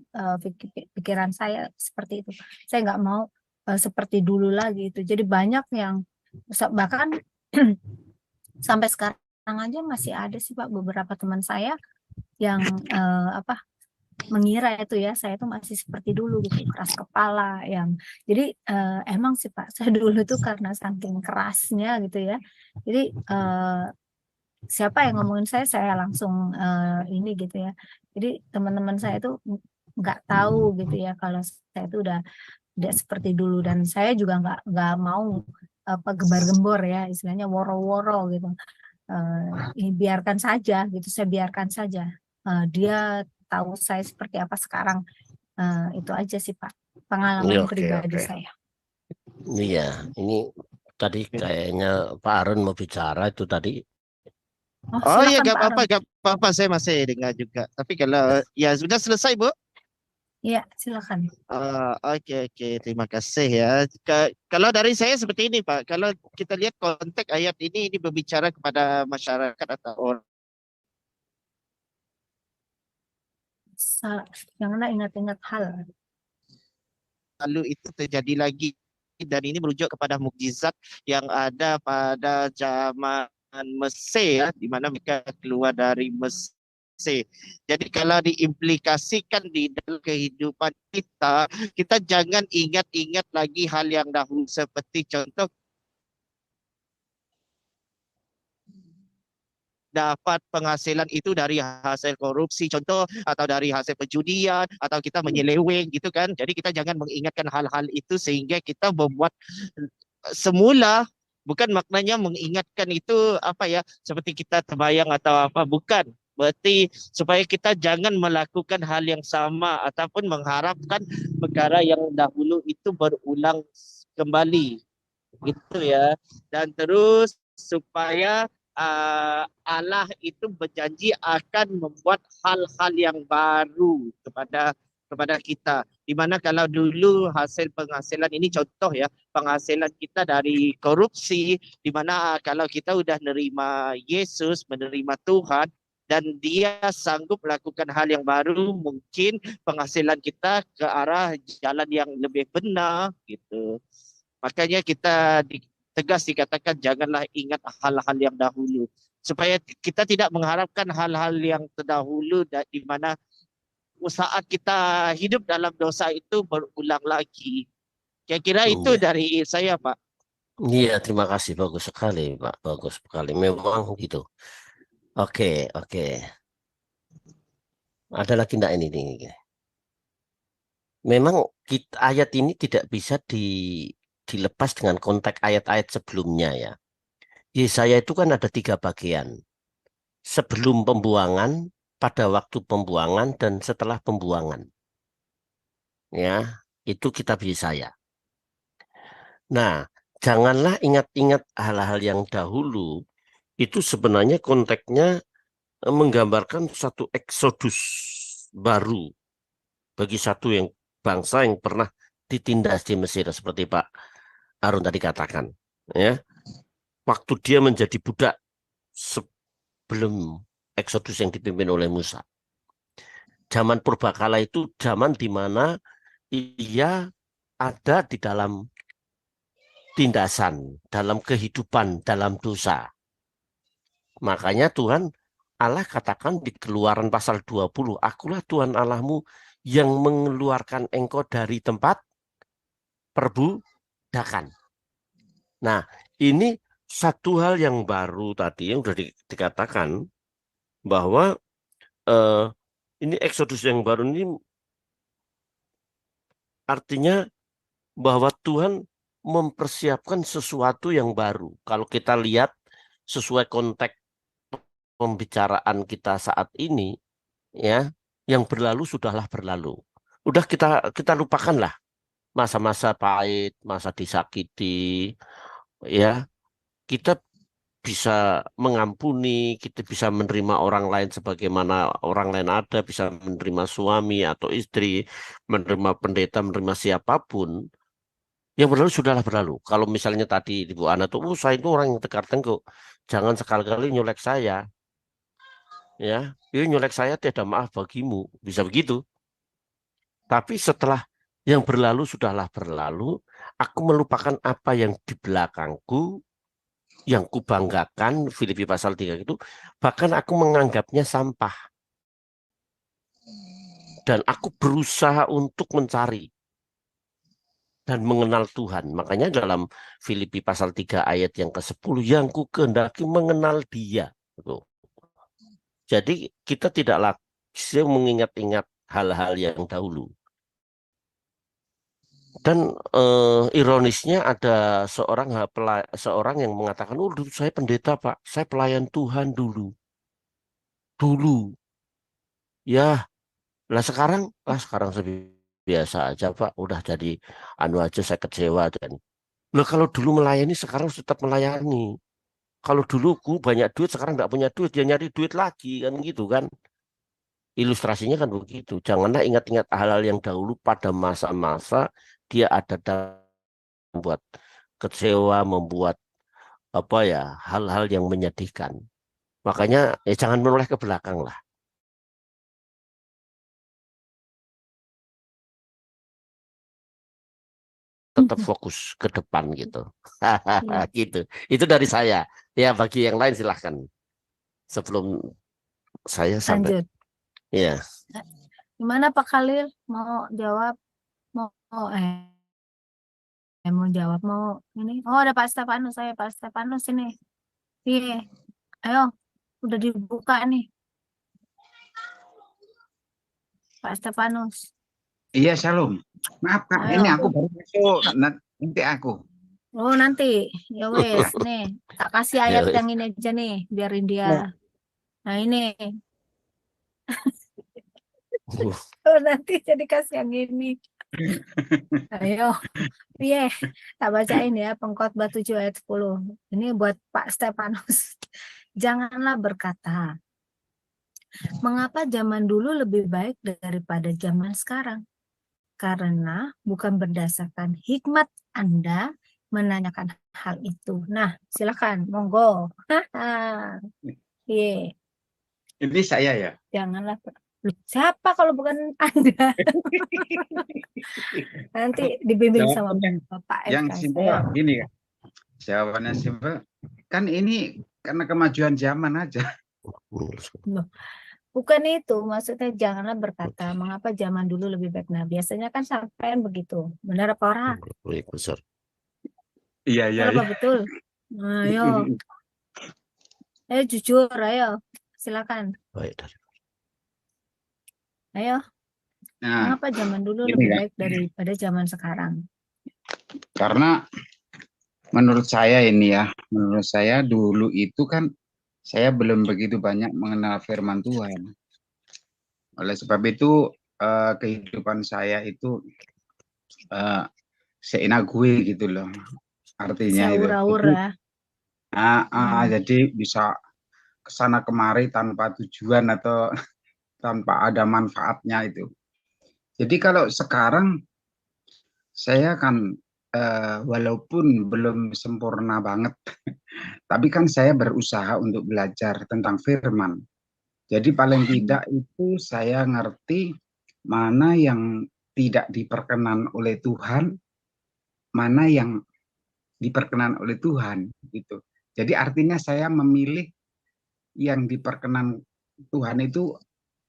Pikiran saya seperti itu. Saya nggak mau seperti dulu lagi itu. Jadi banyak yang bahkan sampai sekarang aja masih ada sih Pak beberapa teman saya yang apa mengira itu ya saya tuh masih seperti dulu gitu, keras kepala yang jadi emang sih Pak saya dulu tuh karena saking kerasnya gitu ya, jadi siapa yang ngomongin saya langsung ini gitu ya, jadi teman-teman saya tuh nggak tahu gitu ya kalau saya tuh udah tidak seperti dulu, dan saya juga nggak mau apa gembar-gembor ya istilahnya, woro-woro gitu. Ini biarkan saja gitu, saya biarkan saja. Dia tahu saya seperti apa sekarang. Itu aja sih Pak Iya, pengalaman oke, pribadi oke. saya. Iya, ini tadi kayaknya Pak Arun mau bicara itu tadi. Oh Oh ya, silakan gak Pak apa-apa, Aron. gak apa-apa, saya masih dengar juga. Tapi kalau ya sudah selesai, Bu. Iya silakan. Oke, oke, terima kasih ya. Kalau dari saya seperti ini, Pak. Kalau kita lihat konteks ayat ini berbicara kepada masyarakat atau orang. Janganlah ingat-ingat hal. Lalu itu terjadi lagi, dan ini merujuk kepada mukjizat yang ada pada zaman Mesir ya, di mana mereka keluar dari Mesir. Jadi kalau diimplikasikan di dalam kehidupan kita, kita jangan ingat-ingat lagi hal yang dahulu, seperti contoh dapat penghasilan itu dari hasil korupsi contoh, atau dari hasil perjudian, atau kita menyeleweng gitu kan. Jadi kita jangan mengingatkan hal-hal itu sehingga kita membuat semula, bukan maknanya mengingatkan itu apa ya seperti kita terbayang atau apa, bukan. Berarti supaya kita jangan melakukan hal yang sama ataupun mengharapkan perkara yang dahulu itu berulang kembali gitu ya. Dan terus supaya Allah itu berjanji akan membuat hal-hal yang baru kepada kita. Di mana kalau dulu hasil penghasilan ini contoh ya, penghasilan kita dari korupsi, di mana kalau kita udah menerima Yesus, menerima Tuhan, dan dia sanggup melakukan hal yang baru, mungkin penghasilan kita ke arah jalan yang lebih benar gitu. Makanya kita tegas dikatakan janganlah ingat hal-hal yang dahulu. Supaya kita tidak mengharapkan hal-hal yang terdahulu di mana saat kita hidup dalam dosa itu berulang lagi. Kira-kira itu Iya, dari saya, Pak. iya, terima kasih, bagus sekali, Pak, bagus sekali. Memang gitu. Oke, oke. Ada lagi enggak ini nih? Memang ayat ini tidak bisa dilepas dengan konteks ayat-ayat sebelumnya ya. Yesaya itu kan ada 3 bagian. Sebelum pembuangan, pada waktu pembuangan, dan setelah pembuangan. Ya, itu kitab Yesaya. Nah, janganlah ingat-ingat hal-hal yang dahulu. Itu sebenarnya konteksnya menggambarkan satu eksodus baru bagi satu yang bangsa yang pernah ditindas di Mesir seperti Pak Harun tadi katakan, ya. Waktu dia menjadi budak sebelum eksodus yang dipimpin oleh Musa. Zaman purbakala itu zaman di mana ia ada di dalam tindasan, dalam kehidupan, dalam dosa. Makanya Tuhan Allah katakan di Keluaran pasal 20, akulah Tuhan Allahmu yang mengeluarkan engkau dari tempat perbudakan. Nah, ini satu hal yang baru tadi yang sudah dikatakan bahwa ini eksodus yang baru ini artinya bahwa Tuhan mempersiapkan sesuatu yang baru. Kalau kita lihat sesuai konteks pembicaraan kita saat ini, ya, yang berlalu sudahlah berlalu. Udah kita lupakanlah masa-masa pahit, masa disakiti, ya. Kita bisa mengampuni, kita bisa menerima orang lain sebagaimana orang lain ada, bisa menerima suami atau istri, menerima pendeta, menerima siapapun. Yang berlalu sudahlah berlalu. Kalau misalnya tadi Ibu Ana tuh, saya itu orang yang tegar tengkuk, jangan sekali-kali nyolek saya, ya. Ini nyolek saya tiada maaf bagimu, bisa begitu. Tapi setelah yang berlalu sudahlah berlalu, aku melupakan apa yang di belakangku, yang kubanggakan, Filipi pasal 3 itu, bahkan aku menganggapnya sampah. Dan aku berusaha untuk mencari dan mengenal Tuhan. Makanya dalam Filipi pasal 3 ayat yang ke-10, yang ku kehendaki mengenal Dia. Jadi kita tidak lagi mengingat-ingat hal-hal yang dahulu. Dan ironisnya ada seorang yang mengatakan, oh dulu saya pendeta Pak, saya pelayan Tuhan dulu. Dulu. Ya, sekarang biasa aja Pak, udah jadi anu aja saya kecewa. Dan kalau dulu melayani sekarang tetap melayani. Kalau dulu banyak duit sekarang nggak punya duit, dia nyari duit lagi kan gitu kan. Ilustrasinya kan begitu. Janganlah ingat-ingat hal-hal yang dahulu pada masa-masa dia ada dalam membuat kecewa, membuat apa ya, hal-hal yang menyedihkan. Makanya jangan menoleh ke belakang lah. Tetap fokus ke depan gitu. Gitu. Itu dari saya. Ya bagi yang lain silahkan. Sebelum saya sampai. Lanjut. Ya. Gimana Pak Khalil? Mau jawab? Mau mau jawab mau ini? Oh ada Pak Stefanus, saya Pak Stefanus ini. Iya. Ayo, udah dibuka nih. Pak Stefanus. Iya, Shalom. Maaf Kak, Ayo. ini aku baru masuk. Nanti aku. Oh nanti, ya wes nih, tak kasih ayat yang ini aja nih, biarin dia. Nah ini, oh nanti jadi kasih yang ini. Ayo, iya, tak bacain ya Pengkhotbah 7 ayat 10. Ini buat Pak Stefanus. Janganlah berkata, mengapa zaman dulu lebih baik daripada zaman sekarang? Karena bukan berdasarkan hikmat Anda menanyakan hal itu. Nah, silakan, monggo. Iya, Ini saya ya. janganlah. Loh, siapa kalau bukan Anda? Nanti dibimbing sama Bapak Yang FK simpel saya. gini ya. Jawabannya simpel. Kan ini karena kemajuan zaman aja. Loh, bukan itu, maksudnya janganlah berkata mengapa zaman dulu lebih baik. Nah, biasanya kan sampean begitu. Benar apa orang? Besar. Iya, iya. Benar apa betul? Nah, ayo jujur, ayo. Silakan. Baik. Ayo. Nah, Mengapa zaman dulu ini lebih kan. baik daripada zaman sekarang? Karena menurut saya ini ya, menurut saya dulu itu kan saya belum begitu banyak mengenal firman Tuhan. Oleh sebab itu kehidupan saya itu seenak gue gitu loh. artinya Bisa itu. ur-ur Jadi, ya. jadi bisa kesana kemari tanpa tujuan atau tanpa ada manfaatnya itu. Jadi kalau sekarang saya kan walaupun belum sempurna banget, tapi kan saya berusaha untuk belajar tentang firman. Jadi paling tidak itu saya ngerti mana yang tidak diperkenan oleh Tuhan, mana yang diperkenan oleh Tuhan gitu. Jadi artinya saya memilih yang diperkenan Tuhan itu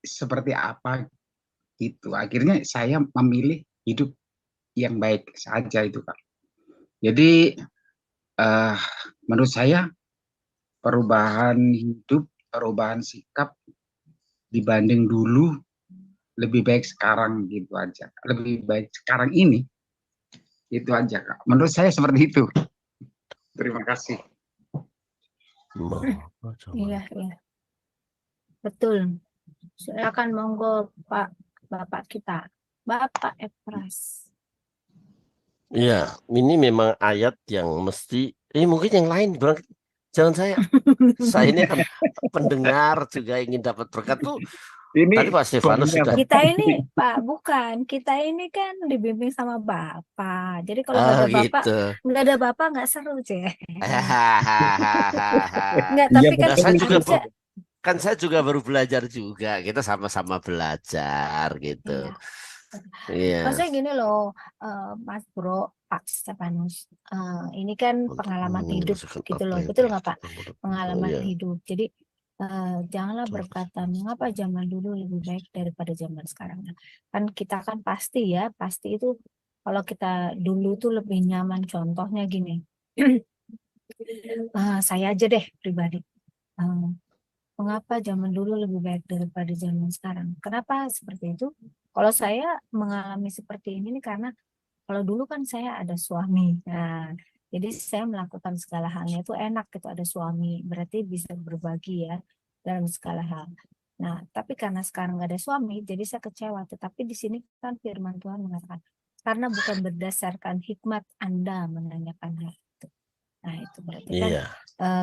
seperti apa gitu. Akhirnya saya memilih hidup yang baik saja itu, Kak. Jadi menurut saya perubahan hidup, perubahan sikap dibanding dulu lebih baik sekarang gitu aja. Lebih baik sekarang ini itu aja, Kak. Menurut saya seperti itu. Terima kasih. Iya, iya. Betul. Silakan monggo Pak Bapak kita. Bapak Epras. Iya, ini memang ayat yang mesti, mungkin yang lain, jangan saya. Saya ini kan pendengar juga ingin dapat berkat tuh. Tadi Ini Pak Stefanus sudah. Kita ini Pak, bukan. Kita ini kan dibimbing sama Bapak. Jadi kalau nggak ada Bapak, Gitu. nggak seru, Cek. Nggak, Iya, tapi kan Nah, saya juga harusnya kan saya juga baru belajar juga. Kita sama-sama belajar gitu. iya. Iya. Maksudnya gini loh, Mas Bro, Pak Stefanus, ini kan pengalaman hidup gitu loh, betul nggak Pak? Pengalaman Iya. hidup. Jadi janganlah berkata mengapa zaman dulu lebih baik daripada zaman sekarang. Nah, kan kita kan pasti ya, pasti itu kalau kita dulu tuh lebih nyaman. Contohnya gini, saya aja deh pribadi. Mengapa zaman dulu lebih baik daripada zaman sekarang? Kenapa seperti itu? Kalau saya mengalami seperti ini karena kalau dulu kan saya ada suami. Nah, jadi saya melakukan segala halnya itu enak gitu, ada suami. Berarti bisa berbagi ya dalam segala hal. Nah, tapi karena sekarang nggak ada suami, jadi saya kecewa. Tetapi di sini kan firman Tuhan mengatakan, karena bukan berdasarkan hikmat Anda menanyakan hal itu. Nah, itu berarti kan Iya.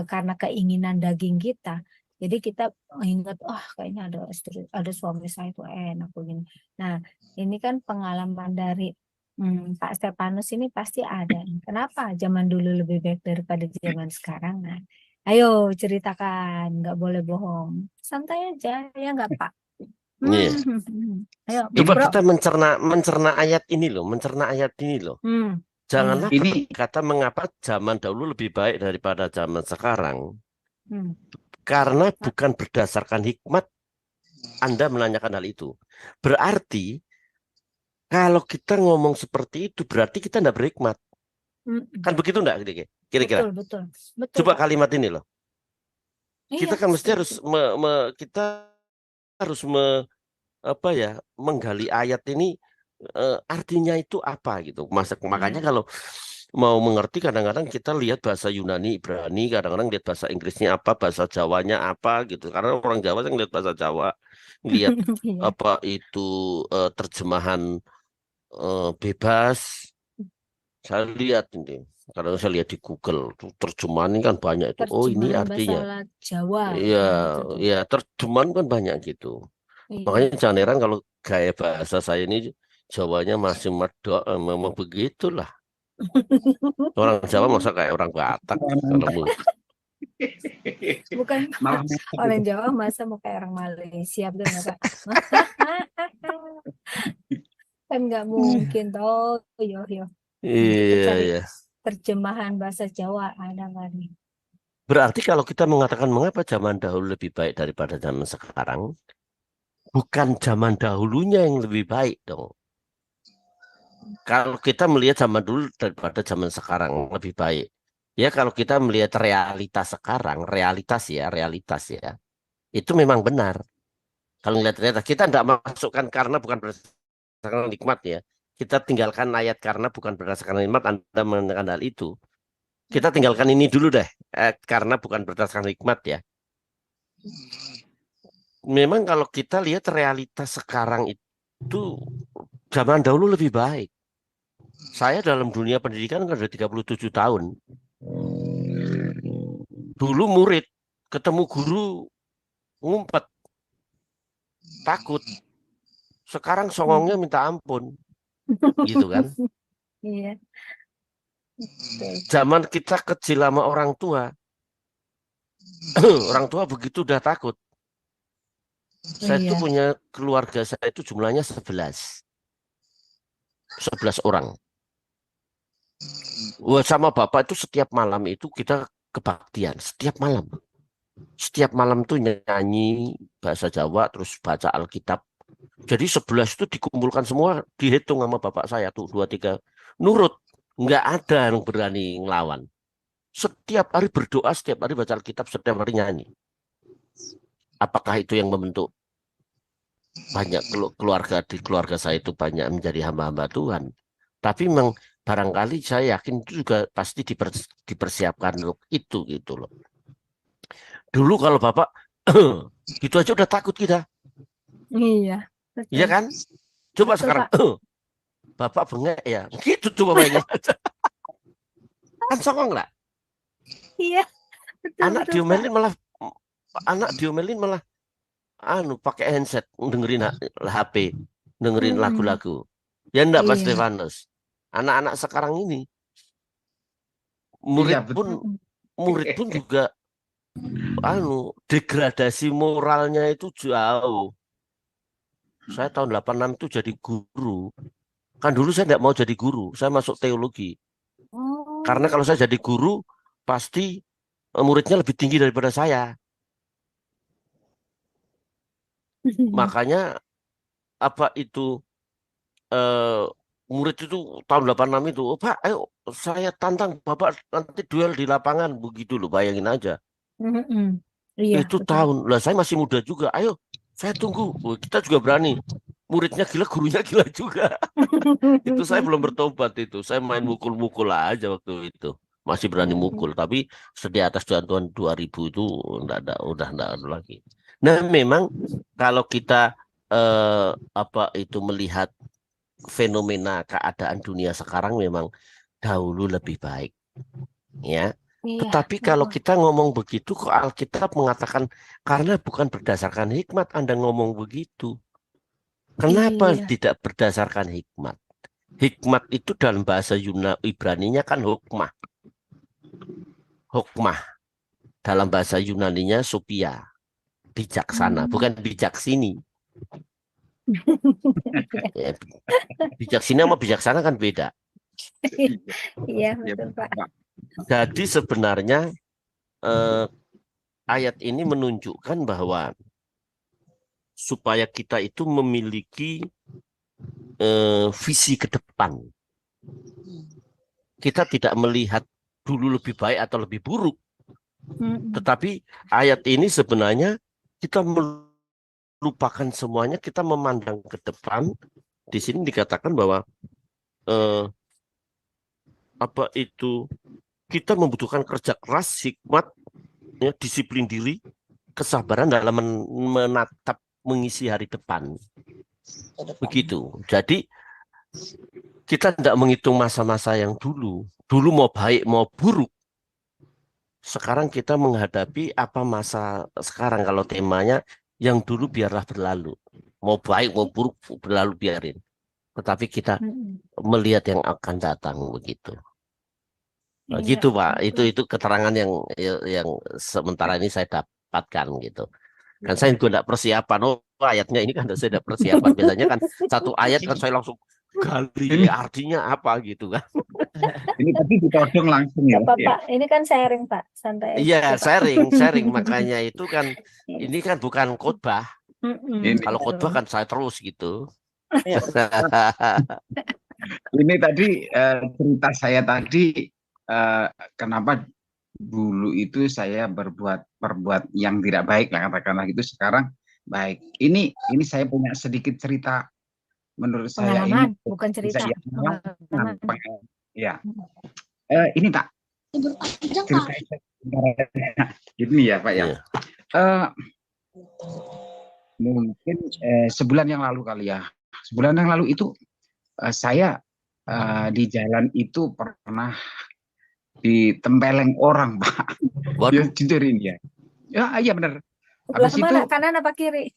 karena keinginan daging kita. Jadi kita ingat, kayaknya ada suami saya itu enak begini. Nah, ini kan pengalaman dari Pak Stefanus ini pasti ada. Kenapa zaman dulu lebih baik daripada zaman sekarang? Nah, ayo ceritakan, nggak boleh bohong. Santai aja, ya nggak Pak? Iya. Ayo, Coba Bro. kita mencerna ayat ini loh, Janganlah Ini berkata mengapa zaman dahulu lebih baik daripada zaman sekarang. Iya. Karena bukan berdasarkan hikmat Anda menanyakan hal itu. Berarti kalau kita ngomong seperti itu berarti kita tidak berhikmat. Kan begitu enggak kira-kira? Betul. Coba Pak. kalimat ini loh. Kita Iya, kan mesti harus setuju. kita harus menggali ayat ini artinya itu apa gitu. Makanya Iya. kalau mau mengerti kadang-kadang kita lihat bahasa Yunani, Ibrani, kadang-kadang lihat bahasa Inggrisnya apa, bahasa Jawanya apa gitu. Karena orang Jawa yang lihat bahasa Jawa, lihat Iya. apa itu terjemahan bebas. Saya lihat ini, kadang saya lihat di Google terjemahan ini kan banyak itu. Oh ini Terjemahan artinya. bahasa Jawa. Iya, Nah, itu tuh. iya terjemahan kan banyak gitu. Iya. Makanya jangan heran kalau gaya bahasa saya ini Jawanya masih medok, memang begitulah. Orang Jawa masa kayak orang Batak. Bukan malah orang Jawa masa mau kayak orang Malaysia, betul nggak Pak? Kan nggak mungkin toh. Yo. Kita Iya, cari iya. terjemahan bahasa Jawa ada nggak nih? Berarti kalau kita mengatakan mengapa zaman dahulu lebih baik daripada zaman sekarang, bukan zaman dahulunya yang lebih baik dong. Kalau kita melihat zaman dulu daripada zaman sekarang lebih baik. Ya kalau kita melihat realitas sekarang, realitas ya, itu memang benar. Kalau melihat realitas, kita tidak masukkan karena bukan berdasarkan nikmat ya. Kita tinggalkan ayat karena bukan berdasarkan nikmat, Anda menanyakan hal itu. Kita tinggalkan ini dulu deh, karena bukan berdasarkan hikmat ya. Memang kalau kita lihat realitas sekarang itu zaman dahulu lebih baik. Saya dalam dunia pendidikan kan sudah 37 tahun. Dulu murid ketemu guru ngumpet, takut. Sekarang songongnya minta ampun, gitu kan? Iya. Betul. Zaman kita kecil sama orang tua, orang tua begitu udah takut. Saya itu Iya. punya keluarga, saya itu jumlahnya 11 orang. Wah, sama bapak itu setiap malam itu kita kebaktian, setiap malam. Setiap malam tuh nyanyi bahasa Jawa, terus baca Alkitab. Jadi 11 itu dikumpulkan semua, dihitung sama bapak saya tuh 2, 3. Nurut, nggak ada yang berani ngelawan. Setiap hari berdoa, setiap hari baca Alkitab, setiap hari nyanyi. Apakah itu yang membentuk banyak keluarga di keluarga saya itu banyak menjadi hamba-hamba Tuhan? Tapi memang barangkali saya yakin itu juga pasti dipersiapkan untuk itu gitu loh. Dulu kalau bapak gitu aja udah takut kita, Iya. iya Betul. kan? Coba Betul, sekarang Pak. bapak bengek ya, gitu coba bayangin aja. Kan songong lah. Iya. Betul, Anak betul, Pak. diomelin malah pakai handset dengerin HP, dengerin lagu-lagu. Ya enggak Pak Iya. Stefanus. Anak-anak sekarang ini Iya, murid pun juga degradasi moralnya itu jauh. Saya tahun 86 itu jadi guru. Kan dulu saya enggak mau jadi guru, saya masuk teologi. Oh. Karena kalau saya jadi guru pasti muridnya lebih tinggi daripada saya. Makanya apa itu murid itu tahun 86 itu, oh, Pak, ayo saya tantang Bapak nanti duel di lapangan, begitu loh, bayangin aja. Iya, Itu betul. tahun, lah saya masih muda juga, ayo saya tunggu. Oh, kita juga berani. Muridnya gila, gurunya gila juga. Itu saya belum bertobat itu, saya main mukul-mukul aja waktu itu. Masih berani mukul, tapi di atas Tuhan 2000 itu udah enggak ada lagi. Nah, memang kalau kita melihat fenomena keadaan dunia sekarang memang dahulu lebih baik, ya. Iya. Tetapi kalau kita ngomong begitu, kok Alkitab mengatakan karena bukan berdasarkan hikmat Anda ngomong begitu. Kenapa Iya. tidak berdasarkan hikmat? Hikmat itu dalam bahasa Ibraninya kan hukmah. Hukmah. Dalam bahasa Yunaninya Sophia. Bijaksana, bukan bijaksini. Ya, bijaksana sama bijaksana kan beda. Iya, betul, Pak. Jadi sebenarnya ayat ini menunjukkan bahwa supaya kita itu memiliki visi ke depan. Kita tidak melihat dulu lebih baik atau lebih buruk. Tetapi ayat ini sebenarnya kita melupakan semuanya, kita memandang ke depan. Di sini dikatakan bahwa kita membutuhkan kerja keras, hikmat, ya, disiplin diri, kesabaran dalam menatap mengisi hari depan. Begitu. Jadi kita tidak menghitung masa-masa yang dulu. Dulu mau baik mau buruk. Sekarang kita menghadapi apa masa sekarang, kalau temanya yang dulu biarlah berlalu. Mau baik mau buruk berlalu biarin. Tetapi kita melihat yang akan datang, begitu. Nah, Iya, gitu Pak. betul. Itu keterangan yang sementara ini saya dapatkan gitu. Kan saya juga tidak persiapan. Oh, ayatnya ini kan saya tidak persiapan. Biasanya kan satu ayat kan saya langsung gali artinya apa gitu kan. Ini tadi ditodong langsung ya. Gak apa-apa, ini kan sharing, Pak. Santai aja, Iya, Pak. sharing. Makanya itu kan ini kan bukan khotbah. Kalau khotbah kan saya terus gitu. Ini tadi cerita saya tadi, kenapa dulu itu saya berbuat yang tidak baik lah, katakanlah gitu, sekarang baik. Ini saya punya sedikit cerita, menurut saya Pengalaman, ini bukan cerita. Pengalaman. Ya. Ini Pak, cerita ini ya Pak ya. Mungkin sebulan yang lalu kali ya. Sebulan yang lalu itu saya di jalan itu pernah ditempeleng orang, Pak. Ya Waduh, jujur ini ya. Ya, iya benar. Sebelah Habis itu mana? Kanan apa kiri?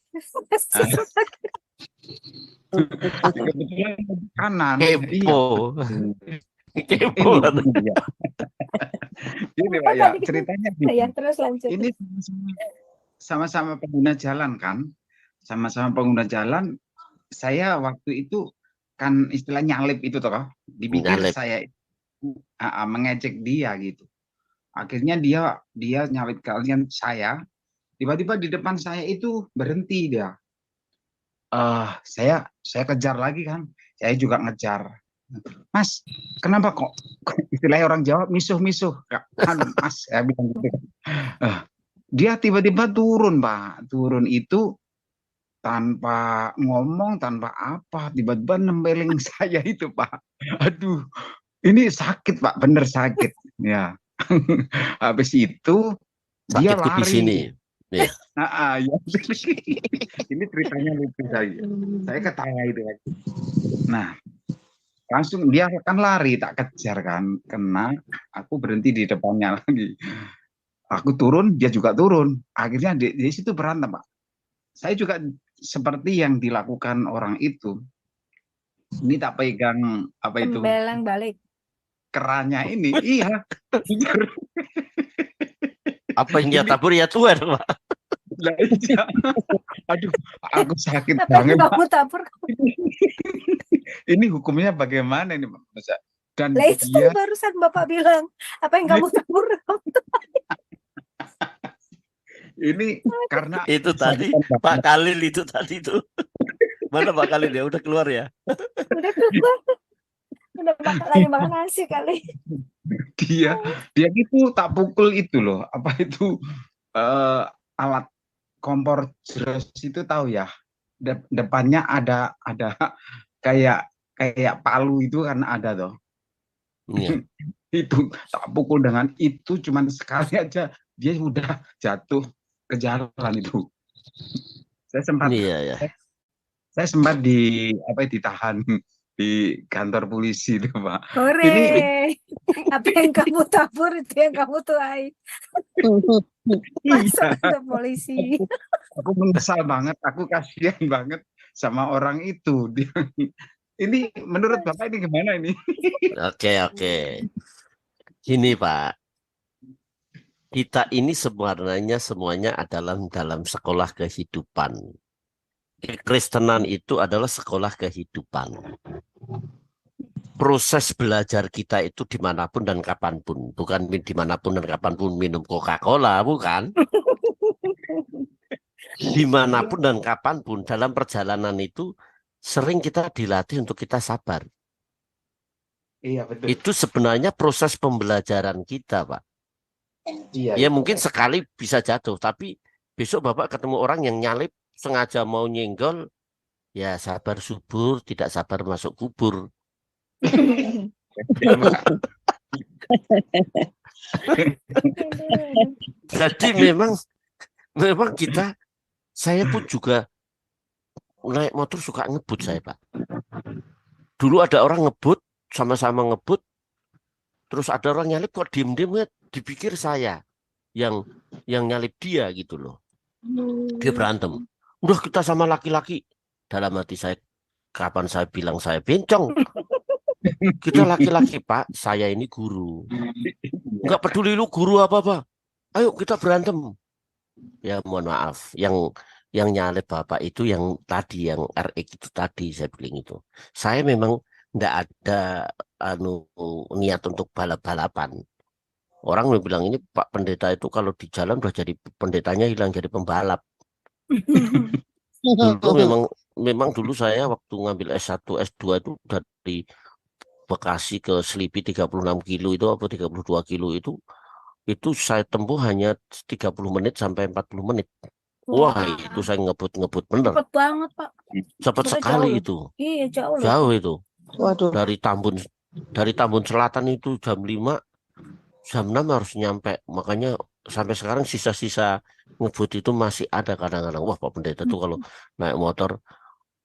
kebetulan kanan. kepo. Iya. Kepo. Ini ya. Ini Pak ya, ceritanya Ya, gini. terus lanjut. Ini sama-sama pengguna jalan kan. Sama-sama pengguna jalan. Saya waktu itu kan istilah nyalip itu toh. Dipikir Nyalip. saya mengejek dia gitu. Akhirnya dia nyalip kalian saya. Tiba-tiba di depan saya itu berhenti dia. Saya kejar lagi kan. Saya juga ngejar. Mas, kenapa kok istilahnya orang Jawa misuh-misuh? Kan Mas, saya bilang gitu. Dia tiba-tiba turun, Pak. Turun itu tanpa ngomong, tanpa apa, tiba-tiba nempelin saya itu, Pak. Aduh, ini sakit, Pak. Bener sakit. Ya. Habis itu dia Sakitku di lari. sini. Ya. Ya. Ini ceritanya lucu saya. Saya ketawa itu. Nah, langsung dia kan lari, tak kejar kan, kena aku berhenti di depannya lagi. Aku turun, dia juga turun. Akhirnya di situ berantem, Pak. Saya juga seperti yang dilakukan orang itu. Ini tak pegang apa itu? Tembelang balik. Kerannya ini. Iya. Apa yang dia tabur ya Tuhan, Pak. Lah, iya. Aduh, aku sakit Apa banget, yang Pak. kamu tabur? Ini hukumnya bagaimana ini, Pak? Dan Lah itu dia barusan Bapak bilang, apa yang kamu tabur? ini karena Itu tadi Pak Khalil itu tadi itu. Mana Pak Khalil ya? Udah keluar ya? Udah keluar. Udah lagi makan nasi kali. dia gitu tak pukul itu loh, apa itu alat kompor jeros itu tahu ya, depannya ada kayak palu itu kan ada toh. Iya. Itu tak pukul dengan itu cuman sekali aja dia udah jatuh ke jalan itu. Saya sempat Iya, ya. saya sempat ditahan di kantor polisi itu, Pak. Hore. Apa yang kamu tabur itu yang kamu tuai. Masuk ke polisi. Aku menyesal banget, aku kasihan banget sama orang itu. Ini menurut Bapak ini gimana ini? Oke. Gini Pak, kita ini sebenarnya semuanya adalah dalam sekolah kehidupan. Kekristenan itu adalah sekolah kehidupan. Proses belajar kita itu dimanapun dan kapanpun. Bukan dimanapun dan kapanpun minum Coca-Cola, bukan. Dimanapun dan kapanpun dalam perjalanan itu sering kita dilatih untuk kita sabar. Iya, betul. Itu sebenarnya proses pembelajaran kita, Pak. Iya. Ya mungkin sekali bisa jatuh, tapi besok Bapak ketemu orang yang nyalip sengaja mau nyenggol, ya sabar subur, tidak sabar masuk kubur. Jadi memang saya pun juga naik motor suka ngebut saya, Pak. Dulu ada orang ngebut, sama-sama ngebut, terus ada orang nyalip kok diem-diem, dipikir saya yang nyalip dia gitu loh. Dia berantem. Udah kita sama laki-laki. Dalam hati saya, kapan saya bilang saya bencong? Kita laki-laki, Pak. Saya ini guru. Enggak peduli lu guru apa-apa. Ayo kita berantem. Ya mohon maaf. Yang nyalip Bapak itu yang tadi, yang RX itu tadi saya bilang itu. Saya memang enggak ada niat untuk balap-balapan. Orang bilang ini Pak Pendeta itu kalau di jalan udah jadi pendetanya hilang jadi pembalap. Dulu memang dulu saya waktu ngambil S1, S2 itu dari Bekasi ke Selipi 36 kilo itu atau 32 kilo itu saya tempuh hanya 30 menit sampai 40 menit. Wah, itu saya ngebut bener. Cepet banget, Pak. Cepet sekali itu. Iya, jauh loh. Jauh itu. Waduh. Dari Tambun Selatan itu jam 5, jam 6 harus nyampe. Makanya sampai sekarang sisa-sisa ngebut itu masih ada kadang-kadang. Wah, Pak Pendeta tuh kalau naik motor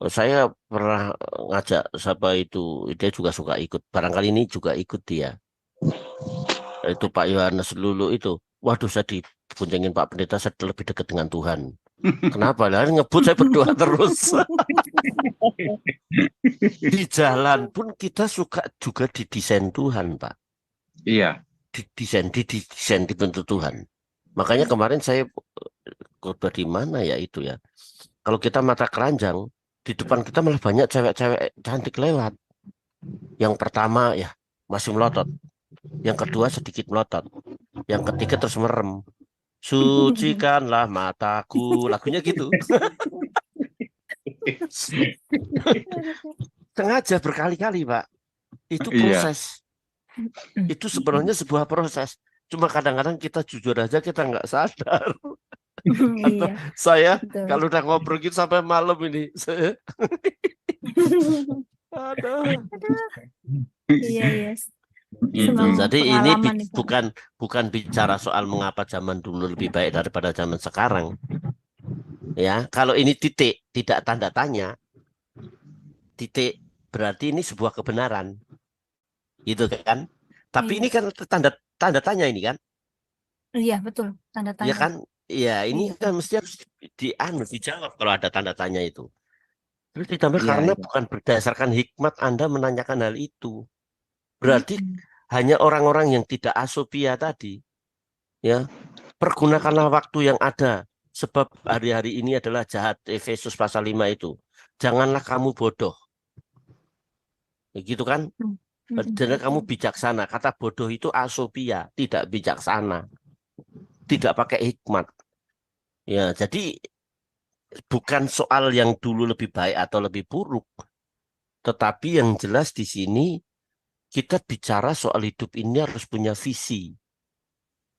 Saya pernah ngajak siapa itu, dia juga suka ikut. Barangkali ini juga ikut dia. Itu Pak Yohanes Lulu itu. Waduh, saya diboncengin Pak Pendeta, saya lebih dekat dengan Tuhan. Kenapa? Lah ngebut saya berdoa terus. Di jalan pun kita suka juga didesain Tuhan, Pak. Iya. Didesain dibentuk Tuhan. Makanya kemarin saya khotbah di mana ya itu ya. Kalau kita mata keranjang, di depan kita malah banyak cewek-cewek cantik lewat. Yang pertama ya masih melotot. Yang kedua sedikit melotot. Yang ketiga terus merem. Sucikanlah mataku. Lagunya gitu. Sengaja berkali-kali, Pak. Itu Iya. proses. Itu sebenarnya sebuah proses. Cuma kadang-kadang kita jujur aja kita nggak sadar. Atau Iya, saya betul. kalau udah ngobrol gitu sampai malam ini. Aduh. Iya, yes. Itu. Senang Jadi ini pengalaman nih, Pak. bukan bicara soal mengapa zaman dulu lebih baik daripada zaman sekarang. Ya, kalau ini titik, tidak tanda tanya. Titik berarti ini sebuah kebenaran. Gitu kan? Tapi Iya. ini kan tanda tanya ini kan? Iya, betul. Tanda Ya tanya. kan? Ya, ini Iya. kan mesti harus dijawab kalau ada tanda tanya itu. Terus ditambah Iya, karena iya. bukan berdasarkan hikmat Anda menanyakan hal itu. Berarti Mm-mm. hanya orang-orang yang tidak asopia tadi. Ya, pergunakanlah waktu yang ada. Sebab hari-hari ini adalah jahat. Efesus pasal 5 itu. Janganlah kamu bodoh. Begitu kan? Mm-mm. Dan kamu bijaksana. Kata bodoh itu asopia, tidak bijaksana. Tidak pakai hikmat. Ya, jadi bukan soal yang dulu lebih baik atau lebih buruk. Tetapi yang jelas di sini kita bicara soal hidup ini harus punya visi.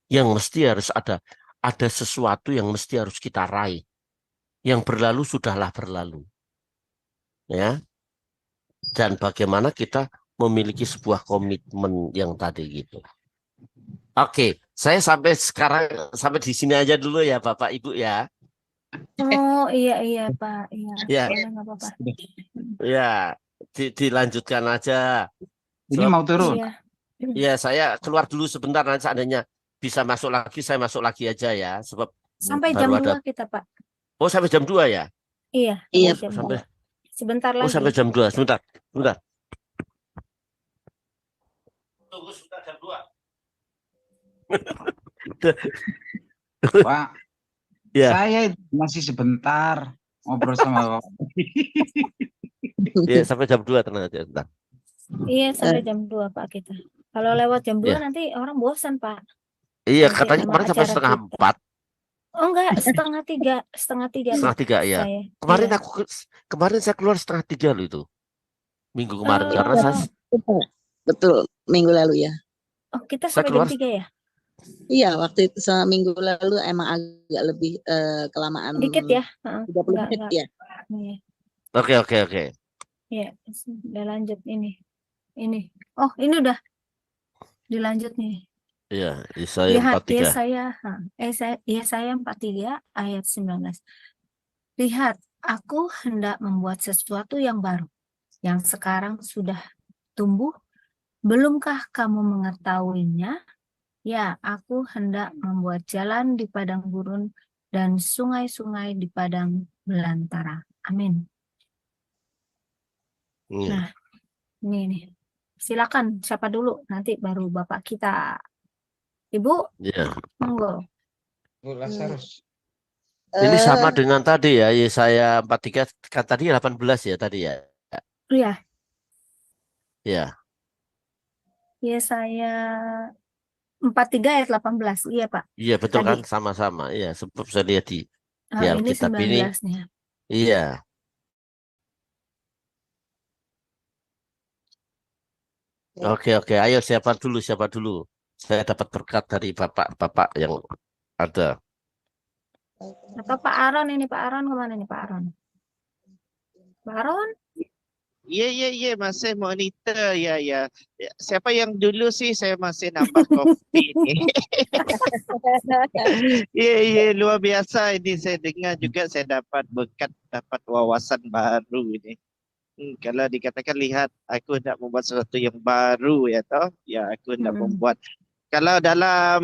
Yang mesti harus ada sesuatu yang mesti harus kita raih. Yang berlalu sudahlah berlalu. Ya. Dan bagaimana kita memiliki sebuah komitmen yang tadi gitu. Oke, saya sampai di sini aja dulu ya Bapak Ibu ya. Oh, iya, Pak. Iya, Ya, boleh nggak apa-apa. ya, dilanjutkan aja. Ini mau turun. Iya. Ya, saya keluar dulu sebentar, nanti seandainya bisa masuk lagi, saya masuk lagi aja ya. Sebab Sampai baru jam ada. 2 kita, Pak. Oh, sampai jam 2 ya? Iya, Iya, sampai jam Sampai 2. Sebentar Oh, lagi. sampai jam 2. Sebentar. Tunggu sebentar jam 2. Pak, Ya, saya masih sebentar ngobrol sama Bapak. ya sampai jam 2 tenang aja, sebentar. Iya, sampai jam 2, Pak, kita. Kalau lewat jam 2 Ya. nanti orang bosan, Pak. Iya, Nanti katanya sama kemarin sampai acara setengah kita. 4. Oh, enggak, setengah 3, Setengah Pak. 3 ya. Saya. Kemarin Iya. kemarin saya keluar setengah 3 loh itu. Minggu kemarin karena saya betul, minggu lalu ya. Oh, kita Saya sampai keluar. jam 3 ya? Iya, waktu itu minggu lalu emang agak lebih kelamaan. Dikit ya? 30 menit Enggak. ya. Iya. Oke. Iya, udah lanjut ini. Ini. Oh, ini udah dilanjut nih. Iya, Yesaya Lihat 43. Yesaya 43 ayat 19. Lihat, aku hendak membuat sesuatu yang baru, yang sekarang sudah tumbuh. Belumkah kamu mengetahuinya? Ya, aku hendak membuat jalan di padang gurun dan sungai-sungai di padang belantara. Amin. Nah, ini nih. Silakan, siapa dulu? Nanti baru Bapak kita. Ibu, Iya. monggo. Bu Lazarus. Ini sama dengan tadi ya, Yesaya 43 kan tadi 18 ya tadi ya. Iya, Iya. Yesaya 43 ayat 18. Iya, Pak. Iya betul Tadi. kan sama-sama. Iya, sebab saya lihat di Ini Alkitab ini. 19-nya. Iya. Oke. Ayo siapa dulu? Saya dapat berkat dari bapak-bapak yang ada. Atau Pak Aron ini, Pak Aron kemana nih Pak Aron? Pak Aron? Ya, masih monitor ya. Siapa yang dulu sih saya masih nambah kopi nih. Luar biasa ini saya dengar juga saya dapat berkat dapat wawasan baru ini. Kalau dikatakan lihat aku hendak membuat sesuatu yang baru ya toh, ya aku hendak Mm-mm. membuat. Kalau dalam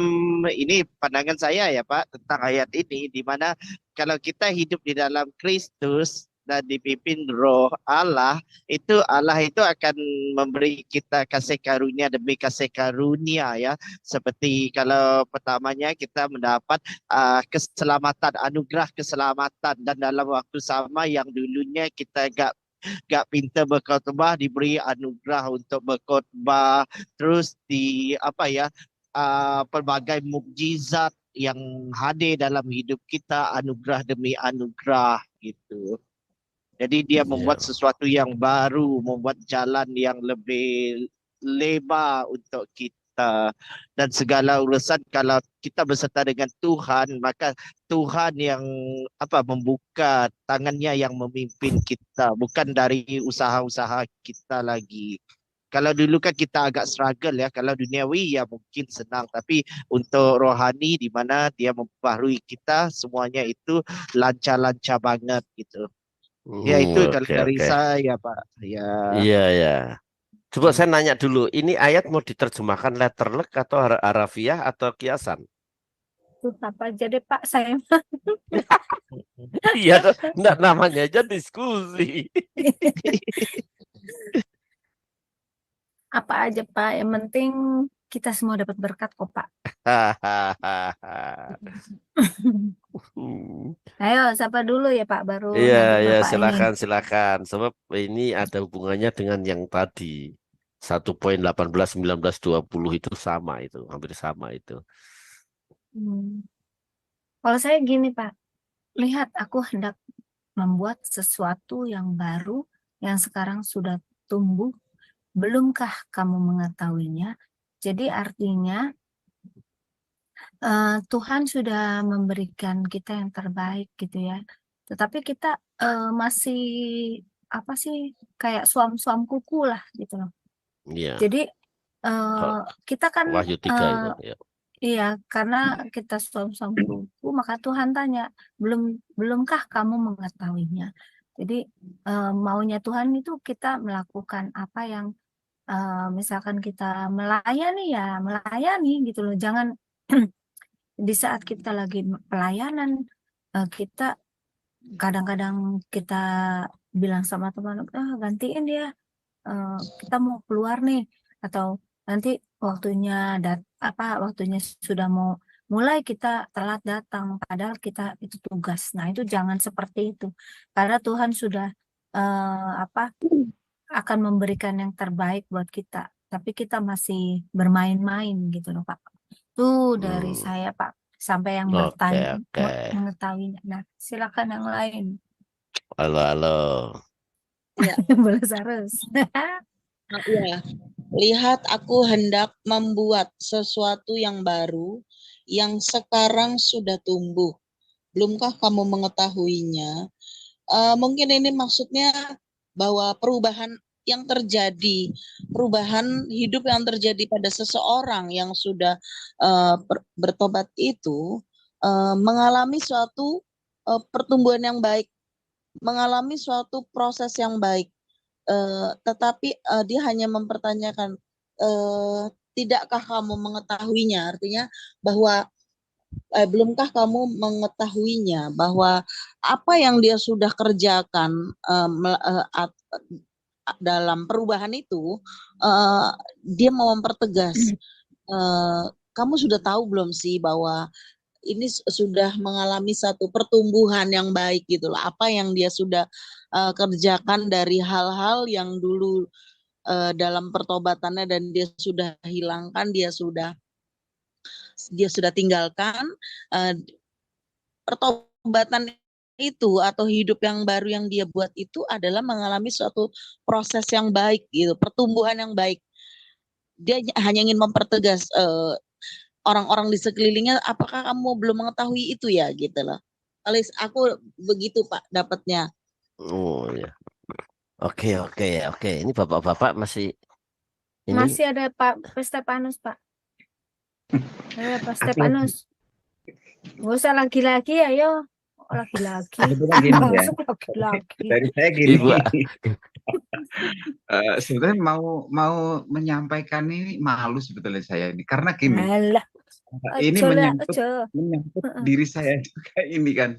ini pandangan saya ya Pak tentang ayat ini di mana kalau kita hidup di dalam Kristus dan dipimpin Roh Allah itu akan memberi kita kasih karunia demi kasih karunia ya. Seperti kalau pertamanya kita mendapat keselamatan, anugerah keselamatan dan dalam waktu sama yang dulunya kita gak pintar berkhotbah diberi anugerah untuk berkhotbah, terus di apa ya, pelbagai mukjizat yang hadir dalam hidup kita anugerah demi anugerah gitu. Jadi dia membuat Iya. sesuatu yang baru, membuat jalan yang lebih lebar untuk kita. Dan segala urusan kalau kita beserta dengan Tuhan, maka Tuhan yang membuka tangannya yang memimpin kita, bukan dari usaha-usaha kita lagi. Kalau dulu kan kita agak struggle ya, kalau duniawi ya mungkin senang, tapi untuk rohani di mana dia membaharui kita, semuanya itu lancar-lancar banget gitu. Ya itu kalau Oke, dari oke. saya Pak. Ya. Iya, ya. Coba saya nanya dulu, ini ayat mau diterjemahkan letterlek atau harafiah atau kiasan? Tuh, apa aja deh Pak, saya Iya, enggak, namanya aja diskusi. apa aja Pak, yang penting kita semua dapat berkat kok Pak. Ayo, siapa dulu ya Pak, baru Iya, lanjut ya, Bapak ini. silakan. Sebab ini ada hubungannya dengan yang tadi. 1 poin 18, 19, 20 itu sama itu, hampir sama itu. Kalau saya gini Pak, lihat aku hendak membuat sesuatu yang baru yang sekarang sudah tumbuh, belumkah kamu mengetahuinya? Jadi artinya Tuhan sudah memberikan kita yang terbaik gitu ya. Tetapi kita masih apa sih, kayak suam-suam kuku lah gitu loh. Iya, Jadi kita kan Wahyu 3 itu. Ya. iya, karena kita suam-suam kuku, maka Tuhan tanya, belumkah kamu mengetahuinya? Jadi maunya Tuhan itu kita melakukan apa yang misalkan kita melayani gitu loh. Jangan di saat kita lagi pelayanan, kita kadang-kadang kita bilang sama teman, gantiin dia, kita mau keluar nih, atau nanti waktunya sudah mau mulai kita telat datang, padahal kita itu tugas. Nah itu jangan seperti itu, karena Tuhan sudah akan memberikan yang terbaik buat kita, tapi kita masih bermain-main gitu loh Pak. Tuh dari saya Pak, sampai yang Oke. mengetahuinya. Nah, silakan yang lain. Halo. Ya. Boleh harus. Ya, lihat aku hendak membuat sesuatu yang baru yang sekarang sudah tumbuh. Belumkah kamu mengetahuinya? Mungkin ini maksudnya bahwa perubahan yang terjadi, perubahan hidup yang terjadi pada seseorang yang sudah bertobat itu mengalami suatu pertumbuhan yang baik, mengalami suatu proses yang baik. Tetapi dia hanya mempertanyakan, tidakkah kamu mengetahuinya? Artinya bahwa belumkah kamu mengetahuinya bahwa apa yang dia sudah kerjakan dalam perubahan itu, dia mau mempertegas. Kamu sudah tahu belum sih bahwa ini sudah mengalami satu pertumbuhan yang baik gitu loh. Apa yang dia sudah kerjakan dari hal-hal yang dulu dalam pertobatannya dan dia sudah hilangkan, dia sudah tinggalkan. Pertobatan itu atau hidup yang baru yang dia buat itu adalah mengalami suatu proses yang baik gitu, pertumbuhan yang baik. Dia hanya ingin mempertegas orang-orang di sekelilingnya, apakah kamu belum mengetahui itu ya gitu loh. Kalau aku begitu Pak dapatnya. Oh ya. Oke, ini bapak-bapak masih ini. Masih ada Pak Stefanus, Pak. Ada Pak Aku Stefanus. Nggak usah lagi-lagi, ayo. Oh, lagi-lagi. sebetulnya gini ya, Masuk lagi-lagi. dari saya gini. Ibu, Sebenarnya mau menyampaikan ini malu sebetulnya saya ini, karena gini, Alah, ini ojo lah, menyangkut ojo. Heeh, diri saya juga ini kan.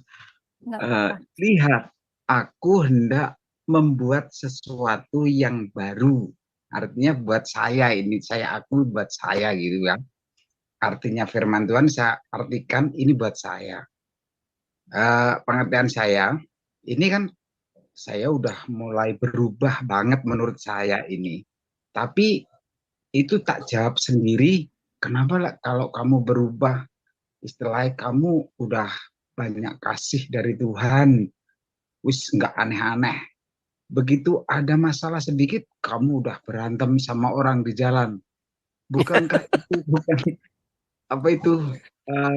nggak Eh, apa-apa. lihat, aku hendak membuat sesuatu yang baru. Artinya buat saya ini, aku buat saya gitu kan. Artinya firman Tuhan saya artikan ini buat saya. Pengertian saya, ini kan saya udah mulai berubah banget menurut saya ini. Tapi itu tak jawab sendiri, kenapa lah kalau kamu berubah, istilahnya kamu udah banyak kasih dari Tuhan, wis nggak aneh-aneh. Begitu ada masalah sedikit, kamu udah berantem sama orang di jalan. Bukankah itu bukan apa itu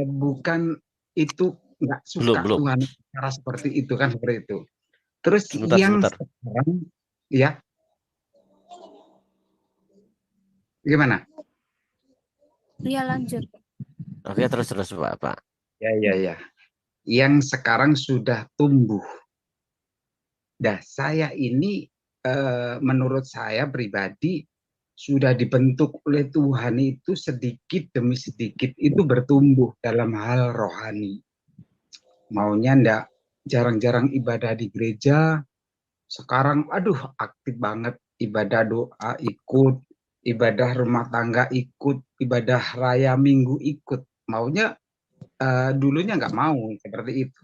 bukan itu nggak suka belum. Tuhan cara seperti itu kan, seperti itu. Terus yang Sebentar. sekarang ya gimana? Iya, lanjut. Oke, terus Pak. Ya. Yang sekarang sudah tumbuh. Nah, saya ini menurut saya pribadi sudah dibentuk oleh Tuhan itu sedikit demi sedikit itu bertumbuh dalam hal rohani. Maunya ndak jarang-jarang ibadah di gereja, sekarang aduh aktif banget ibadah doa ikut, ibadah rumah tangga ikut, ibadah raya minggu ikut. Maunya dulunya nggak mau seperti itu.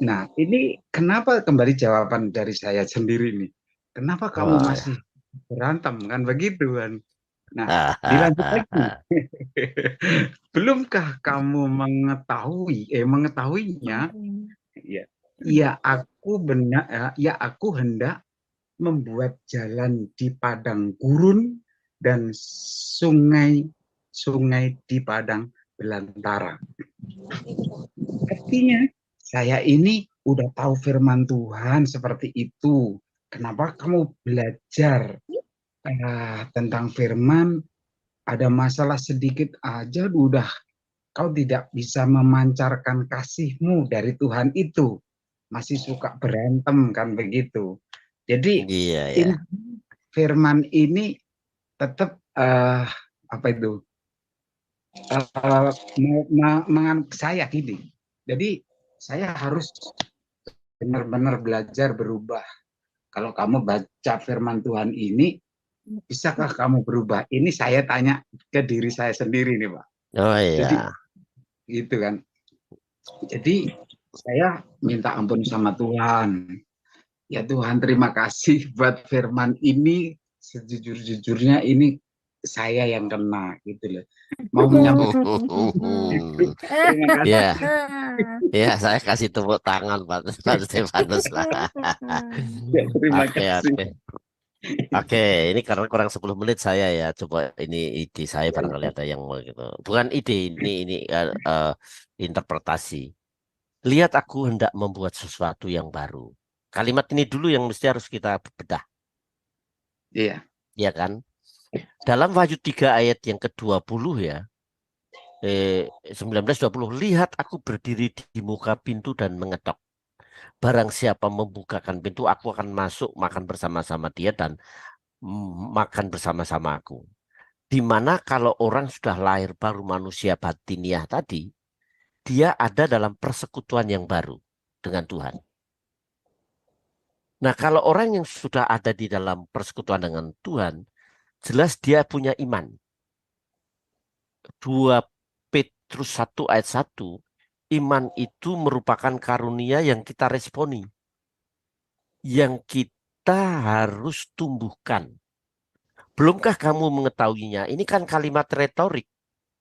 Nah, ini kenapa kembali jawaban dari saya sendiri nih? Kenapa kamu Wah. masih berantem kan begitu kan? Nah, dilanjut lagi. Belumkah kamu mengetahuinya? Ya, aku hendak membuat jalan di padang gurun dan sungai di padang belantara. Artinya saya ini udah tahu firman Tuhan seperti itu. Kenapa kamu belajar tentang firman? Ada masalah sedikit aja udah kau tidak bisa memancarkan kasihmu dari Tuhan itu. Masih suka berantem kan begitu. Jadi Iya ya. firman ini tetap apa itu? Saya gini. Jadi saya harus benar-benar belajar berubah. Kalau kamu baca firman Tuhan ini, bisakah kamu berubah? Ini saya tanya ke diri saya sendiri nih, Pak. Oh Jadi iya. gitu kan. Jadi saya minta ampun sama Tuhan. Ya Tuhan, terima kasih buat firman ini. Sejujur-jujurnya ini saya yang kena gitu loh. Mau menyampaikan itu. Terima kasih. Ya, ya saya kasih tepuk tangan Pak Stefanus lah. Ya, terima Oke, kasih. Oke, ini karena kurang 10 menit saya ya. Coba ini ide saya barangkali ada yang mau gitu. Bukan ide, ini interpretasi. Lihat aku hendak membuat sesuatu yang baru. Kalimat ini dulu yang mesti harus kita bedah, Iya. ya kan? Dalam Wahyu 3 ayat yang ke-20 ya. 19:20, lihat aku berdiri di muka pintu dan mengetok. Barang siapa membukakan pintu, aku akan masuk makan bersama-sama dia dan makan bersama-sama aku. Dimana kalau orang sudah lahir baru manusia batiniah tadi, dia ada dalam persekutuan yang baru dengan Tuhan. Nah, kalau orang yang sudah ada di dalam persekutuan dengan Tuhan, jelas dia punya iman. 2 Petrus 1 ayat 1, iman itu merupakan karunia yang kita responi, yang kita harus tumbuhkan. Belumkah kamu mengetahuinya? Ini kan kalimat retorik,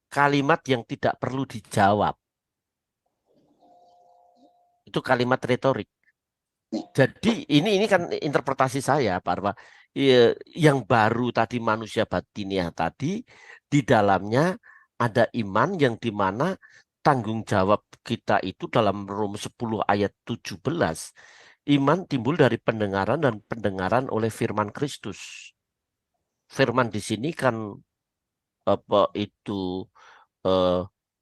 kalimat yang tidak perlu dijawab. Itu kalimat retorik. Jadi ini kan interpretasi saya, Pak Arwa. Yang baru tadi manusia batiniah tadi, di dalamnya ada iman yang dimana tanggung jawab kita itu dalam Rom 10 ayat 17 Iman timbul dari pendengaran dan pendengaran oleh firman Kristus. Firman di sini kan apa itu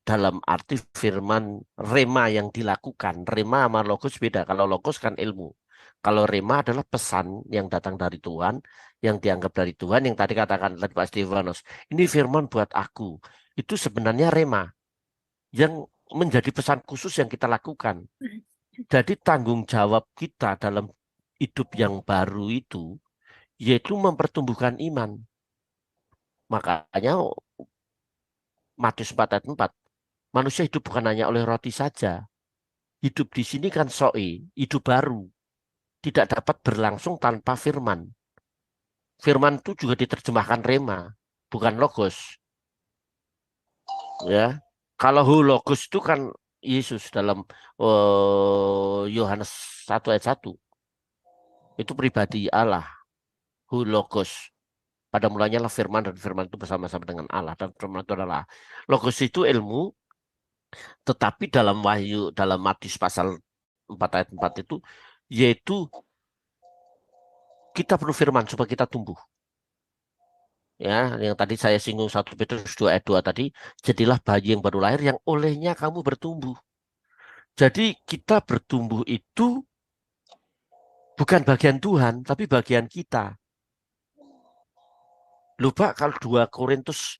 dalam arti firman rema yang dilakukan. Rema sama logos beda. Kalau logos kan ilmu. Kalau rema adalah pesan yang datang dari Tuhan, yang dianggap dari Tuhan, yang tadi katakan Pak Stefanus, ini firman buat aku. Itu sebenarnya rema yang menjadi pesan khusus yang kita lakukan. Jadi tanggung jawab kita dalam hidup yang baru itu yaitu mempertumbuhkan iman. Makanya Matius 4 ayat 4, manusia hidup bukan hanya oleh roti saja. Hidup di sini kan soi, hidup baru. Tidak dapat berlangsung tanpa firman. Firman itu juga diterjemahkan rema, bukan logos. Ya, kalau logos itu kan Yesus dalam Yohanes 1 ayat 1. Itu pribadi Allah, logos. Pada mulanya lah firman, dan firman itu bersama-sama dengan Allah, dan firman itu adalah logos. Itu ilmu, tetapi dalam Wahyu, dalam Matius pasal 4 ayat 4 itu, yaitu kita perlu firman supaya kita tumbuh. Ya, yang tadi saya singgung 1 Petrus 2 ayat 2 tadi, jadilah bayi yang baru lahir yang olehnya kamu bertumbuh. Jadi kita bertumbuh itu bukan bagian Tuhan, tapi bagian kita. Lupa kalau 1 Korintus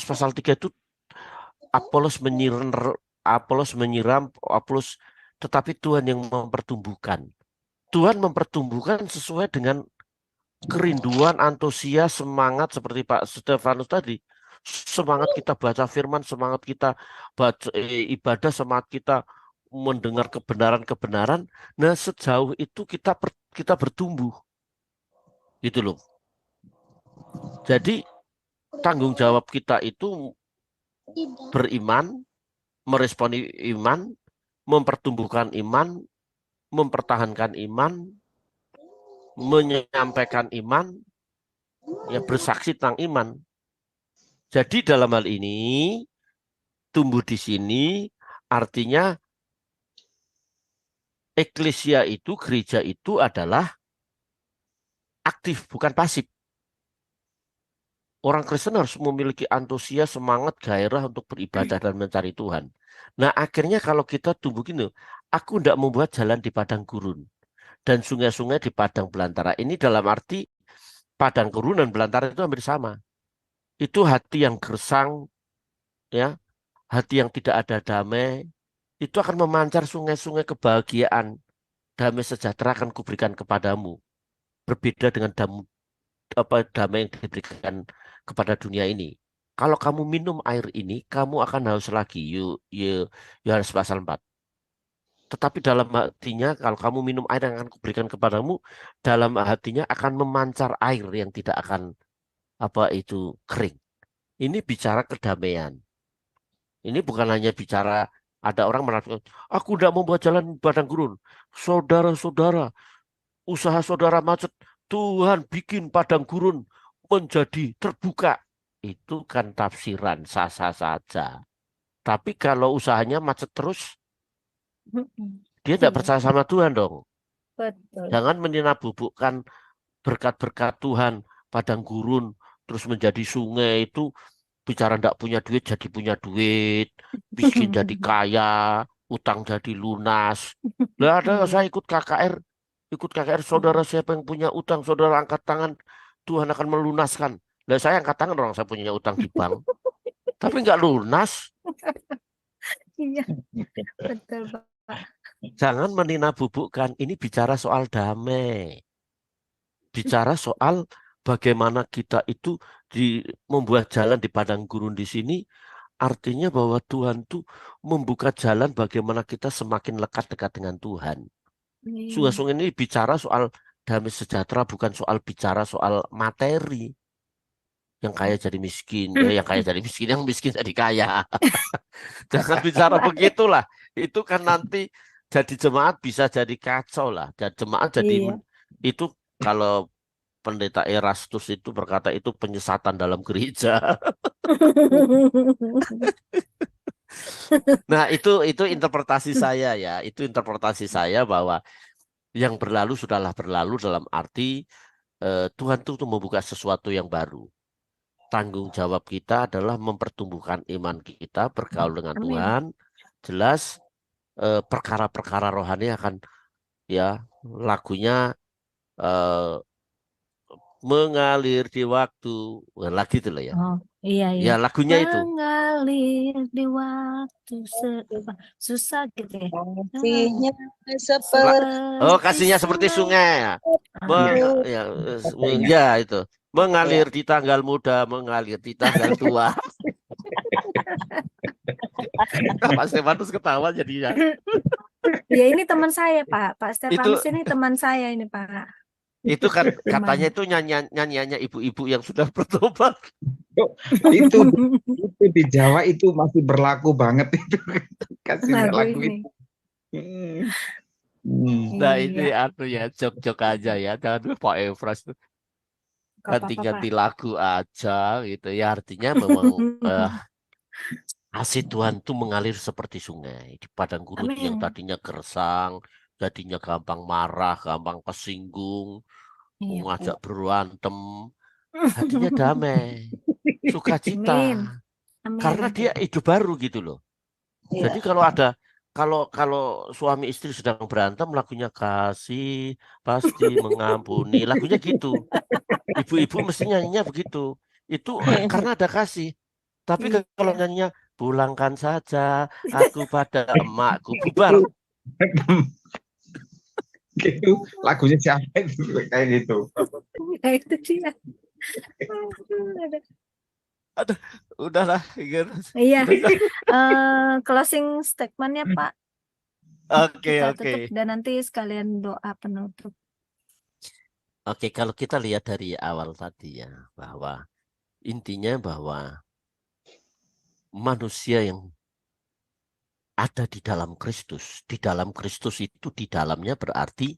pasal 3 itu Apolos menyiram, tetapi Tuhan yang mempertumbuhkan. Tuhan mempertumbuhkan sesuai dengan kerinduan, antusias, semangat seperti Pak Stefanus tadi. Semangat kita baca firman, semangat kita baca ibadah, semangat kita mendengar kebenaran-kebenaran. Nah, sejauh itu kita bertumbuh. Gitu loh. Jadi tanggung jawab kita itu beriman, meresponi iman, mempertumbuhkan iman, mempertahankan iman, menyampaikan iman, ya bersaksi tentang iman. Jadi dalam hal ini tumbuh di sini artinya eklesia itu, gereja itu adalah aktif, bukan pasif. Orang Kristen harus memiliki antusias, semangat, gairah untuk beribadah dan mencari Tuhan. Nah, akhirnya kalau kita tumbuh gini, aku tidak membuat jalan di padang gurun dan sungai-sungai di padang belantara. Ini dalam arti padang gurun dan belantara itu hampir sama. Itu hati yang gersang, ya, hati yang tidak ada damai, itu akan memancar sungai-sungai kebahagiaan. Damai sejahtera akan kuberikan kepadamu. Berbeda dengan damai yang diberikan kepada dunia ini. Kalau kamu minum air ini, kamu akan haus lagi. Yohanes pasal 4. Tetapi dalam hatinya, kalau kamu minum air yang akan kuberikan kepadamu, dalam hatinya akan memancar air yang tidak akan kering. Ini bicara kedamaian. Ini bukan hanya bicara ada orang mengatakan, aku tidak mau buat jalan padang gurun. Saudara-saudara, usaha saudara macet, Tuhan bikin padang gurun menjadi terbuka. Itu kan tafsiran sah-sah saja. Tapi kalau usahanya macet terus, dia tidak percaya sama Tuhan dong. Betul. Jangan menabubukkan berkat-berkat Tuhan, padang gurun, terus menjadi sungai itu, bicara tidak punya duit jadi punya duit, miskin jadi kaya, utang jadi lunas. Lah ada saya ikut KKR, saudara siapa yang punya utang, saudara angkat tangan, Tuhan akan melunaskan. Lah saya angkat tangan, orang saya punya utang di bank, tapi nggak lunas. Iya, betul Pak. Jangan menabubukkan. Ini bicara soal damai, bicara soal bagaimana kita itu membuat jalan di padang gurun di sini. Artinya bahwa Tuhan tuh membuka jalan bagaimana kita semakin lekat dekat dengan Tuhan. Sungai-sungai ini bicara soal damai sejahtera, bukan bicara soal materi. Yang kaya jadi miskin, yang kaya jadi miskin, yang miskin jadi kaya. Jangan bicara begitulah. Itu kan nanti jadi jemaat bisa jadi kacau lah. Jadi jemaat jadi itu kalau Pendeta Erastus itu berkata itu penyesatan dalam gereja. Nah, itu interpretasi saya ya. Itu interpretasi saya bahwa Yang berlalu sudahlah berlalu dalam arti Tuhan itu membuka sesuatu yang baru. Tanggung jawab kita adalah mempertumbuhkan iman kita, bergaul dengan Amin. Tuhan. Jelas perkara-perkara rohani akan, ya, lagunya mengalir di waktu. Lagi itu loh ya. Oh, iya, Ya, lagunya itu. mengalir di waktu susah gitu ya. Kasihnya Oh, seperti kasihnya seperti sungai. Ah, Ya, ya itu. Mengalir di tanggal muda, mengalir di tanggal tua. Pak Stefanus ketawa jadinya. ya ini teman saya Pak. Pak Itu Stefanus ini teman saya ini Pak. itu kan katanya Teman. itu nyanyiannya ibu-ibu yang sudah bertobat. itu itu di Jawa itu masih berlaku banget itu kasihnya Lagu lagu ini. itu. Hmm. Nah, ini Iya, ya jok-jok aja ya. Jangan Pak Efras gak apa-apa Pak. ganti-ganti lagu aja gitu ya. Artinya memang kasih Tuhan itu mengalir seperti sungai di padang gurun yang Amin. tadinya gersang, jadinya gampang marah, gampang kesinggung, Iya. ngajak berantem, hatinya damai, sukacita, Amin. karena Amin. dia hidup baru gitu loh. Jadi kalau suami istri sedang berantem, lagunya kasih pasti mengampuni, lagunya gitu. Ibu-ibu mesti nyanyinya begitu. Itu karena ada kasih. Tapi Iya. kalau nyanyinya pulangkan saja aku pada emakku, bubar. Gitu lagunya siapa itu kayak gitu. Nah, itu dia. Aduh, udahlah. Gitu. Iya. Closing statementnya Pak. Oke, Kita oke. tutup dan nanti sekalian doa penutup. Oke, kalau kita lihat dari awal tadi ya, bahwa intinya bahwa manusia yang ada di dalam Kristus itu di dalamnya berarti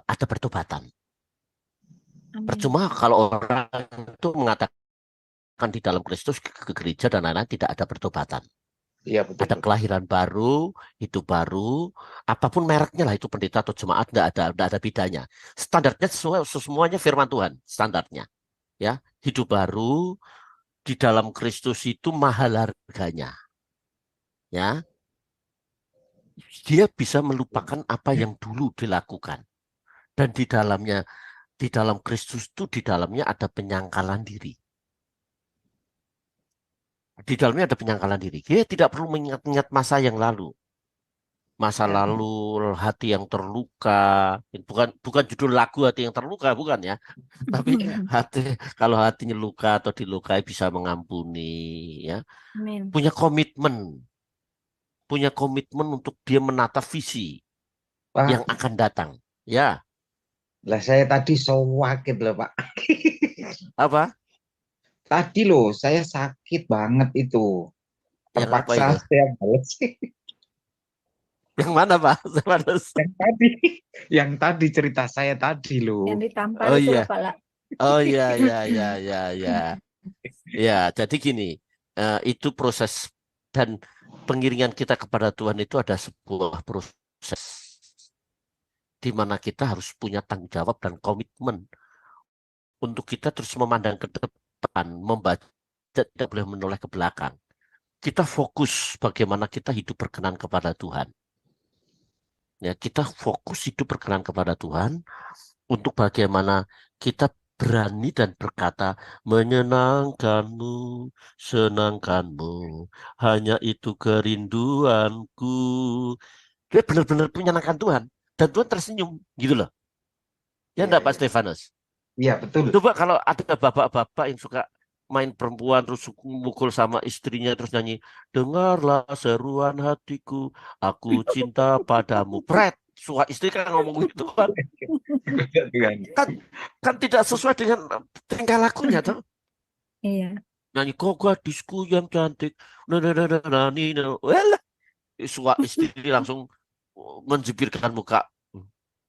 ada pertobatan. Amin. Percuma kalau orang itu mengatakan di dalam Kristus ke gereja dan lain-lain tidak ada pertobatan. Iya betul. Ada kelahiran baru, hidup baru, apapun mereknya lah itu pendeta atau jemaat tidak ada bedanya. Standarnya semuanya firman Tuhan, standarnya. Ya, hidup baru di dalam Kristus itu mahal harganya. Ya, dia bisa melupakan apa yang dulu dilakukan. Dan di dalam Kristus itu di dalamnya ada penyangkalan diri. Di dalamnya ada penyangkalan diri. Dia tidak perlu mengingat-ingat masa yang lalu. Masa lalu, hati yang terluka. Bukan judul lagu hati yang terluka, bukan ya. Tapi kalau hatinya luka atau dilukai bisa mengampuni. Ya. Amin. Punya komitmen untuk dia menata visi Pak, yang akan datang. Ya, lah saya tadi sakit loh Pak. apa? Tadi loh saya sakit banget itu. Yang apa Terpaksa itu? saya bales. Yang mana, Pak? Yang tadi cerita saya tadi loh. Yang ditampar Oh itu iya. loh Pak. Oh iya. Ya, jadi gini, itu proses dan pengiringan kita kepada Tuhan itu ada sebuah proses di mana kita harus punya tanggung jawab dan komitmen untuk kita terus memandang ke depan, membaca, tidak boleh menoleh ke belakang. Kita fokus bagaimana kita hidup berkenan kepada Tuhan. Ya, kita fokus hidup berkenan kepada Tuhan untuk bagaimana kita berani dan berkata menyenangkanmu, senangkanmu, hanya itu kerinduanku. Dia benar-benar menyenangkan Tuhan dan Tuhan tersenyum gitu loh. Ya enggak Pak Stefanus? Iya betul. Coba kalau ada bapak-bapak yang suka main perempuan terus mukul sama istrinya terus nyanyi, dengarlah seruan hatiku, aku cinta padamu. Pret, suka istri kan ngomong gitu kan. Kan tidak sesuai dengan tingkah lakunya tuh. Iya. Nyanyi kok gadisku yang cantik. Suka istri langsung menjibirkan muka.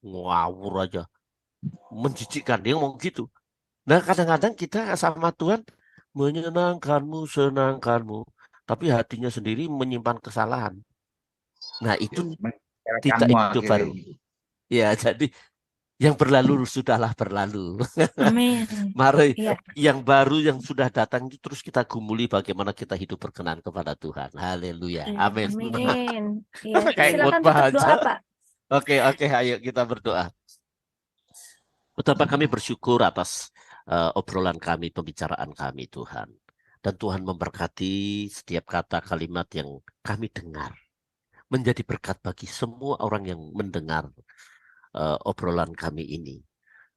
Ngawur aja. Menjijikkan dia ngomong gitu. Nah kadang-kadang kita sama Tuhan menyenangkanmu, senangkanmu, tapi hatinya sendiri menyimpan kesalahan. Nah itu tidak hidup baru. Ya, jadi yang berlalu sudahlah berlalu. Amin. Mari Iya. yang baru yang sudah datang itu terus kita gumuli bagaimana kita hidup berkenan kepada Tuhan. Haleluya. Iya, Amin. amin. Iya, Kayak silakan khotbah tutup doa, aja. Pak. Oke, ayo kita berdoa. Betapa kami bersyukur atas obrolan kami, pembicaraan kami, Tuhan. Dan Tuhan memberkati setiap kata kalimat yang kami dengar. Menjadi berkat bagi semua orang yang mendengar obrolan kami ini.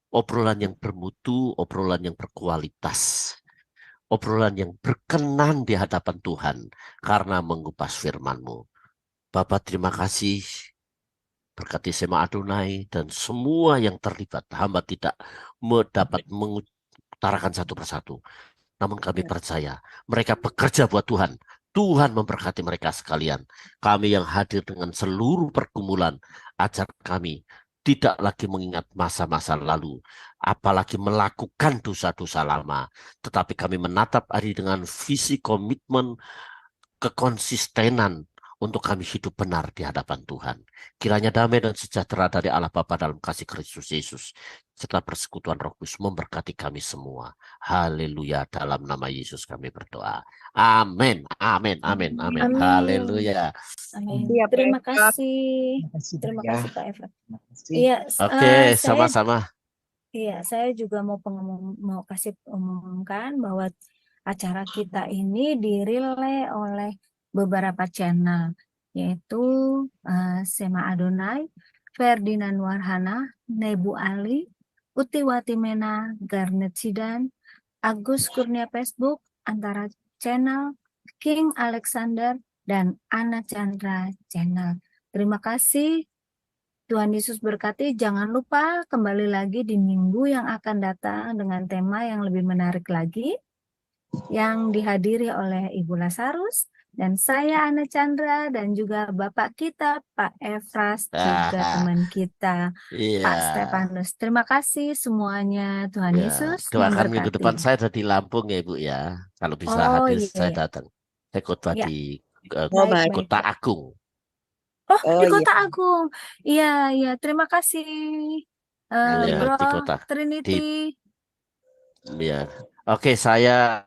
Obrolan yang bermutu, obrolan yang berkualitas. Obrolan yang berkenan di hadapan Tuhan karena mengupas firman-Mu. Bapak terima kasih. Berkati Sema Adonai dan semua yang terlibat. Hamba tidak dapat mengutarakan satu persatu. Namun kami percaya mereka bekerja buat Tuhan. Tuhan memberkati mereka sekalian. Kami yang hadir dengan seluruh pergumulan, ajar kami tidak lagi mengingat masa-masa lalu, apalagi melakukan dosa-dosa lama. Tetapi kami menatap hari dengan visi komitmen, kekonsistenan untuk kami hidup benar di hadapan Tuhan. Kiranya damai dan sejahtera dari Allah Bapa dalam kasih Kristus Yesus serta persekutuan Roh Kudus memberkati kami semua. Haleluya, dalam nama Yesus kami berdoa. Amin. Amin. Amin. Amin. Amin. Haleluya. Amin. Iya, Pak Terima Efrat. kasih. Terima ya. kasih Pak Efrat. Terima kasih. Iya, Oke, saya sama-sama. saya juga mau kasih umumkan bahwa acara kita ini dirilai oleh beberapa channel, yaitu Sema Adonai, Ferdinand Warhana, Nebu Ali, Utiwati Mena, Garnet Sidan, Agus Kurnia Facebook, Antara Channel, King Alexander, dan Ana Chandra Channel. Terima kasih. Tuhan Yesus berkati. Jangan lupa kembali lagi di minggu yang akan datang dengan tema yang lebih menarik lagi, yang dihadiri oleh Ibu Lazarus dan saya Ana Chandra dan juga Bapak kita Pak Efras, juga teman kita Pak Stefanus. Terima kasih semuanya. Tuhan Yesus Doakan minggu memberkati. depan saya ada di Lampung ya Ibu ya. Kalau bisa Oh, hadir iya, saya iya. datang. Saya khotbah Ya. di Baik, Kota baik. Agung. Oh, Oh, di iya. Kota Agung. Iya, iya. Terima kasih, Ya, Bro di kota Trinity. ya. Oke, saya